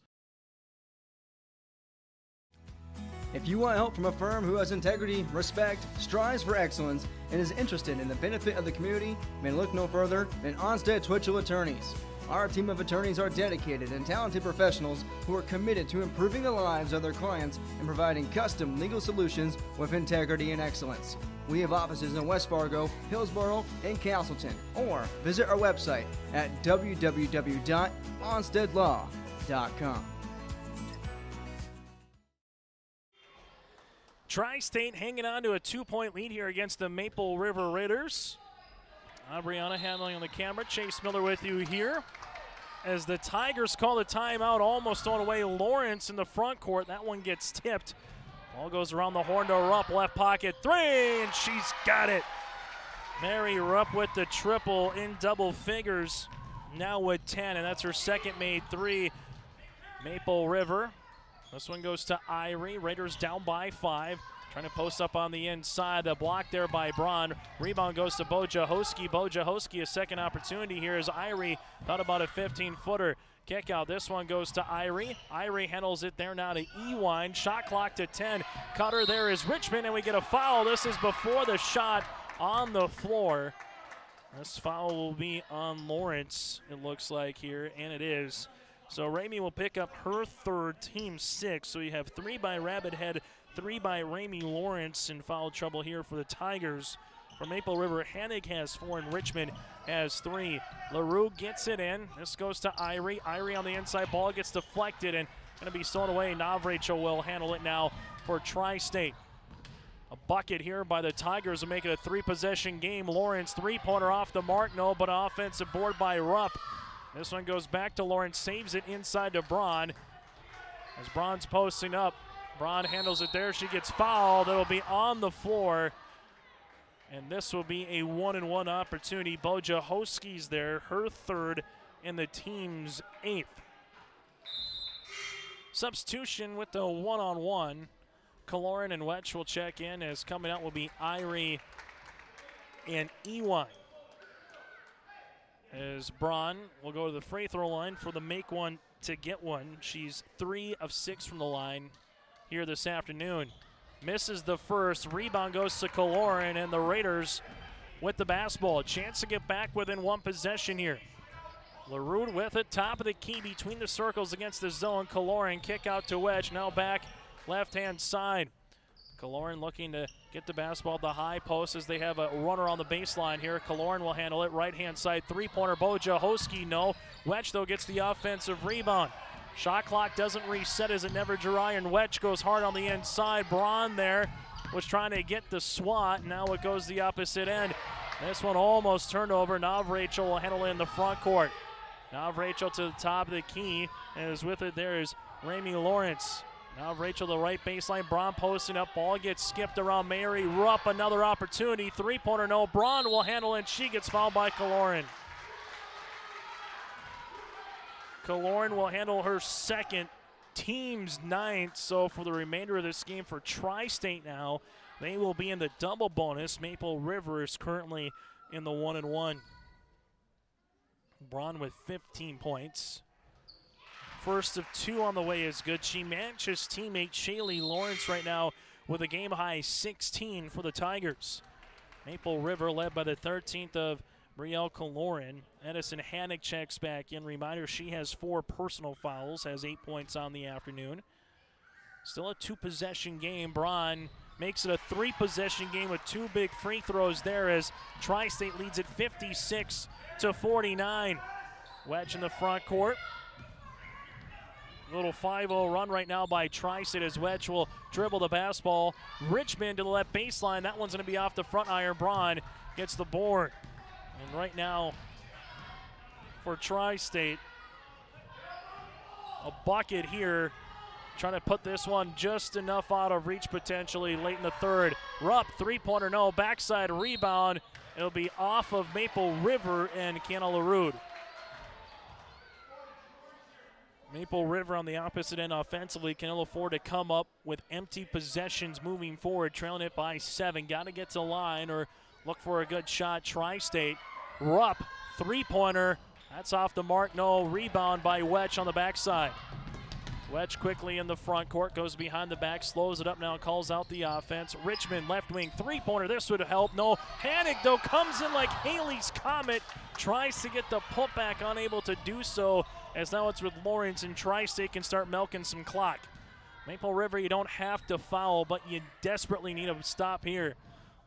If you want help from a firm who has integrity, respect, strives for excellence, and is interested in the benefit of the community, then look no further than Bonstead Twitchell Attorneys. Our team of attorneys are dedicated and talented professionals who are committed to improving the lives of their clients and providing custom legal solutions with integrity and excellence. We have offices in West Fargo, Hillsboro, and Castleton. Or visit our website at www.bonsteadlaw.com. TriState.com. Tri-State hanging on to a 2-point lead here against the Maple River Raiders. Brianna handling on the camera. Chase Miller with you here. As the Tigers call the timeout, almost on away Lawrence in the front court. That one gets tipped. Ball goes around the horn to Rupp, left pocket, 3, and she's got it. Mary Rupp with the triple in double figures, now with 10, and that's her second made 3. Maple River. This one goes to Irie. Raiders down by 5. Trying to post up on the inside. The block there by Braun. Rebound goes to Bojahoski. Bojahoski, a second opportunity here as Irie thought about a 15-footer. Kick out. This one goes to Irie. Irie handles it there now to Ewine. Shot clock to 10. Cutter there is Richmond, and we get a foul. This is before the shot on the floor. This foul will be on Lawrence, it looks like here, and it is. So Ramey will pick up her third, team 6. So you have 3 by Rabbit Head, 3 by Ramey Lawrence in foul trouble here for the Tigers. For Maple River, Hennig has 4 and Richmond has 3. LaRue gets it in. This goes to Irie. Irie on the inside, ball gets deflected and going to be stolen away. Navracho will handle it now for Tri-State. A bucket here by the Tigers will make it a 3-possession game. Lawrence, 3-pointer off the mark, no, but an offensive board by Rupp. This one goes back to Lawrence, saves it inside to Braun. As Braun's posting up, Braun handles it there. She gets fouled. It'll be on the floor. And this will be a 1-and-1 opportunity. Bojahoski's there, her third, and the team's 8th. Substitution with the one-on-one. Kaloran and Wetch will check in, as coming out will be Irie and Ewine. As Braun will go to the free throw line for the make one to get one. She's 3 of 6 from the line here this afternoon. Misses the first. Rebound goes to Kaloran, and the Raiders with the basketball. A chance to get back within 1 possession here. LaRue with it, top of the key between the circles against the zone. Kaloran kick out to Wedge, now back left-hand side. Kaloran looking to get the basketball at the high post as they have a runner on the baseline here. Kaloran will handle it, right-hand side, 3-pointer. Bojahoski, no. Wedge, though, gets the offensive rebound. Shot clock doesn't reset as it never drew iron. Wedge goes hard on the inside. Braun there was trying to get the swat. Now it goes the opposite end. This one almost turned over. Navracho will handle it in the front court. Navracho to the top of the key, and is with it there is Ramey Lawrence. Navracho the right baseline. Braun posting up. Ball gets skipped around Mary Rupp. Another opportunity. 3-pointer, no. Braun will handle it, and she gets fouled by Kaloran. Kaloran will handle her second, team's 9th. So for the remainder of this game for Tri-State now, they will be in the double bonus. Maple River is currently in the 1-and-1. Braun with 15 points. First of 2 on the way is good. She matches teammate Shaylee Lawrence right now with a game-high 16 for the Tigers. Maple River led by the 13th of Brielle Kaloran. Edison Hannick checks back in. Reminder, she has 4 personal fouls, has 8 points on the afternoon. Still a 2-possession game. Braun makes it a 3-possession game with 2 big free throws there as Tri-State leads it 56-49. Wedge in the front court. Little 5-0 run right now by Tri-State as Wedge will dribble the basketball. Richmond to the left baseline. That one's going to be off the front iron. Braun gets the board. And right now for Tri-State, a bucket here. Trying to put this one just enough out of reach potentially late in the third. Rupp, 3-pointer, no. Backside rebound. It'll be off of Maple River and Kiana LaRue. Maple River on the opposite end offensively can ill afford to come up with empty possessions moving forward, trailing it by 7. Got to get to the line or look for a good shot. Tri-State. Rupp, 3-pointer. That's off the mark. No. Rebound by Wedge on the backside. Wedge quickly in the front court, goes behind the back, slows it up now, calls out the offense. Richmond, left wing, 3-pointer. This would help. No. Hannick, though, comes in like Haley's Comet. Tries to get the putback, unable to do so, as now it's with Lawrence, and Tri-State can start milking some clock. Maple River, you don't have to foul, but you desperately need a stop here.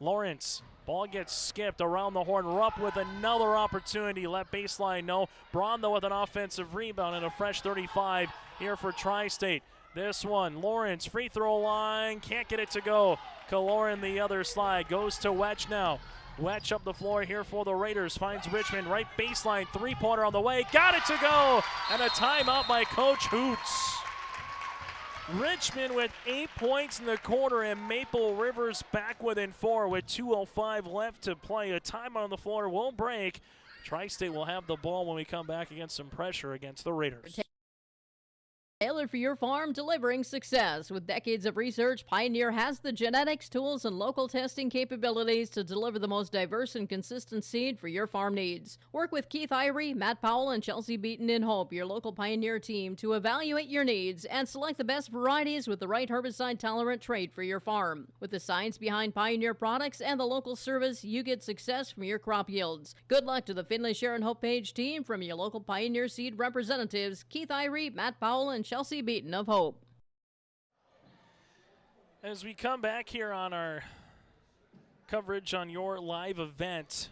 Lawrence Ball gets skipped around the horn. Rupp with another opportunity. Left baseline, no. Braun, though, with an offensive rebound and a fresh 35 here for Tri-State. This one, Lawrence, free throw line, can't get it to go. Kaloran the other slide, goes to Wetch now. Wetch up the floor here for the Raiders, finds Richmond, right baseline, three-pointer on the way, got it to go! And a timeout by Coach Hoots. Richmond with 8 points in the quarter, and Maple River's back within 4 with 2:05 left to play. A timeout on the floor will break. Tri-State will have the ball when we come back against some pressure against the Raiders. Tailored for your farm, delivering success. With decades of research, Pioneer has the genetics, tools, and local testing capabilities to deliver the most diverse and consistent seed for your farm needs. Work with Keith Irie, Matt Powell, and Chelsea Beaton in Hope, your local Pioneer team, to evaluate your needs and select the best varieties with the right herbicide-tolerant trait for your farm. With the science behind Pioneer products and the local service, you get success from your crop yields. Good luck to the Finley, Sharon, Hope Page team from your local Pioneer seed representatives, Keith Irie, Matt Powell, and Chelsea Beaton of Hope. As we come back here on our coverage on your live event,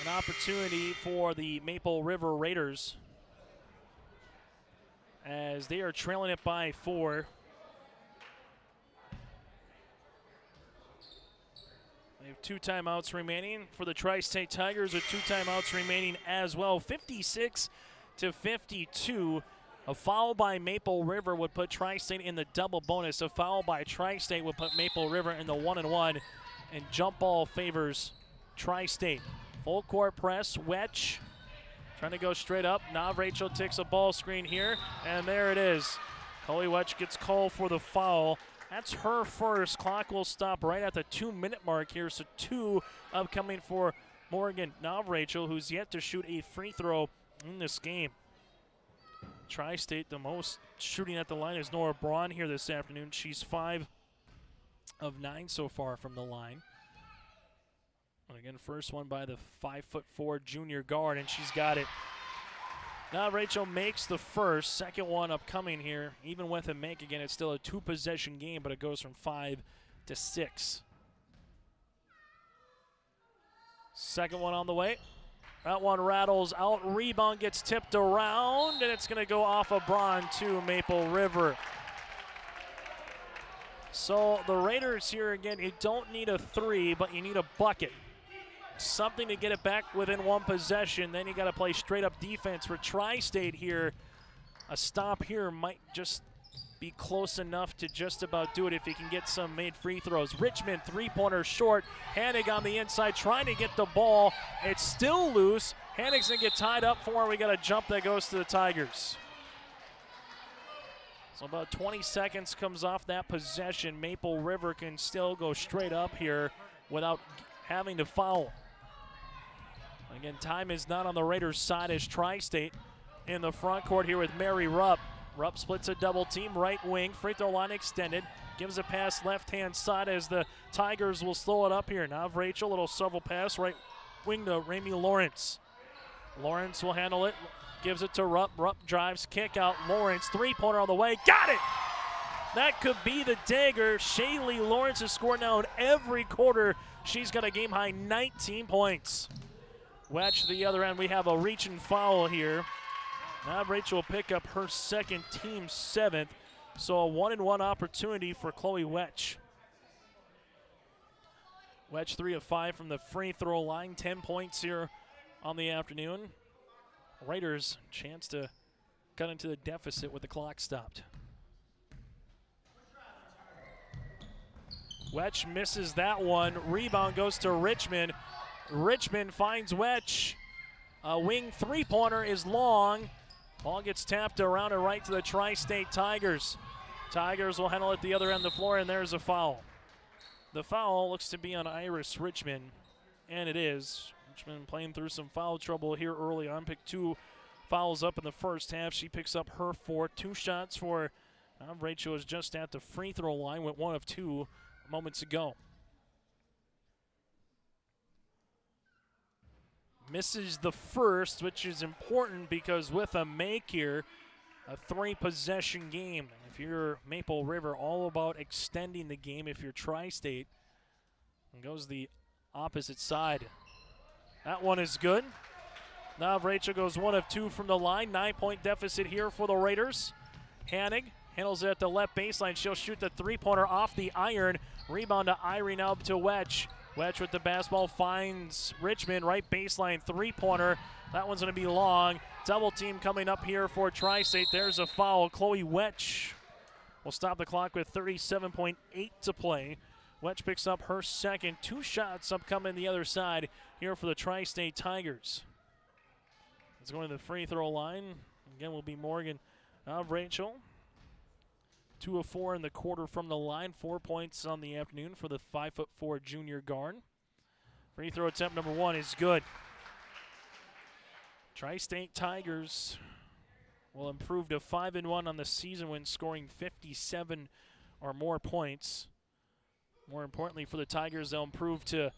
an opportunity for the Maple River Raiders as they are trailing it by 4. They have 2 timeouts remaining for the Tri-State Tigers, with 2 timeouts remaining as well. 56-52. A foul by Maple River would put Tri-State in the double bonus. A foul by Tri-State would put Maple River in the 1-1. And jump ball favors Tri-State. Full court press, Wetch trying to go straight up. Now Rachel takes a ball screen here, and there it is. Chloe Wetch gets called for the foul. That's her first. Clock will stop right at the 2-minute mark here, so 2 upcoming for Morgan Navrachel, who's yet to shoot a free throw in this game. Tri-State, the most shooting at the line is Nora Braun here this afternoon. She's 5 of 9 so far from the line. And again, first one by the 5'4" junior guard, and she's got it. Now Rachel makes the first. Second one upcoming here. Even with a make again, it's still a 2-possession game, but it goes from 5 to 6. Second one on the way. That one rattles out. Rebound gets tipped around, and it's going to go off of Braun to Maple River. So the Raiders here again, you don't need a 3, but you need a bucket. Something to get it back within 1 possession. Then you got to play straight up defense for Tri-State here. A stop here might just be close enough to just about do it if he can get some made free throws. Richmond, 3-pointer short. Hanig on the inside trying to get the ball. It's still loose. Hanig's going to get tied up for it. We got a jump that goes to the Tigers. So about 20 seconds comes off that possession. Maple River can still go straight up here without having to foul. Again, time is not on the Raiders' side as Tri-State in the front court here with Mary Rupp. Rupp splits a double team, right wing, free throw line extended, gives a pass left-hand side as the Tigers will slow it up here. Now Rachel, little shovel pass, right wing to Ramey Lawrence. Lawrence will handle it, gives it to Rupp. Rupp drives, kick out, Lawrence, 3-pointer on the way, got it! That could be the dagger. Shaylee Lawrence has scored now in every quarter. She's got a game-high 19 points. Wetch to the other end, we have a reach and foul here. Now Rachel will pick up her second, team 7th. So a 1-and-1 opportunity for Chloe Wetch. Wetch 3 of 5 from the free throw line, 10 points here on the afternoon. Raiders chance to cut into the deficit with the clock stopped. Wetch misses that one. Rebound goes to Richmond. Richmond finds Wetch. A wing 3-pointer is long. Ball gets tapped around and right to the Tri-State Tigers. Tigers will handle it the other end of the floor, and there's a foul. The foul looks to be on Iris Richmond, and it is. Richmond playing through some foul trouble here early on. Picked 2 fouls up in the first half. She picks up her 4th. 2 shots for Rachel is just at the free throw line with 1 of 2 moments ago. Misses the first, which is important because with a make here, a 3-possession game. If you're Maple River, all about extending the game. If you're Tri-State, and goes the opposite side. That one is good. Now Rachel goes 1 of 2 from the line. 9-point deficit here for the Raiders. Hannig handles it at the left baseline. She'll shoot the three-pointer off the iron. Rebound to Irie now to Wedge. Wedge with the basketball finds Richmond. Right baseline three-pointer. That one's going to be long. Double team coming up here for Tri-State. There's a foul. Chloe Wedge will stop the clock with 37.8 to play. Wedge picks up her second. 2 shots upcoming the other side here for the Tri-State Tigers. It's going to the free throw line. Again, will be Morgan Rachel. 2 of 4 in the quarter from the line. 4 points on the afternoon for the 5'4" junior guard. Free throw attempt number 1 is good. Tri-State Tigers will improve to 5-1 on the season when scoring 57 or more points. More importantly for the Tigers, they'll improve to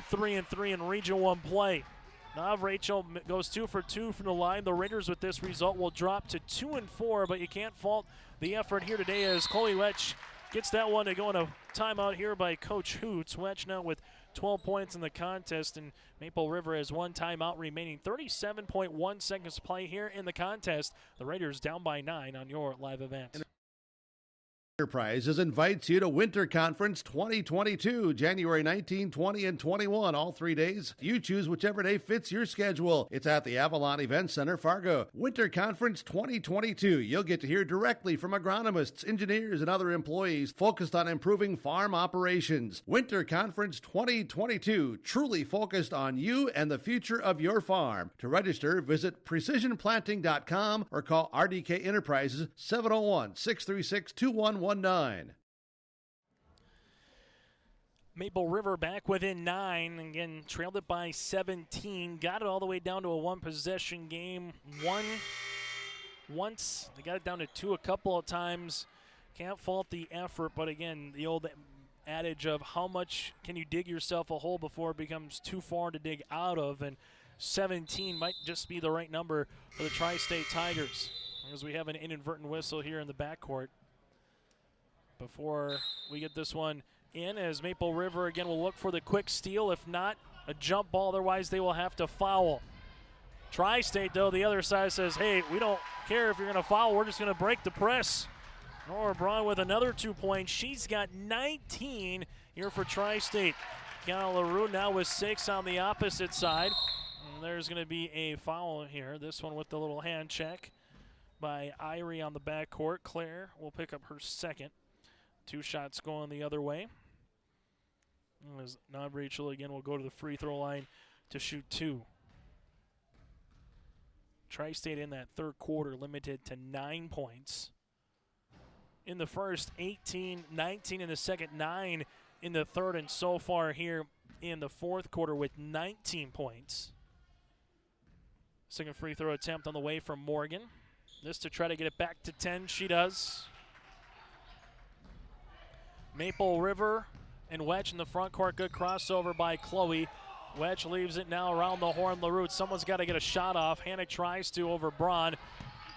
3-3 in Region 1 play. Now Rachel goes 2 for 2 from the line. The Raiders with this result will drop to 2-4, but you can't fault the effort here today as Chloe Wedge gets that one to go in a timeout here by Coach Hoots. Wedge now with 12 points in the contest, and Maple River has 1 timeout remaining. 37.1 seconds to play here in the contest. The Raiders down by 9 on your live event. Enterprises invites you to Winter Conference 2022, January 19, 20, and 21, all 3 days. You choose whichever day fits your schedule. It's at the Avalon Event Center, Fargo. Winter Conference 2022. You'll get to hear directly from agronomists, engineers, and other employees focused on improving farm operations. Winter Conference 2022, truly focused on you and the future of your farm. To register, visit precisionplanting.com or call RDK Enterprises 701-636-2119. Maple River back within 9. Again, trailed it by 17. Got it all the way down to a 1-possession game. Once. They got it down to 2 a couple of times. Can't fault the effort, but again, the old adage of how much can you dig yourself a hole before it becomes too far to dig out of, and 17 might just be the right number for the Tri-State Tigers, as we have an inadvertent whistle here in the backcourt. Before we get this one in, as Maple River again will look for the quick steal. If not, a jump ball. Otherwise, they will have to foul. Tri-State, though, the other side says, hey, we don't care if you're going to foul. We're just going to break the press. Nora Braun with another 2 points. She's got 19 here for Tri-State. Kiana LaRue now with 6 on the opposite side. And there's going to be a foul here. This one with the little hand check by Irie on the backcourt. Claire will pick up her second. 2 shots going the other way. As now Rachel again will go to the free throw line to shoot 2. Tri-State in that third quarter limited to 9 points. In the first, 18, 19 in the second, 9 in the third, and so far here in the fourth quarter with 19 points. Second free throw attempt on the way from Morgan. This to try to get it back to 10. She does. Maple River and Wedge in the front court. Good crossover by Chloe. Wedge leaves it now around the horn. LaRue, someone's got to get a shot off. Hannick tries to over Braun.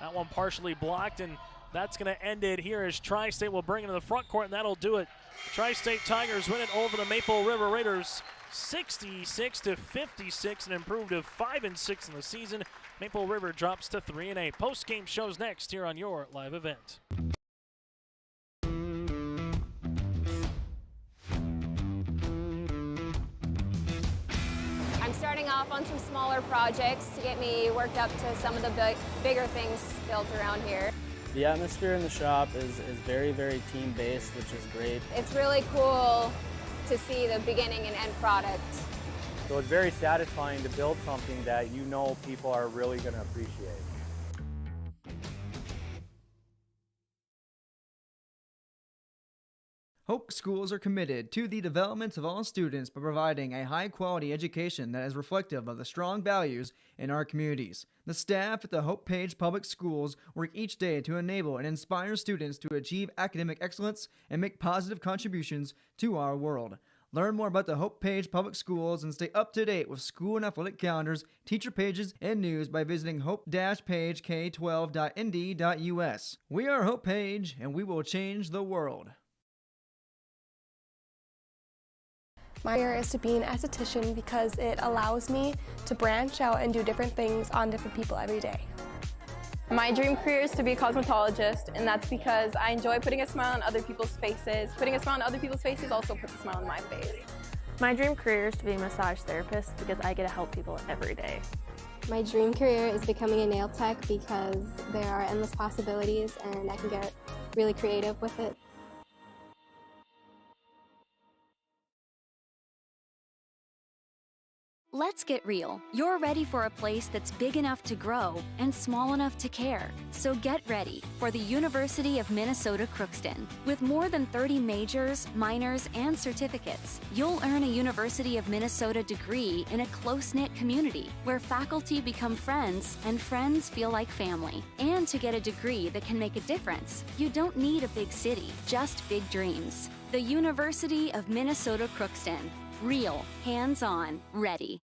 That one partially blocked, and that's going to end it here as Tri-State will bring it to the front court, and that'll do it. Tri-State Tigers win it over the Maple River Raiders 66-56 and improved to 5-6 in the season. Maple River drops to 3-8. Post-game shows next here on your live event. I'm starting off on some smaller projects to get me worked up to some of the bigger things built around here. The atmosphere in the shop is very, very team-based, which is great. It's really cool to see the beginning and end product. So it's very satisfying to build something that you know people are really going to appreciate. Hope schools are committed to the development of all students by providing a high-quality education that is reflective of the strong values in our communities. The staff at the Hope Page Public Schools work each day to enable and inspire students to achieve academic excellence and make positive contributions to our world. Learn more about the Hope Page Public Schools and stay up to date with school and athletic calendars, teacher pages, and news by visiting hope-pagek12.nd.us. We are Hope Page, and we will change the world. My career is to be an esthetician because it allows me to branch out and do different things on different people every day. My dream career is to be a cosmetologist, and that's because I enjoy putting a smile on other people's faces. Putting a smile on other people's faces also puts a smile on my face. My dream career is to be a massage therapist because I get to help people every day. My dream career is becoming a nail tech because there are endless possibilities and I can get really creative with it. Let's get real. You're ready for a place that's big enough to grow and small enough to care. So get ready for the University of Minnesota Crookston. With more than 30 majors, minors, and certificates, you'll earn a University of Minnesota degree in a close-knit community where faculty become friends and friends feel like family. And to get a degree that can make a difference, you don't need a big city, just big dreams. The University of Minnesota Crookston. Real, hands-on, ready.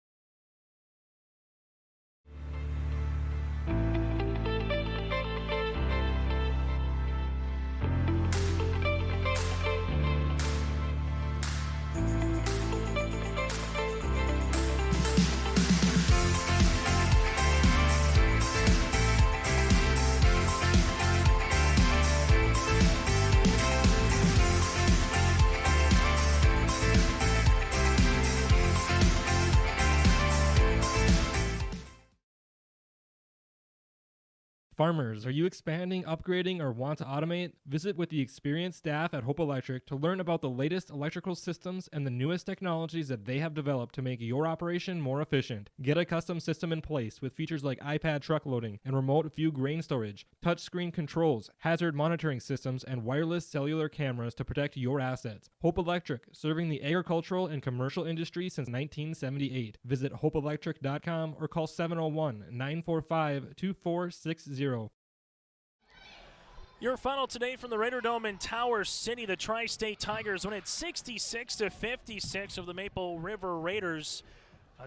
Farmers, are you expanding, upgrading, or want to automate? Visit with the experienced staff at Hope Electric to learn about the latest electrical systems and the newest technologies that they have developed to make your operation more efficient. Get a custom system in place with features like iPad truck loading and remote view grain storage, touchscreen controls, hazard monitoring systems, and wireless cellular cameras to protect your assets. Hope Electric, serving the agricultural and commercial industry since 1978. Visit hopeelectric.com or call 701-945-2460. Your final today from the Raider Dome in Tower City. The Tri-State Tigers win it 66-56 of the Maple River Raiders.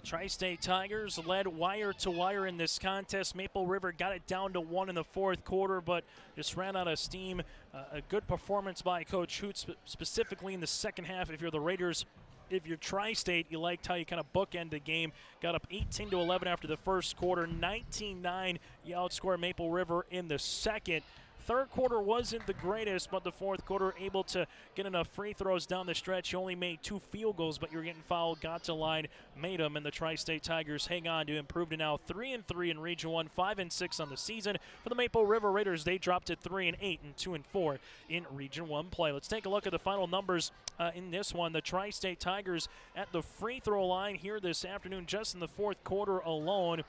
Tri-State Tigers led wire to wire in this contest. Maple River got it down to 1 in the fourth quarter, but just ran out of steam. A good performance by Coach Hoots, specifically in the second half. If you're the Raiders, if you're Tri-State, you liked how you kind of bookend the game. Got up 18-11 after the first quarter. 19-9, you outscored Maple River in the second. Third quarter wasn't the greatest, but the fourth quarter able to get enough free throws down the stretch. You only made 2 field goals, but you're getting fouled, got to line, made them, and the Tri-State Tigers hang on to improve to now 3-3 in Region 1, 5-6 on the season. For the Maple River Raiders, they dropped to 3-8 and 2-4 in Region 1 play. Let's take a look at the final numbers in this one. The Tri-State Tigers at the free throw line here this afternoon, just in the fourth quarter alone.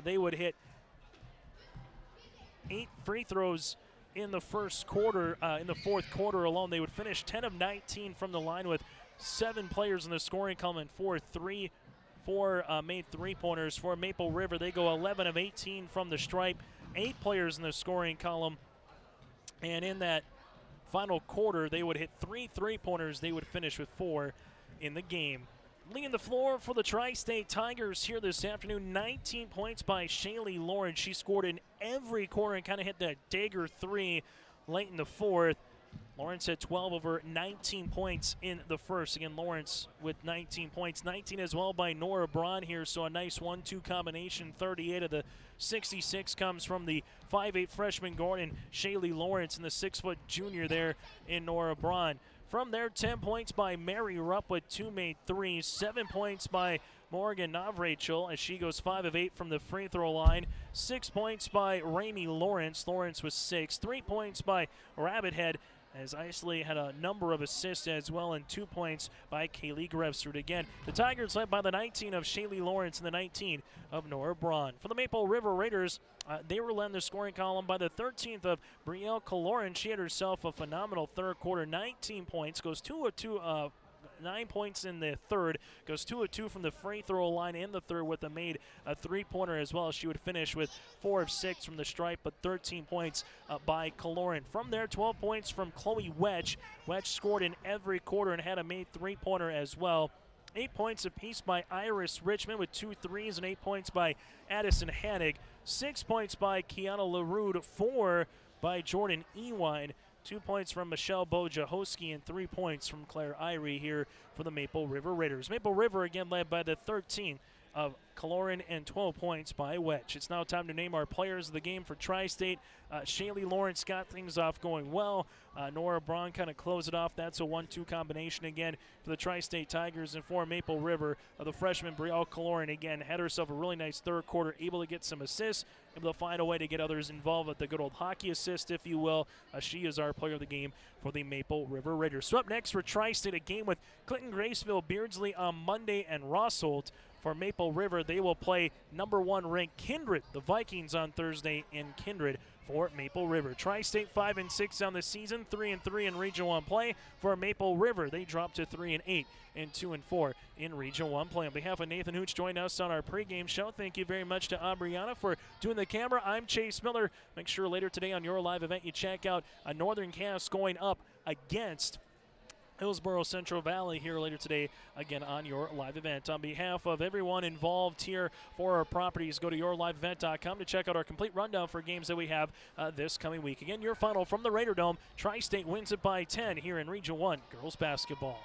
They would hit 8 free throws in the first quarter. In the fourth quarter alone, they would finish 10 of 19 from the line with 7 players in the scoring column and 4 made three-pointers. For Maple River, they go 11 of 18 from the stripe, 8 players in the scoring column, and in that final quarter, they would hit 3 three-pointers. They would finish with 4 in the game. Leading the floor for the Tri-State Tigers here this afternoon, 19 points by Shaylee Lawrence. She scored in every quarter and kind of hit that dagger 3 late in the fourth. Lawrence had 12 of her 19 points in the first. Again, Lawrence with 19 points. 19 as well by Nora Braun here, so a nice 1-2 combination. 38 of the 66 comes from the 5'8 freshman guard and Shaylee Lawrence, and the 6-foot junior there in Nora Braun. From there, 10 points by Mary Rupp with 2 made threes. 7 points by Morgan Navrachel as she goes 5 of 8 from the free throw line. 6 points by Ramey Lawrence. Lawrence was 6. 3 points by Rabbithead as Isley had a number of assists as well, and 2 points by Kaylee Grevstrud. Again, the Tigers led by the 19 of Shaylee Lawrence and the 19 of Nora Braun. For the Maple River Raiders, they were led in the scoring column by the 13th of Brielle Kaloran. She had herself a phenomenal third quarter, 19 points, goes 2 of 2, 9 points in the third, goes 2 of 2 from the free throw line in the third with a made a three-pointer as well. She would finish with 4 of 6 from the stripe, but 13 points by Kaloran. From there, 12 points from Chloe Wedge. Wedge scored in every quarter and had a made three-pointer as well. 8 points apiece by Iris Richmond with 2 threes, and 8 points by Addison Hannig. 6 points by Kiana LaRude, 4 by Jordan Ewine. 2 points from Michelle Bojahoski and 3 points from Claire Irie here for the Maple River Raiders. Maple River again led by the 13 of Kaloran and 12 points by Wedge. It's now time to name our players of the game for Tri-State. Shaylee Lawrence got things off going well. Nora Braun kind of closed it off. That's a 1-2 combination again for the Tri-State Tigers. And for Maple River, the freshman Brielle Kaloran again had herself a really nice third quarter, able to get some assists, able to find a way to get others involved with the good old hockey assist, if you will. She is our player of the game for the Maple River Raiders. So up next for Tri-State, a game with Clinton, Graceville, Beardsley on Monday, and Rossholt. For Maple River, they will play number 1 ranked Kindred, the Vikings, on Thursday in Kindred for Maple River. Tri-State 5-6 on the season, 3-3 in Region 1 play. For Maple River, they drop to 3-8 and 2-4 in Region 1 play. On behalf of Nathan Hooch, join us on our pregame show. Thank you very much to Aubriana for doing the camera. I'm Chase Miller. Make sure later today on your live event you check out a Northern Cast going up against Hillsboro Central Valley here later today, again on your live event. On behalf of everyone involved here for our properties, go to yourliveevent.com to check out our complete rundown for games that we have this coming week. Again, your final from the Raider Dome. Tri-State wins it by 10 here in Region 1 girls basketball.